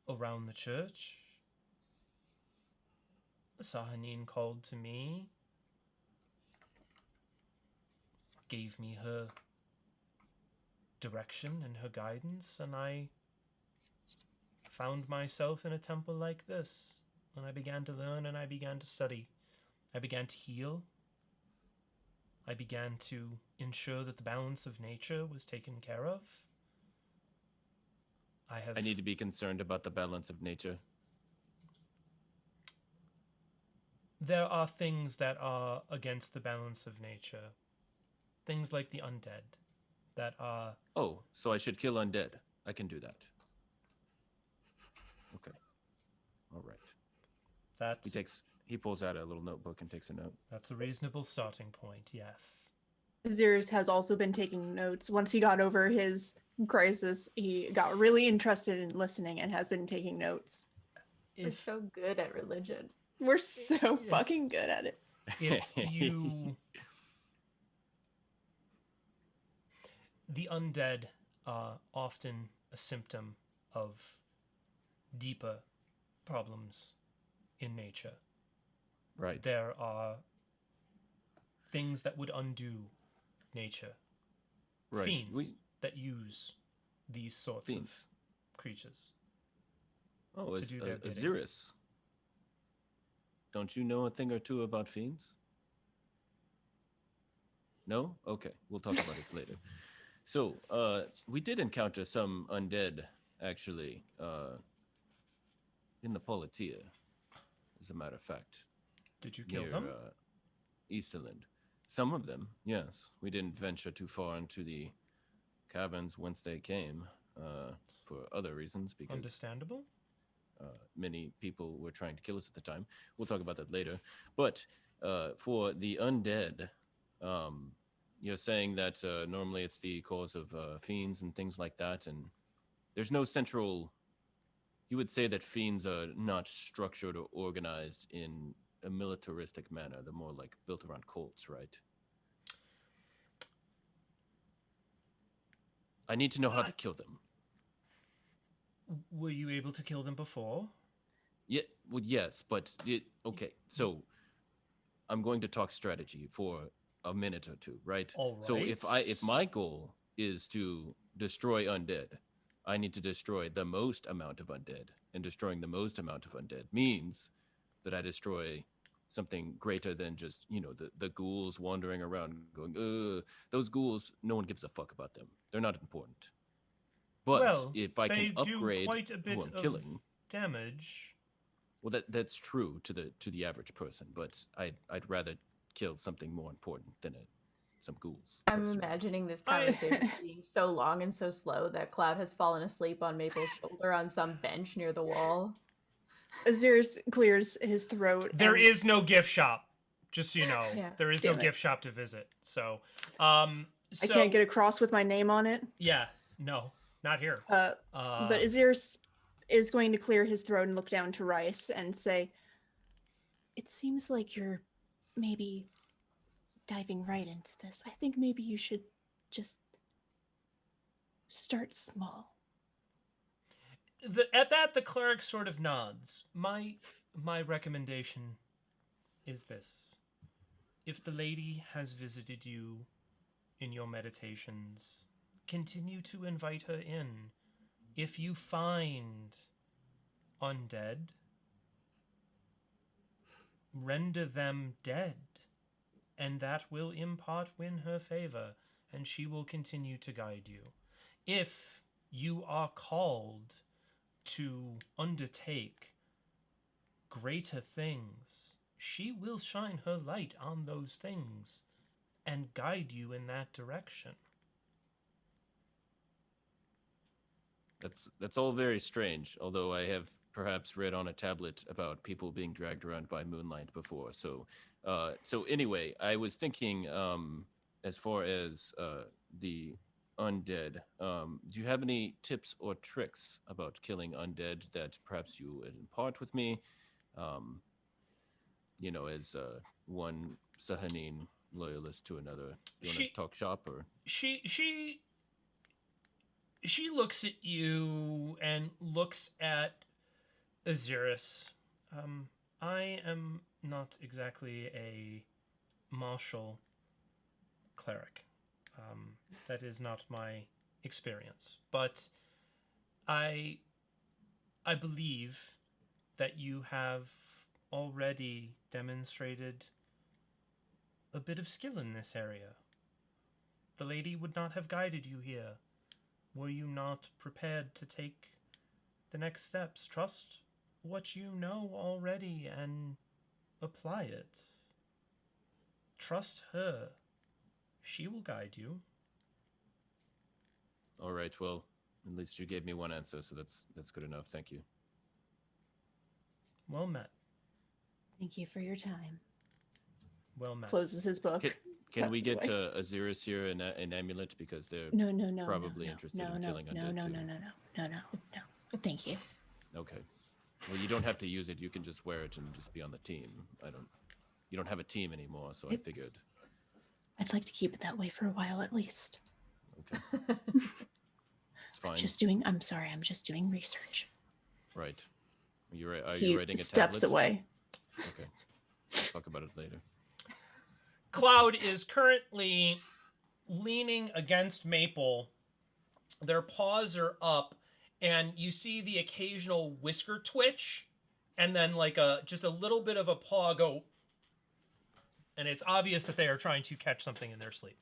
around the church. Sahani called to me, gave me her direction and her guidance, and I found myself in a temple like this. And I began to learn and I began to study. I began to heal. I began to ensure that the balance of nature was taken care of. I need to be concerned about the balance of nature. There are things that are against the balance of nature. Things like the undead that are... Oh, so I should kill undead. I can do that. Okay. All right. He pulls out a little notebook and takes a note. That's a reasonable starting point, yes. Ahzyris has also been taking notes. Once he got over his crisis, he got really interested in listening and has been taking notes. We're so good at religion. We're so fucking good at it. If you... The undead are often a symptom of deeper problems in nature. Right. There are things that would undo nature. Right. Fiends that use these sorts of creatures. Oh, to do their bidding. Ahzyris. Don't you know a thing or two about fiends? No? Okay, we'll talk about it later. So, we did encounter some undead, actually, in the Politia, as a matter of fact. Did you kill near, them? Easterland. Some of them, yes. We didn't venture too far into the caverns whence they came, for other reasons, because... Understandable. Many people were trying to kill us at the time. We'll talk about that later. But for the undead, you're saying that normally it's the cause of fiends and things like that, and there's no central... You would say that fiends are not structured or organized in a militaristic manner. They're more like built around cults, right? I need to know how to kill them. Were you able to kill them before? Yeah, well, yes, but okay. So I'm going to talk strategy for a minute or two, right? All right. So if my goal is to destroy undead, I need to destroy the most amount of undead, and destroying the most amount of undead means that I destroy something greater than just, the ghouls wandering around going, those ghouls, no one gives a fuck about them. They're not important. But well, if I can upgrade do quite a bit who I'm of killing, damage. well, that's true to the average person. But I'd rather kill something more important than some ghouls. I'm imagining this conversation being so long and so slow that Cloud has fallen asleep on Maple's shoulder on some bench near the wall. Ahzyris clears his throat. There is no gift shop, just so you know. Yeah. There is no gift shop to visit. So, I can't get a cross with my name on it. Yeah, no, not here. But Ahzyris is going to clear his throat and look down to Rhys and say, "It seems like you're maybe diving right into this. I think maybe you should just start small." At that, the cleric sort of nods. My recommendation is this. If the lady has visited you in your meditations, continue to invite her in. If you find undead, render them dead, and that will in part win her favor, and she will continue to guide you. If you are called to undertake greater things, she will shine her light on those things and guide you in that direction. That's all very strange, although I have perhaps read on a tablet about people being dragged around by moonlight before. So anyway, I was thinking, as far as the undead, do you have any tips or tricks about killing undead that perhaps you would impart with me? You know, as one Sahani loyalist to another. You want to talk shop or? She looks at you and looks at Ahzyris. I am not exactly a martial cleric. That is not my experience. But I believe that you have already demonstrated a bit of skill in this area. The lady would not have guided you here were you not prepared to take the next steps. Trust what you know already and apply it. Trust her. She will guide you. All right. Well, at least you gave me one answer, so that's good enough. Thank you. Well met. Thank you for your time. Well met. Closes his book. Can we tucks it get away. Ahzyris here an amulet because they're No, probably interested in killing undead no. Thank you. Okay. Well, you don't have to use it. You can just wear it and just be on the team. You don't have a team anymore, so I figured. I'd like to keep it that way for a while at least. Okay. It's fine. I'm sorry, I'm just doing research. Right. Are you writing a steps tablet? away. Okay. Talk about it later. Cloud is currently leaning against Maple. Their paws are up, and you see the occasional whisker twitch, and then like just a little bit of a paw go, and it's obvious that they are trying to catch something in their sleep.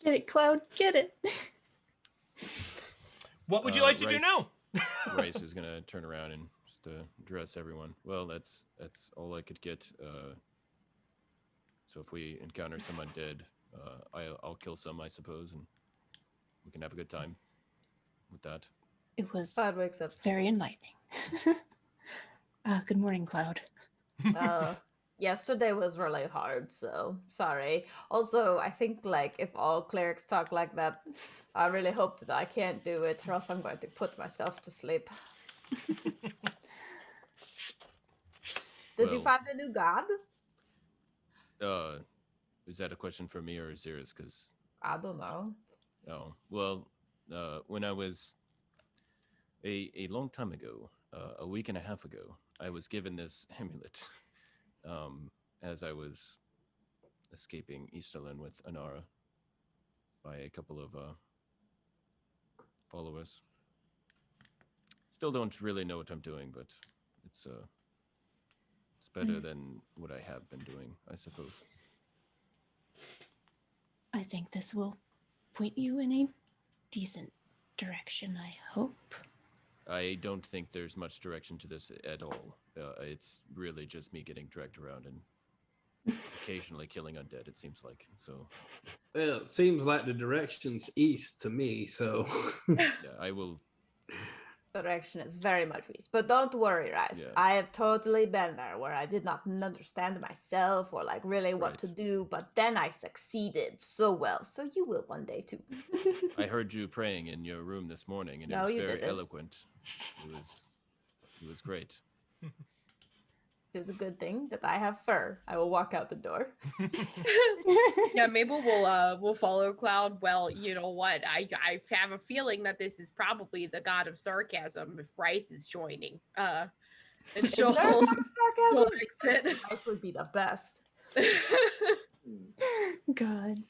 Get it, Cloud, get it. What would you like to do now? Rhys is gonna turn around and just address everyone. Well, that's all I could get. So if we encounter some undead, I'll kill some, I suppose, and we can have a good time with that. It was Cloud wakes up. very enlightening. Good morning, Cloud. Yesterday was really hard, so sorry. Also, I think like if all clerics talk like that, I really hope that I can't do it, or else I'm going to put myself to sleep. Did you find a new god? Is that a question for me or Ahzyris? Because I don't know. Oh well, when I was a long time ago, a week and a half ago, I was given this amulet. As I was escaping Easterland with Anara by a couple of followers. Still don't really know what I'm doing, but it's better than what I have been doing, I suppose. I think this will point you in a decent direction, I hope. I don't think there's much direction to this at all. It's really just me getting dragged around and occasionally killing undead, it seems like. So, Well, it seems like the direction's east to me, so. yeah, I will. Direction is very much east. But don't worry, Rhys. Yeah. I have totally been there where I did not understand myself or like really what to do, but then I succeeded so well. So you will one day too. I heard you praying in your room this morning, and No, it was you very didn't. eloquent. It was great. It is a good thing that I have fur. I will walk out the door. Yeah, Mabel will follow Cloud. Well, you know what? I have a feeling that this is probably the god of sarcasm if Rhys is joining. And Is she'll there a lot of she'll sarcasm? exit. Rhys would be the best. God.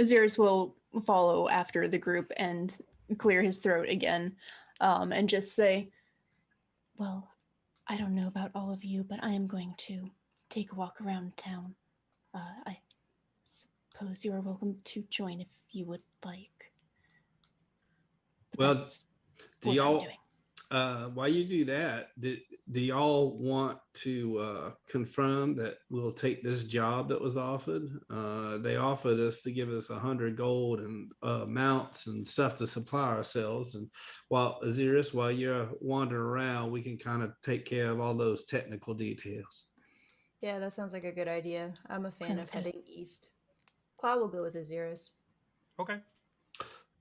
Ahzyris will follow after the group and clear his throat again, and just say, well, I don't know about all of you, but I am going to take a walk around town. I suppose you are welcome to join if you would like. But Well, that's do what I'm y'all, doing. while you do that, do y'all want to confirm that we'll take this job that was offered? They offered us to give us 100 gold and mounts and stuff to supply ourselves. And while Ahzyris, while you're wandering around, we can kind of take care of all those technical details. Yeah, that sounds like a good idea. I'm a fan Sounds of good. heading east. Cloud will go with Ahzyris. Okay.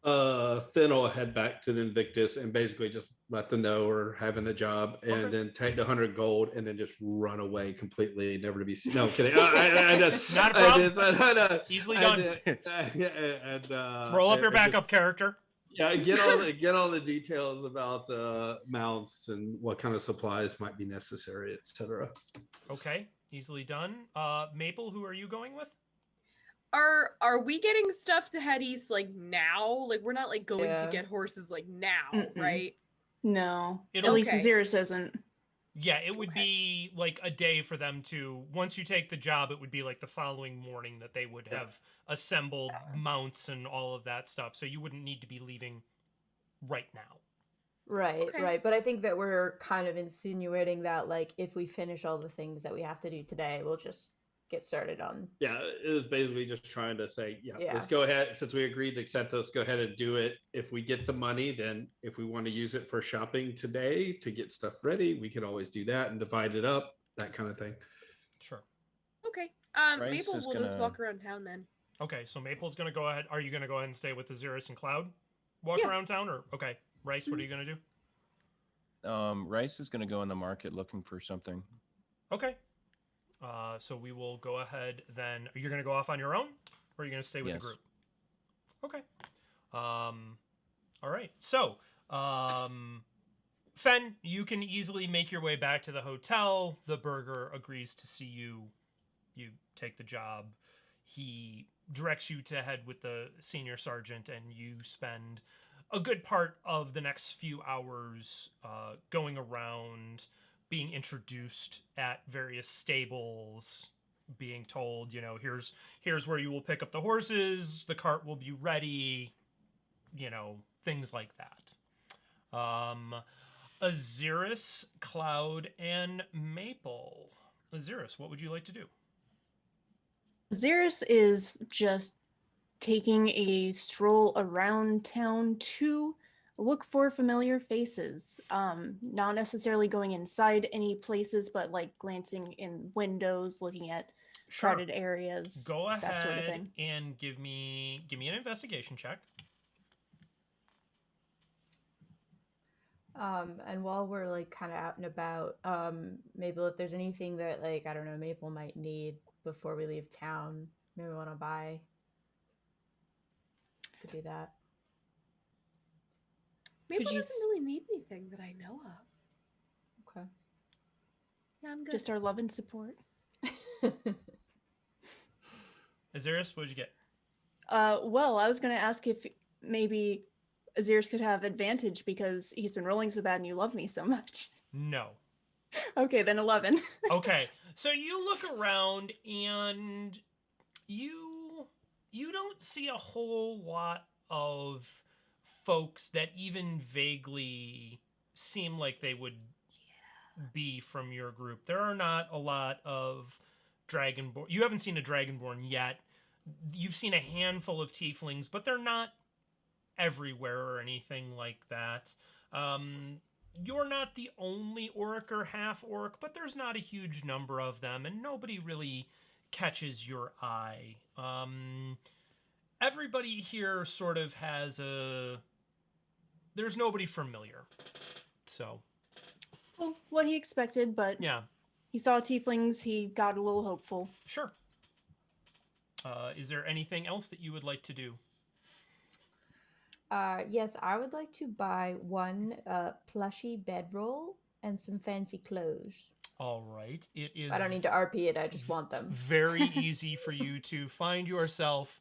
Fenn will head back to the Invictus and basically just let them know we're having the job, and Okay. then take the 100 gold and then just run away completely, never to be seen. No, I'm kidding. Not a problem. Easily done. Roll up your backup character. Yeah, get all the details about mounts and what kind of supplies might be necessary, etc. Okay, easily done. Maple, who are you going with? Are we getting stuff to head east like now? Like we're not like going to Yeah. get horses like now, Mm-mm. right? No. It'll- At least Okay. Ahzyris isn't. Yeah, it would Okay. be like a day for them to, once you take the job, it would be like the following morning that they would have assembled mounts and all of that stuff. So you wouldn't need to be leaving right now. Right, Okay. right. But I think that we're kind of insinuating that, like, if we finish all the things that we have to do today, we'll just get started on. Yeah, it was basically just trying to say, yeah, Yeah. let's go ahead. Since we agreed to accept this, go ahead and do it. If we get the money, then if we want to use it for shopping today to get stuff ready, we can always do that and divide it up, that kind of thing. Sure. Okay. Rhys Maple is will just gonna- walk around town then. Okay, so Maple's going to go ahead. Are you going to go ahead and stay with Ahzyris and Cloud? Walk Yeah. around town? Or okay, Rhys, what are you going to do? Rhys is going to go in the market looking for something. Okay. So we will go ahead then. You're going to go off on your own? Or are you going to stay with Yes. the group? Okay. All right. So, Fenn, you can easily make your way back to the hotel. The burger agrees to see you. You take the job. He directs you to head with the senior sergeant, and you spend a good part of the next few hours going around, being introduced at various stables, being told, you know, here's where you will pick up the horses, the cart will be ready, you know, things like that. Ahzyris, Cloud, and Maple. Ahzyris, what would you like to do? Ahzyris is just taking a stroll around town to look for familiar faces. Not necessarily going inside any places, but like glancing in windows, looking at crowded areas. Go ahead that sort of thing. and give me an investigation check. And while we're like kind of out and about, Maple, if there's anything that, like, I don't know, Maple might need before we leave town, maybe we want to buy, could do that. Maple you doesn't really need anything that I know of. Okay. Yeah, I'm good. Just our love and support. Ahzyris, what'd you get? Well, I was going to ask if maybe Ahzyris could have advantage because he's been rolling so bad and you love me so much. No. Okay, then 11. Okay, so you look around and you don't see a whole lot of folks that even vaguely seem like they would be from your group. There are not a lot of Dragonborn. You haven't seen a Dragonborn yet. You've seen a handful of Tieflings, but they're not everywhere or anything like that. You're not the only orc or half orc, but there's not a huge number of them, and nobody really catches your eye. Everybody here sort of has there's nobody familiar. So, Well, what he expected, but yeah, he saw tieflings, he got a little hopeful. sure. Is there anything else that you would like to do? Yes, I would like to buy one plushy bedroll and some fancy clothes. All right. It is I don't need to RP it, I just want them. very easy for you to find yourself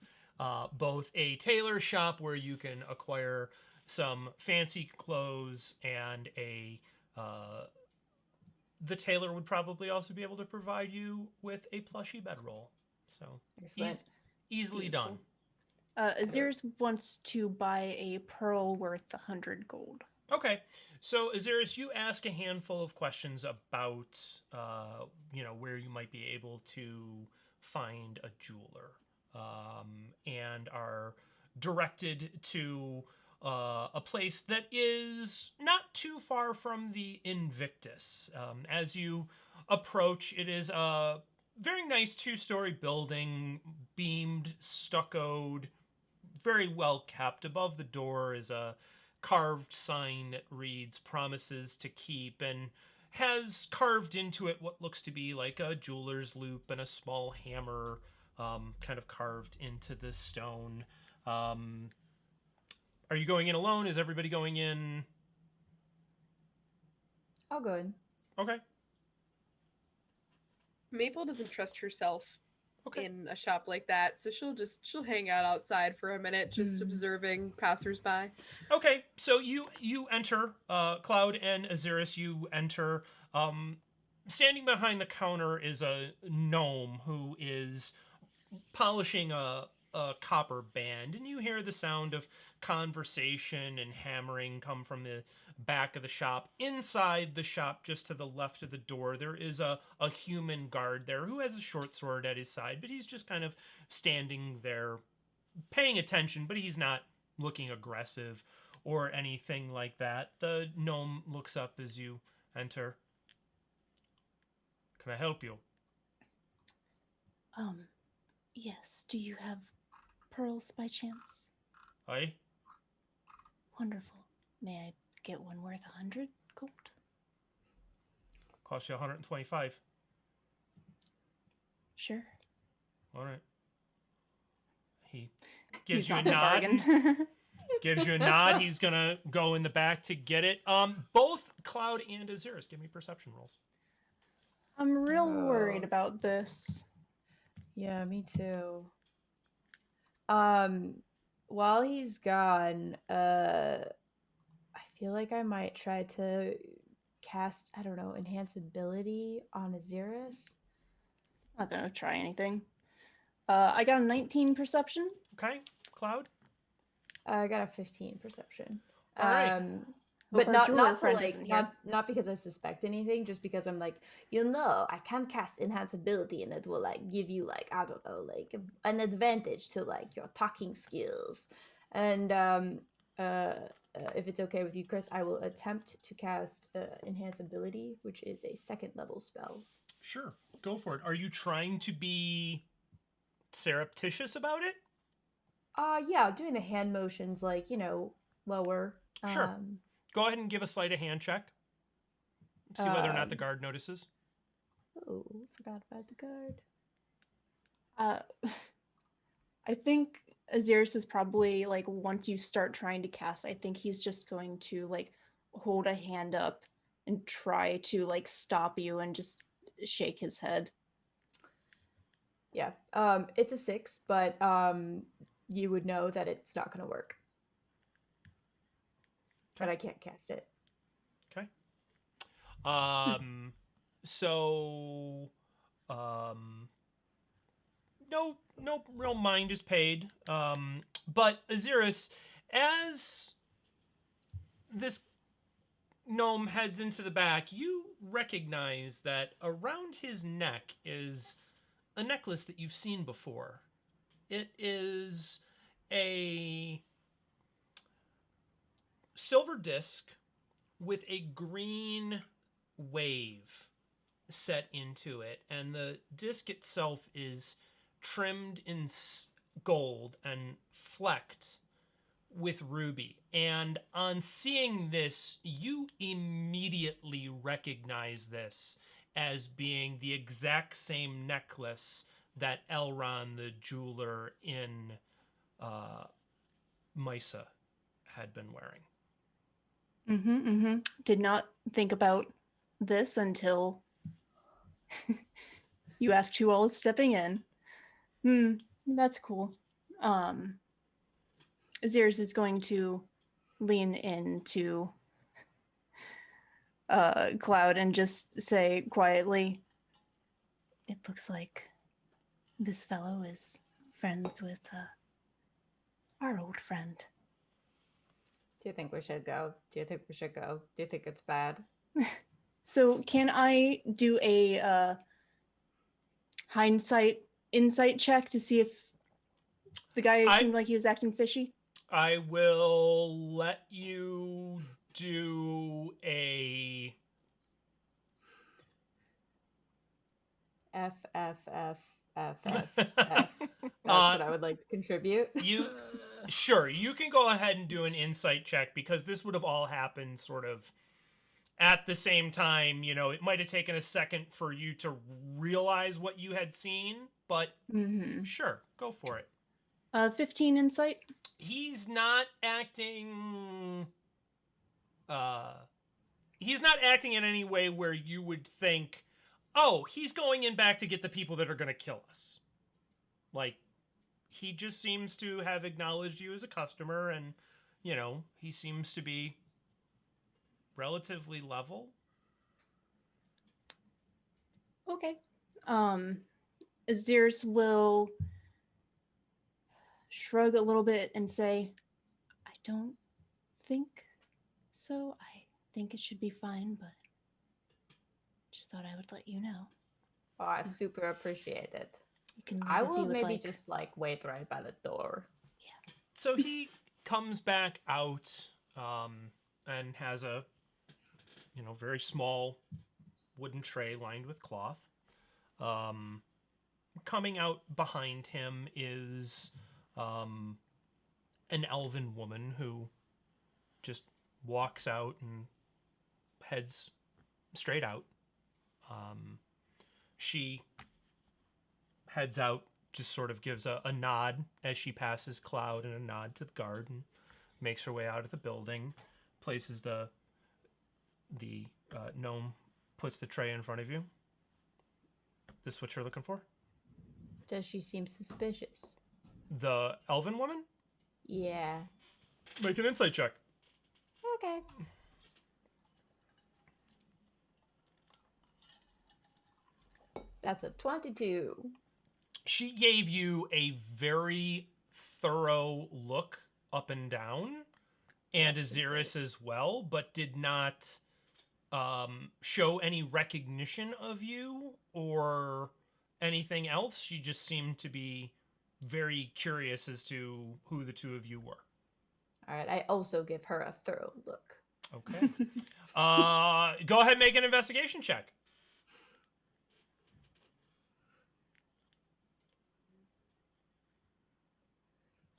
both a tailor shop where you can acquire some fancy clothes, and the tailor would probably also be able to provide you with a plushy bedroll. So Excellent. easily Beautiful. done. Ahzyris wants to buy a pearl worth 100 gold. Okay, so Ahzyris, you ask a handful of questions about, where you might be able to find a jeweler, and are directed to a place that is not too far from the Invictus. As you approach, it is a very nice 2-story building, beamed, stuccoed, very well kept. Above the door is a carved sign that reads "Promises to Keep" and has carved into it what looks to be like a jeweler's loop and a small hammer, kind of carved into the stone. Are you going in alone? Is everybody going in? I'll go in. Okay. Maple doesn't trust herself Okay. in a shop like that, so she'll hang out outside for a minute, just observing passersby. Okay, so you enter, Cloud and Ahzyris, you enter. Standing behind the counter is a gnome who is polishing a copper band, and you hear the sound of conversation and hammering come from the back of the shop. Inside the shop, just to the left of the door, there is a human guard there who has a short sword at his side, but he's just kind of standing there paying attention, but he's not looking aggressive or anything like that. The gnome looks up as you enter. Can I help you? Yes. Do you have pearls by chance? Aye? Wonderful. May I get one worth 100 gold? Cost you 125. Sure. All right. He gives He's you a not nod. bargain. Gives you a nod. He's gonna go in the back to get it. Both Cloud and Ahzyris, give me perception rolls. I'm real worried about this. Yeah, me too. While he's gone, I feel like I might try to cast, I don't know, enhance ability on Ahzyris. Not gonna try anything. I got a 19 perception. Okay, Cloud. I got a 15 perception. All right. But our not jeweler to friend like isn't here. not because I suspect anything, just because I'm like, I can cast enhance ability and it will like give you like, I don't know, like an advantage to like your talking skills. And if it's okay with you, Chris, I will attempt to cast enhance ability, which is a 2nd level spell. Sure, go for it. Are you trying to be surreptitious about it? Yeah, doing the hand motions, like, lower. Sure. Go ahead and give a sleight of hand check. See whether or not the guard notices. Oh, forgot about the guard. I think Ahzyris is probably like, once you start trying to cast, I think he's just going to like hold a hand up and try to like stop you and just shake his head. Yeah. It's a 6, but you would know that it's not going to work. But I can't cast it. Okay. So, no real mind is paid. But Ahzyris, as this gnome heads into the back, you recognize that around his neck is a necklace that you've seen before. It is a silver disc with a green wave set into it, and the disc itself is trimmed in gold and flecked with ruby. And on seeing this, you immediately recognize this as being the exact same necklace that Elron, the jeweler in Mysa, had been wearing. Did not think about this until you asked who all is stepping in. That's cool. Ahzyris is going to lean into Cloud and just say quietly, "It looks like this fellow is friends with our old friend." Do you think we should go? Do you think it's bad? So can I do a insight check to see if the guy seemed like he was acting fishy? I will let you do a F. That's what I would like to contribute. Sure, you can go ahead and do an insight check because this would have all happened sort of at the same time. You know, it might have taken a second for you to realize what you had seen, but sure, go for it. 15 insight. He's not acting he's not acting in any way where you would think, oh, he's going in back to get the people that are going to kill us. Like, he just seems to have acknowledged you as a customer, and, you know, he seems to be relatively level. Okay. Ahzyris will shrug a little bit and say, I don't think so. I think it should be fine, but just thought I would let you know. Oh, I super appreciate it. You can leave I if you will would maybe like. just like wait right by the door. So he comes back out and has a, you know, very small wooden tray lined with cloth. Coming out behind him is an elven woman who just walks out and heads straight out. She heads out, just sort of gives a nod as she passes Cloud and a nod to the guard, and makes her way out of the building, places the gnome, puts the tray in front of you. This what you're looking for? Does she seem suspicious? The elven woman? Yeah. Make an insight check. Okay. That's a 22. She gave you a very thorough look up and down, and Ahzyris as well, but did not show any recognition of you or anything else. She just seemed to be very curious as to who the two of you were. All right, I also give her a thorough look. Okay. Go ahead and make an investigation check.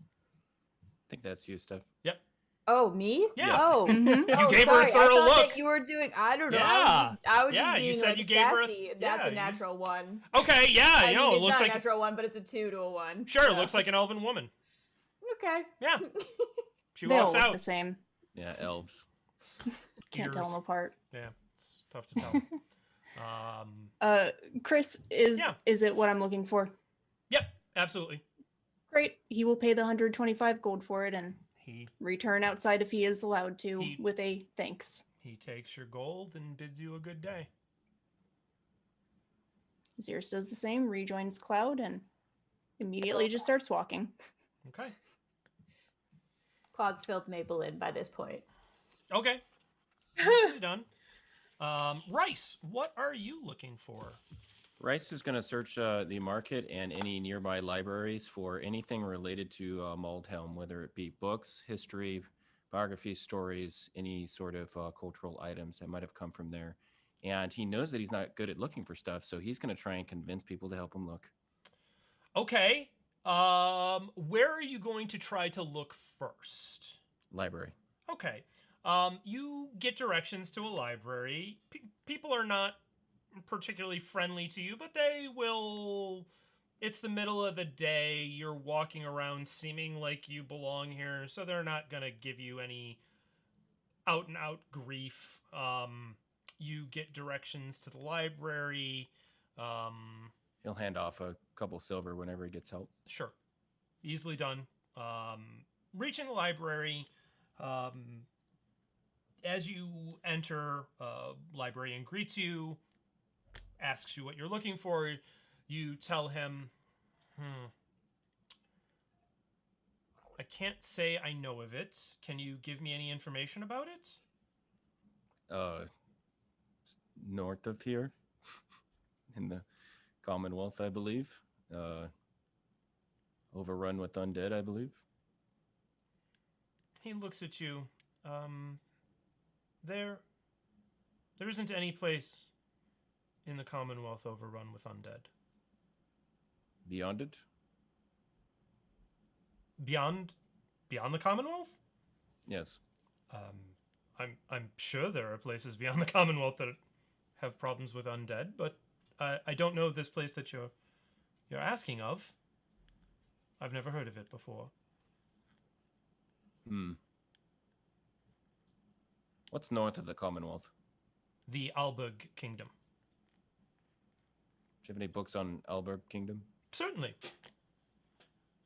I think that's you, Steph. Yep. Oh, me? Yeah. Oh, Mhm. oh, gave her a sorry. thorough I thought look. that you were doing. I don't know. Yeah. I was Yeah, just you being said like you gave her a- sassy. That's yeah, a you natural one. Okay, yeah, I you know, mean, it it's looks not like a natural one, but it's a 2 to a 1. sure, it so. looks like an elven woman. Okay. Yeah. She They all walks look out. the same. Yeah, elves. Can't tell Ears. them apart. Yeah, it's tough to tell. Chris, is Yeah. it what I'm looking for? Yep, absolutely. Great. He will pay the 125 gold for it and He return outside if he is allowed to He- with a thanks. takes your gold and bids you a good day. Ahzyris does the same, rejoins Cloud, and immediately just starts walking. Okay. Claude's filled Maple in by this point. Okay. Easily done. Rhys, what are you looking for? Rhys is going to search the market and any nearby libraries for anything related to Maldhelm, whether it be books, history, biographies, stories, any sort of cultural items that might have come from there. And he knows that he's not good at looking for stuff, so he's going to try and convince people to help him look. Okay. Where are you going to try to look first? Library. Okay. You get directions to a library. People are not particularly friendly to you, but they will. It's the middle of the day. You're walking around seeming like you belong here, so they're not going to give you any out and out grief. You get directions to the library. He'll hand off a couple silver whenever he gets help. Sure. Easily done. Reaching the library, as you enter, librarian greets you, asks you what you're looking for. You tell him, I can't say I know of it. Can you give me any information about it? It's north of here, in the Commonwealth, I believe. Overrun with undead, I believe. He looks at you. There isn't any place in the Commonwealth overrun with undead. Beyond it? Beyond beyond the Commonwealth? Yes. I'm sure there are places beyond the Commonwealth that have problems with undead, but I don't know this place that you're asking of. I've never heard of it before. What's north of the Commonwealth? The Alberg Kingdom. Do you have any books on Alberg Kingdom? Certainly.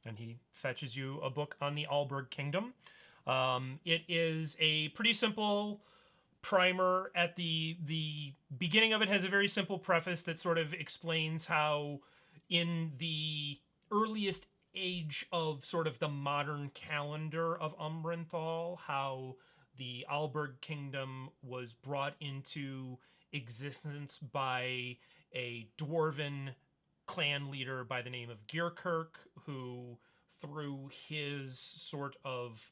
And he fetches you a book on the Alberg Kingdom. It is a pretty simple primer. At the beginning of it has a very simple preface that sort of explains how in the earliest age of sort of the modern calendar of Umbranthal, how the Alberg Kingdom was brought into existence by a dwarven clan leader by the name of Gearkirk, who through his sort of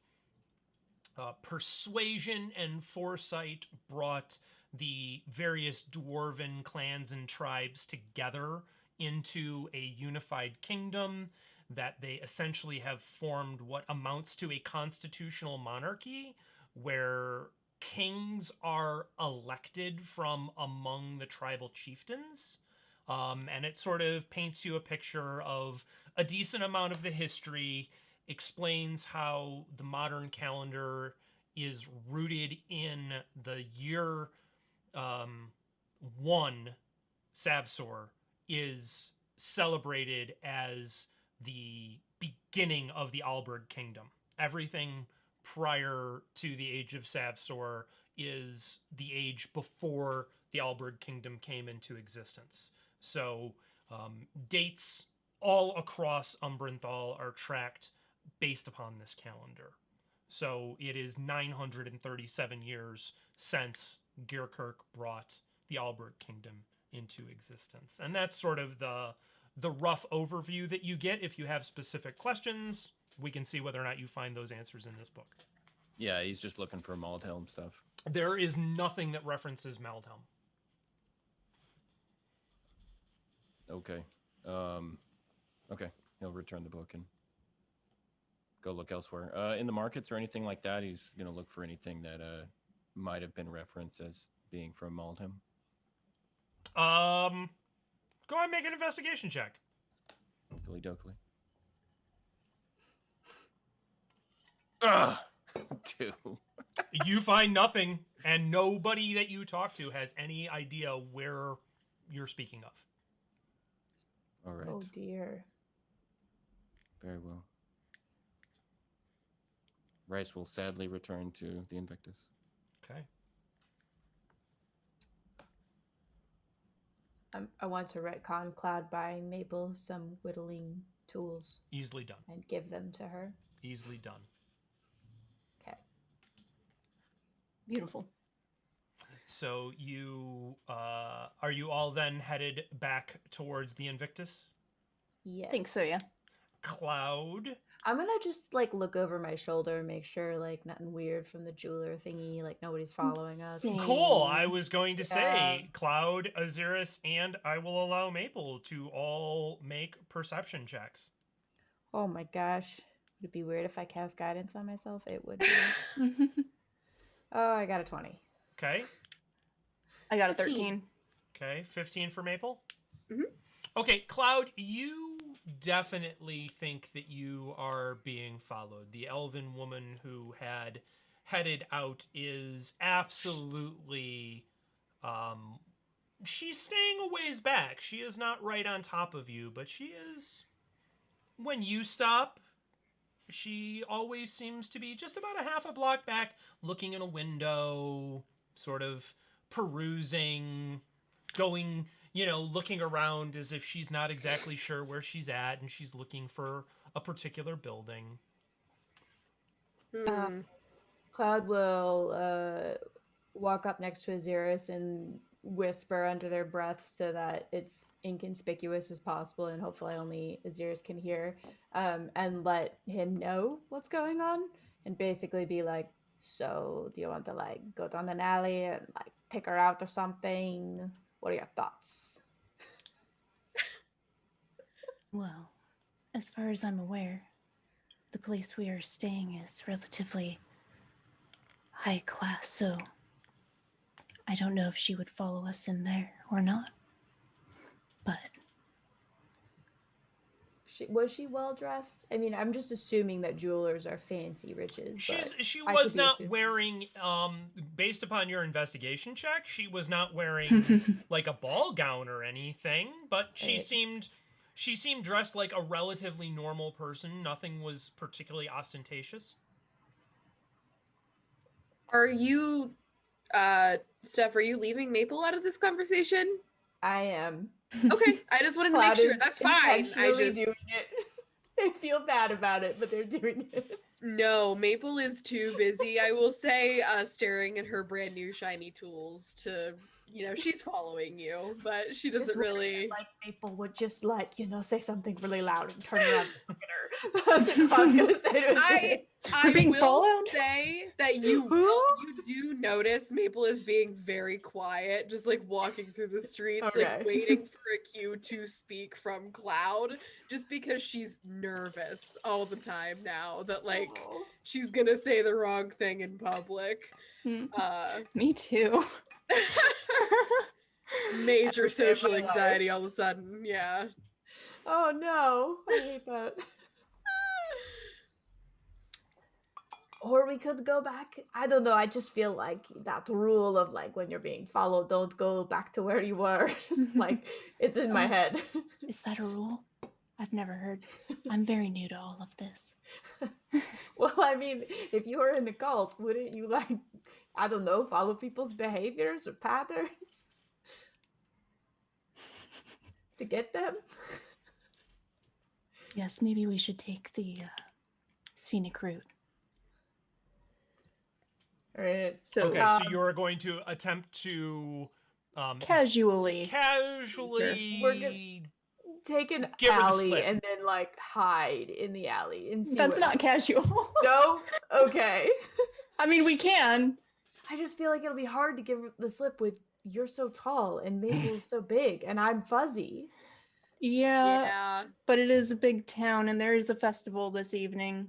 persuasion and foresight brought the various dwarven clans and tribes together into a unified kingdom, that they essentially have formed what amounts to a constitutional monarchy where kings are elected from among the tribal chieftains. And it sort of paints you a picture of a decent amount of the history, explains how the modern calendar is rooted in the year 1 Savsor is celebrated as the beginning of the Alberg Kingdom. Everything prior to the age of Savsor is the age before the Alberg Kingdom came into existence. So dates all across Umbranthal are tracked based upon this calendar. So it is 937 years since Gearkirk brought the Alberg Kingdom into existence. And that's sort of the rough overview that you get. If you have specific questions, we can see whether or not you find those answers in this book. Yeah, he's just looking for Maldhelm stuff. There is nothing that references Maldhelm. Okay. Okay. He'll return the book and go look elsewhere. In the markets or anything like that, he's going to look for anything that might have been referenced as being from Maldhelm. Go ahead and make an investigation check. Okey dokey. Ah, 2. You find nothing, and nobody that you talk to has any idea where you're speaking of. All right. Oh dear. Very well. Rhys will sadly return to the Invictus. Okay. I want to retcon Cloud buying Maple some whittling tools Easily done. and give them to her. Easily done. Okay. Beautiful. So you are you all then headed back towards the Invictus? Yes. I think so, yeah. Cloud. I'm gonna just look over my shoulder and make sure nothing weird from the jeweler thingy, nobody's following us. Same. Cool. I was going to Yeah. say Cloud, Ahzyris, and I will allow Maple to all make perception checks. Oh my gosh. Would it be weird if I cast guidance on myself? It would be. Oh, I got a 20. Okay. I got a 15. 13. Okay. 15 for Maple. Mhm. Okay, Cloud, you definitely think that you are being followed. The elven woman who had headed out is absolutely she's staying a ways back. She is not right on top of you, but she is, when you stop, she always seems to be just about a half a block back, looking in a window, sort of perusing, going, looking around as if she's not exactly sure where she's at, and she's looking for a particular building. Cloud will walk up next to Ahzyris and whisper under their breath so that it's inconspicuous as possible and hopefully only Ahzyris can hear, and let him know what's going on and basically be like, so do you want to go down an alley and take her out or something? What are your thoughts? Well, as far as I'm aware, the place we are staying is relatively high class, so I don't know if she would follow us in there or not. But Was she well dressed? I mean, I'm just assuming that jewelers are fancy riches. She I was could be not assuming. wearing based upon your investigation check, she was not wearing like a ball gown or anything, but she Right. seemed dressed like a relatively normal person. Nothing was particularly ostentatious. Are you, Steph, are you leaving Maple out of this conversation? I am. Okay, I just wanted to make Cloud sure. is That's fine. I intentionally just doing it. They feel bad about it, but they're doing it. no. Maple is too busy. I will say, staring at her brand new shiny tools. To she's following you, but she doesn't Just wondering really. if, like, Maple would just say something really loud and turn around and look at her. That's what Cloud's gonna say to his I being will followed? say that you do notice Maple is being very quiet, just like walking through the streets, Okay. like waiting for a cue to speak from Cloud, just because she's nervous all the time now that like she's gonna say the wrong thing in public. Me too. Major social my life. anxiety all of a sudden, yeah. Oh no, I hate that. Or we could go back. I don't know. I just feel like that rule of like when you're being followed, don't go back to where you were. It's like it's in my head. Is that a rule? I've never heard. I'm very new to all of this. Well, I mean, if you were in a cult, wouldn't you like, I don't know, follow people's behaviors or patterns to get them? Yes, maybe we should take the scenic route. All right. So, Okay, so you're going to attempt to casually. We're gonna take an Give her the alley slip. and then like hide in the alley and see. That's what not casual. No? Okay. I mean, we can. I just feel like it'll be hard to give the slip with you're so tall and Mabel is so big and I'm fuzzy. Yeah, but it is a big town and there is a festival this evening.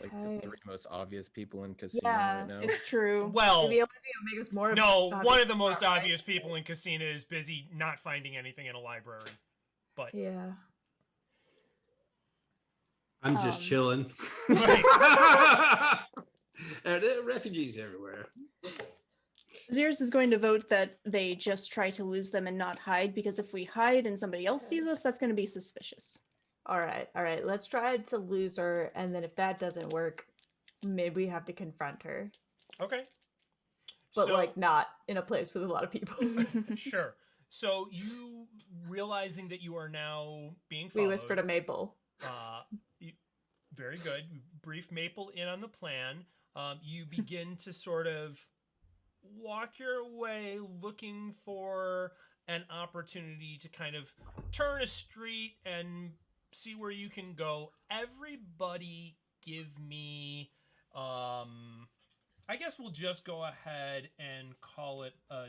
Like the three most obvious people in Caesena Yeah, right now. It's true. Well, Maybe the only thing that makes us more no, obvious one of the is most our obvious eyes. people in Caesena is busy not finding anything in a library. But Yeah. I'm just chilling. Right. There are refugees everywhere. Ahzyris is going to vote that they just try to lose them and not hide, because if we hide and somebody else sees us, that's going to be suspicious. All right. Let's try to lose her, and then if that doesn't work, maybe we have to confront her. Okay. But So- like not in a place with a lot of people. Sure. So you realizing that you are now being followed. We whisper to Maple. Very good. Brief Maple in on the plan. You begin to sort of walk your way looking for an opportunity to kind of turn a street and see where you can go. Everybody give me I guess we'll just go ahead and call it a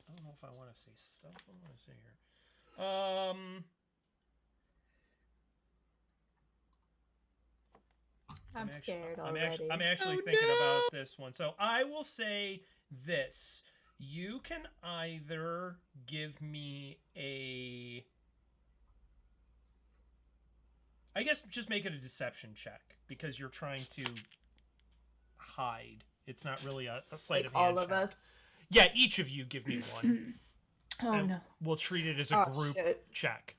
I don't know if I want to say stuff. What do I want to say here? I'm scared already. I'm actually thinking about this one. So I will say this. You can either give me I guess just make it a deception check, because you're trying to hide. It's not really a sleight like of hand all of check. us. Yeah, each of you give me one. Oh and no. We'll treat it as a group shit. check.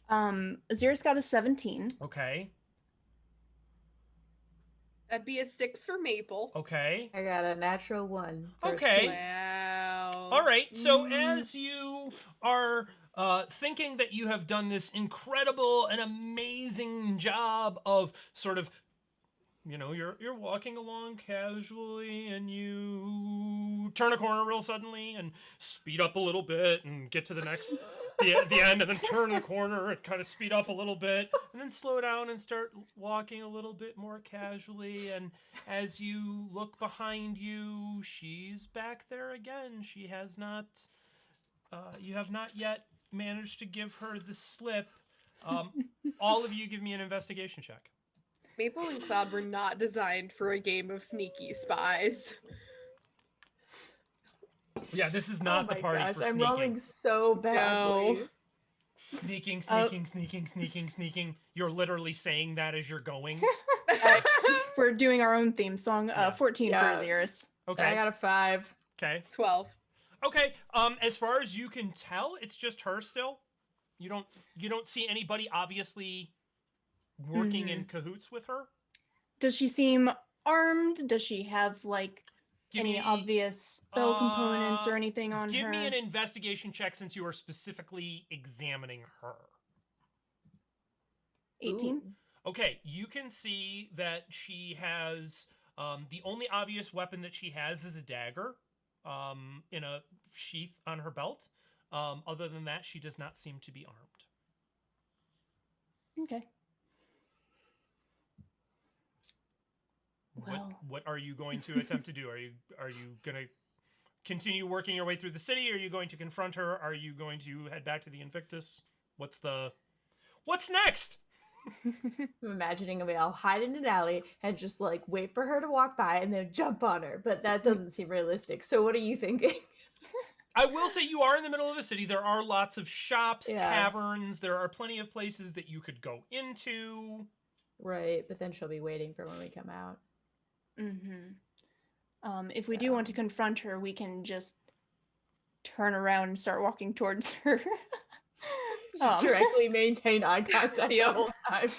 Ahzyris got a 17. Okay. That'd be a 6 for Maple. Okay. I got a natural 1. for Okay. two. Wow. All right. So as you are thinking that you have done this incredible and amazing job of sort of, you're walking along casually and you turn a corner real suddenly and speed up a little bit and get to the next the end, and then turn the corner and kind of speed up a little bit and then slow down and start walking a little bit more casually. And as you look behind you, she's back there again. She has not you have not yet managed to give her the slip. All of you give me an investigation check. Maple and Cloud were not designed for a game of sneaky spies. Yeah, this is Oh not the my party gosh, for I'm sneaking. rolling so badly. No. Sneaking, Oh. sneaking. You're literally saying that as you're going. We're doing our own theme song. Yeah. 14 Yeah. for Ahzyris. Okay. I got a 5. Okay. 12. Okay. As far as you can tell, it's just her still. You don't see anybody obviously working in cahoots with her. Does she seem armed? Does she have like Give any me- obvious spell components or anything on Give her? me an investigation check since you are specifically examining her. 18. Ooh. Okay, you can see that she has the only obvious weapon that she has is a dagger in a sheath on her belt. Other than that, she does not seem to be armed. Okay. Well, What are you going to attempt to do? Are you going to continue working your way through the city? Are you going to confront her? Are you going to head back to the Invictus? What's next? I'm imagining we all hide in an alley and just like wait for her to walk by and then jump on her, but that doesn't seem realistic. So what are you thinking? I will say you are in the middle of a city. There are lots of shops, Yeah. taverns. There are plenty of places that you could go into. Right, but then she'll be waiting for when we come out. if we do want to confront her, we can just turn around and start walking towards her. Directly maintain eye contact the whole time.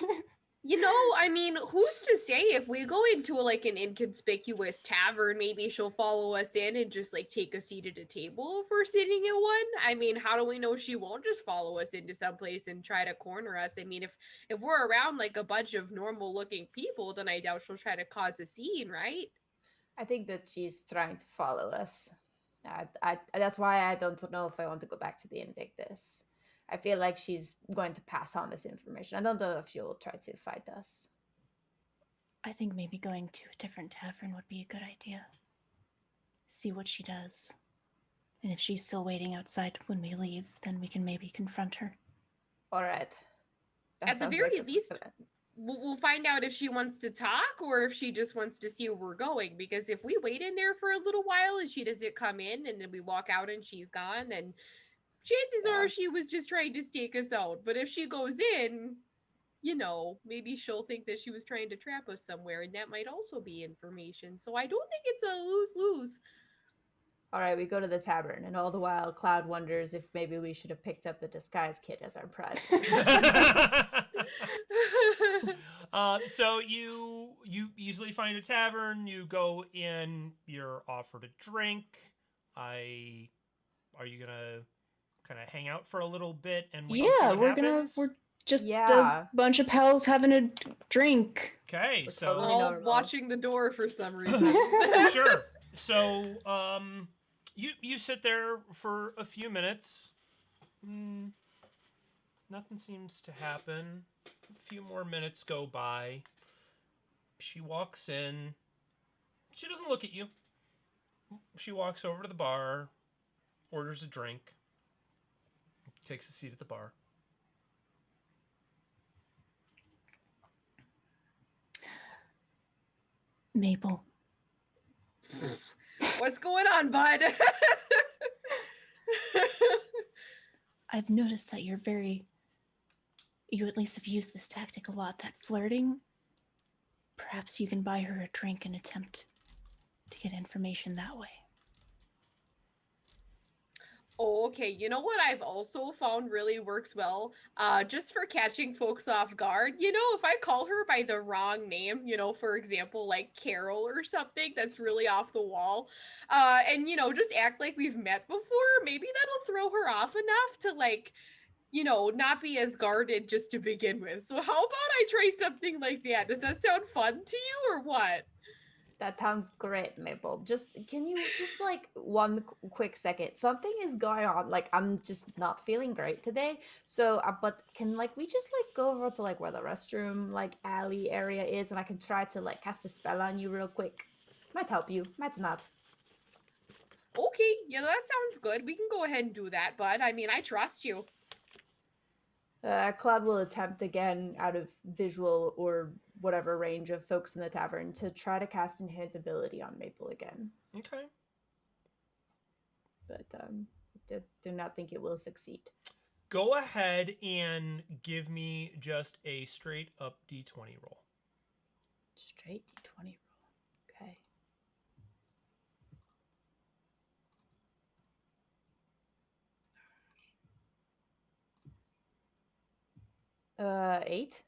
You know, I mean, who's to say if we go into like an inconspicuous tavern, maybe she'll follow us in and just like take a seat at a table if we're sitting at one? I mean, how do we know she won't just follow us into someplace and try to corner us? I mean, if we're around like a bunch of normal looking people, then I doubt she'll try to cause a scene, right? I think that she's trying to follow us. I that's why I don't know if I want to go back to the Invictus. I feel like she's going to pass on this information. I don't know if she'll try to fight us. I think maybe going to a different tavern would be a good idea. See what she does. And if she's still waiting outside when we leave, then we can maybe confront her. All right. That At the sounds very like a least, plan. we'll find out if she wants to talk or if she just wants to see where we're going. Because if we wait in there for a little while and she doesn't come in and then we walk out and she's gone, then chances are she was just trying to stake us out. But if she goes in, you know, maybe she'll think that she was trying to trap us somewhere, and that might also be information. So I don't think it's a lose-lose. All right, we go to the tavern, and all the while, Cloud wonders if maybe we should have picked up the disguise kit as our prize. So you easily find a tavern. You go in. You're offered a drink. Are you gonna kind of hang out for a little bit and wait and see what happens? We're just Yeah. a bunch of pals having a drink. Okay, We're so totally All normal. watching the door for some reason. sure. So you sit there for a few minutes. Nothing seems to happen. A few more minutes go by. She walks in. She doesn't look at you. She walks over to the bar, orders a drink, takes a seat at the bar. Maple, What's going on, bud? I've noticed that you at least have used this tactic a lot, that flirting. Perhaps you can buy her a drink and attempt to get information that way. Oh, okay. You know what I've also found really works well? Just for catching folks off guard. You know, if I call her by the wrong name, you know, for example, like Carol or something that's really off the wall, and, you know, just act like we've met before, maybe that'll throw her off enough to, like, you know, not be as guarded just to begin with. So how about I try something like that? Does that sound fun to you or what? That sounds great, Maple. Can you just like one quick second? Something is going on. Like I'm just not feeling great today. So, but can like we just like go over to like where the restroom like alley area is, and I can try to like cast a spell on you real quick. Might help you, might not. Okay, yeah, that sounds good. We can go ahead and do that, bud. I mean, I trust you. Cloud will attempt again, out of visual or whatever range of folks in the tavern, to try to cast Enhance Ability on Maple again. Okay. But do not think it will succeed. Go ahead and give me just a straight up D20 roll. Straight D20 roll. Okay. 8.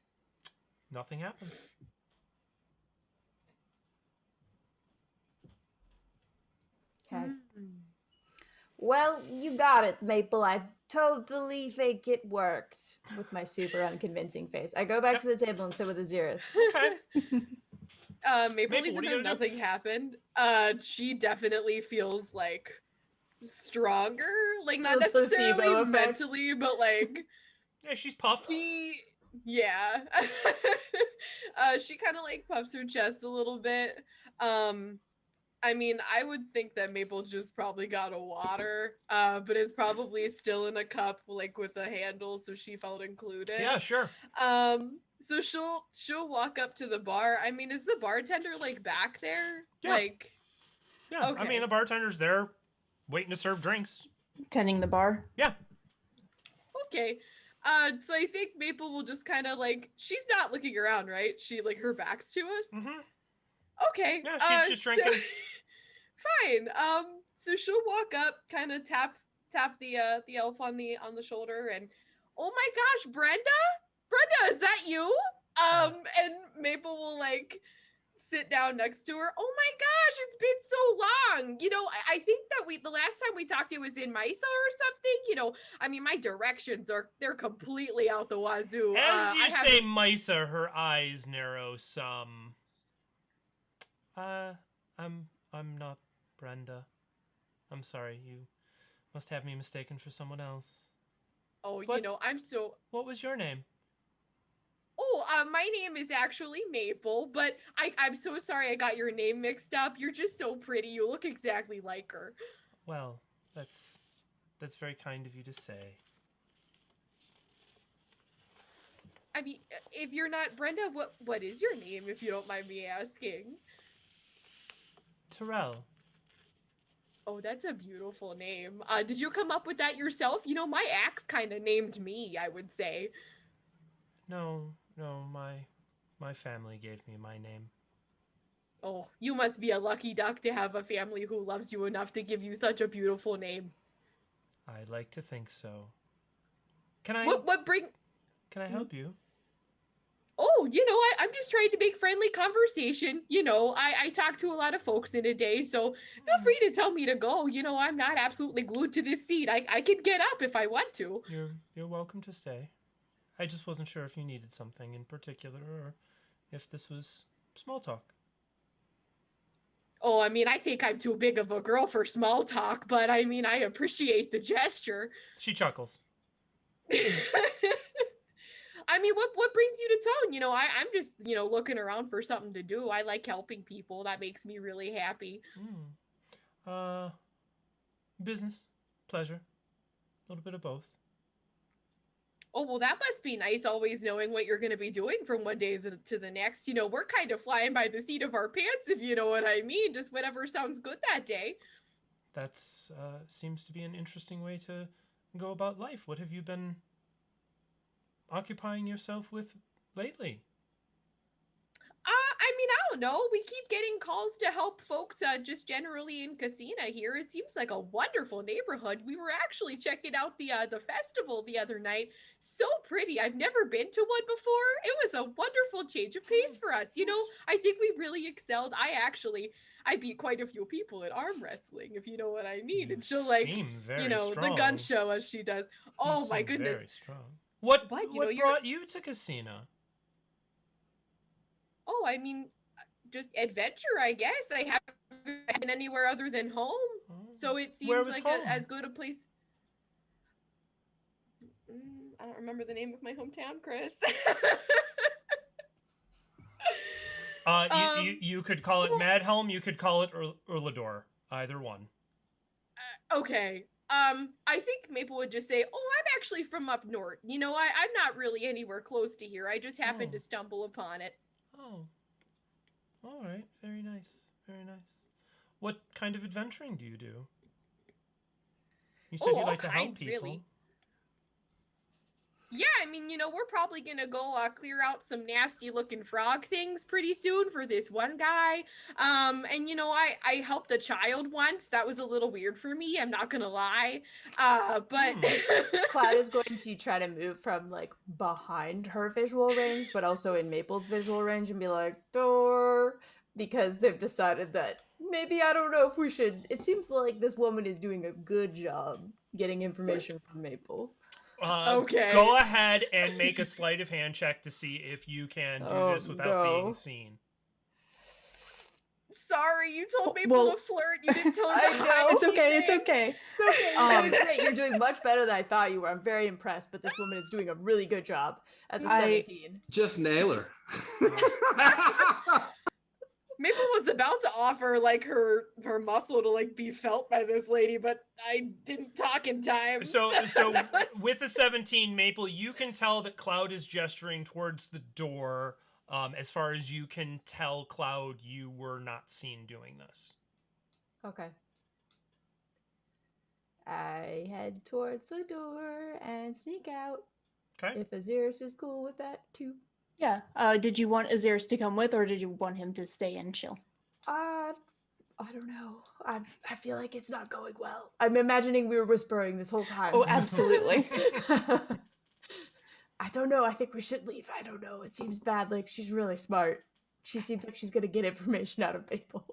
Nothing happened. Okay. Well, you got it, Maple. I totally think it worked. With my super unconvincing face, I go back to the table and sit with Ahzyris. Okay. Maple, what even are you though gonna do? nothing happened, she definitely feels like stronger. Like not The placebo necessarily effect. mentally, but like Yeah, she's puffed. yeah. She kind of like puffs her chest a little bit. I mean, I would think that Maple just probably got a water, but it's probably still in a cup, like with a handle, so she felt included. Yeah, sure. So she'll walk up to the bar. I mean, is the bartender like back there? Yeah. Like, Yeah. I okay. mean, the bartender's there waiting to serve drinks. Tending the bar. Yeah. okay. So I think Maple will just kind of like, she's not looking around, right? She like her back's to us. Mm-hmm. Okay. Yeah, she's just drinking. Fine. So she'll walk up, kind of tap the elf on the shoulder, and oh my gosh, Brenda, is that you? And Maple will like sit down next to her. Oh my gosh, it's been so long. You know, I think that the last time we talked, it was in Misa or something. You know, I mean, my directions they're completely out the wazoo. As you say, Misa, her eyes narrow some. I'm not Brenda. I'm sorry, you must have me mistaken for someone else. Oh, What? you know, I'm so. What was your name? Oh, my name is actually Maple, but I'm so sorry I got your name mixed up. You're just so pretty. You look exactly like her. Well, that's very kind of you to say. I mean, if you're not Brenda, what is your name, if you don't mind me asking? Terrell. Oh, that's a beautiful name. Did you come up with that yourself? You know, my axe kind of named me, I would say. No, my family gave me my name. Oh, you must be a lucky duck to have a family who loves you enough to give you such a beautiful name. I'd like to think so. Can I Can I help you? Oh, you know, I'm just trying to make friendly conversation. You know, I talk to a lot of folks in a day, so feel free to tell me to go. You know, I'm not absolutely glued to this seat. I can get up if I want to. You're welcome to stay. I just wasn't sure if you needed something in particular or if this was small talk. Oh, I mean, I think I'm too big of a girl for small talk, but I mean, I appreciate the gesture. She chuckles. I mean, what brings you to town? You know, I'm just, you know, looking around for something to do. I like helping people. That makes me really happy. Business, pleasure, a little bit of both. Oh, well, that must be nice, always knowing what you're going to be doing from one day to the next. You know, we're kind of flying by the seat of our pants, if you know what I mean. Just whatever sounds good that day. That's seems to be an interesting way to go about life. What have you been occupying yourself with lately? I mean, I don't know. We keep getting calls to help folks just generally in Caesena here. It seems like a wonderful neighborhood. We were actually checking out the festival the other night. So pretty. I've never been to one before. It was a wonderful change of pace for us. You know, I think we really excelled. I beat quite a few people at arm wrestling, if you know what I mean. You And she'll like, seem very you know, strong. the gun show as she does. Oh You my seem goodness. Very strong. What But, you what know, brought you to Caesena? Oh, I mean, just adventure, I guess. I haven't been anywhere other than home. Oh. So it Where seems was like home? as good a place. I don't remember the name of my hometown, Chris. You could call it Madhelm, you could call it Urlador. Either one. Okay. I think Maple would just say, "Oh, I'm actually from up north. You know, I'm not really anywhere close to here. I just happened to stumble upon it. Oh. All right. Very nice. Very nice. What kind of adventuring do you do? You said you all like to help kinds, people. really. Yeah, I mean, you know, we're probably gonna go clear out some nasty looking frog things pretty soon for this one guy. And you know, I helped a child once. That was a little weird for me, I'm not gonna lie. But Cloud is going to try to move from like behind her visual range, but also in Maple's visual range, and be like, door, because they've decided that maybe, I don't know if we should. It seems like this woman is doing a good job getting information from Maple. Okay. Go ahead and make a sleight of hand check to see if you can do this without being seen. Sorry, you told Maple to flirt. You didn't tell her to I know. hide It's okay. anything. It's okay. You're doing great. You're doing much better than I thought you were. I'm very impressed, but this woman is doing a really good job. That's a 17. Just nail her. Maple was about to offer like her muscle to like be felt by this lady, but I didn't talk in time. So with the 17, Maple, you can tell that Cloud is gesturing towards the door. As far as you can tell, Cloud, you were not seen doing this. Okay. I head towards the door and sneak out. Okay. If Ahzyris is cool with that too. Yeah. Did you want Ahzyris to come with, or did you want him to stay and chill? I don't know. I feel like it's not going well. I'm imagining we were whispering this whole time. Oh, absolutely. I don't know. I think we should leave. I don't know. It seems bad. Like, she's really smart. She seems like she's gonna get information out of people.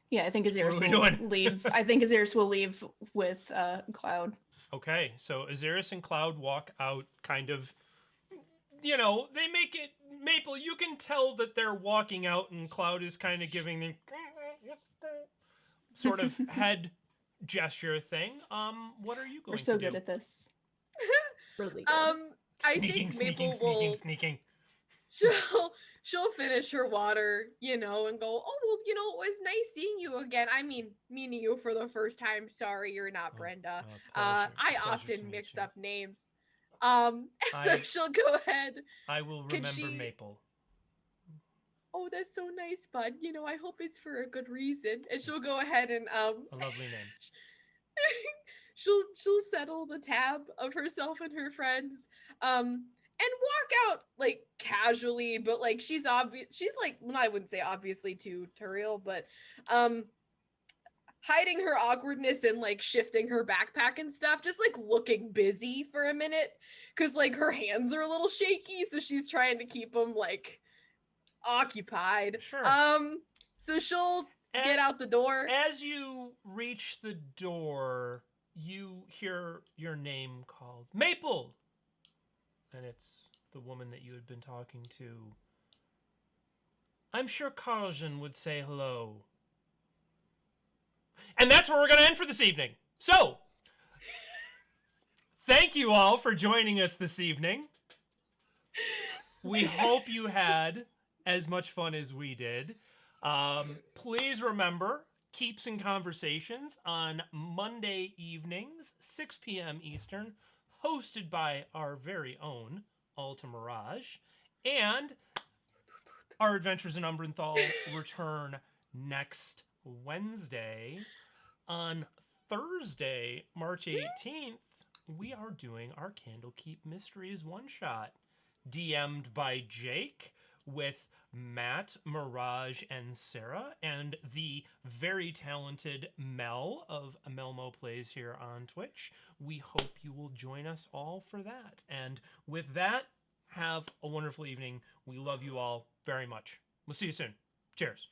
Yeah, I think Ahzyris What are we will doing? leave. I think Ahzyris will leave with Cloud. Okay, so Ahzyris and Cloud walk out kind of, you know, they make it, Maple, you can tell that they're walking out and Cloud is kind of giving the sort of head gesture thing. What are you going We're so to do? good at this. Really good. I think Maple will sneaking. she'll finish her water, you know, and go, oh, well, you know, it was nice seeing you again. I mean, meeting you for the first time. Sorry, you're not Brenda. I pleasure to often meet mix you. up names. So she'll go ahead. I will Can remember she- Maple. Oh, that's so nice, bud. You know, I hope it's for a good reason. And she'll go ahead and A lovely name. she'll settle the tab of herself and her friends. And walk out like casually, but like she's like, well, I wouldn't say obviously tutorial, but hiding her awkwardness and like shifting her backpack and stuff, just like looking busy for a minute, because like her hands are a little shaky, so she's trying to keep them like occupied. Sure. So she'll get out the door. As you reach the door, you hear your name called. Maple! And it's the woman that you had been talking to. I'm sure Karljan would say hello. And that's where we're going to end for this evening. So, thank you all for joining us this evening. We hope you had as much fun as we did. Please remember, Keeps and Conversations on Monday evenings, 6 p.m. Eastern, hosted by our very own Altamirage, and our Adventures in Umbranthal return next Wednesday. On Thursday, March 18th, we are doing our Candlekeep Mysteries one-shot, DM'd by Jake, with Matt, Mirage, and Sarah, and the very talented Mel of Melmo Plays here on Twitch. We hope you will join us all for that. And with that, have a wonderful evening. We love you all very much. We'll see you soon. Cheers.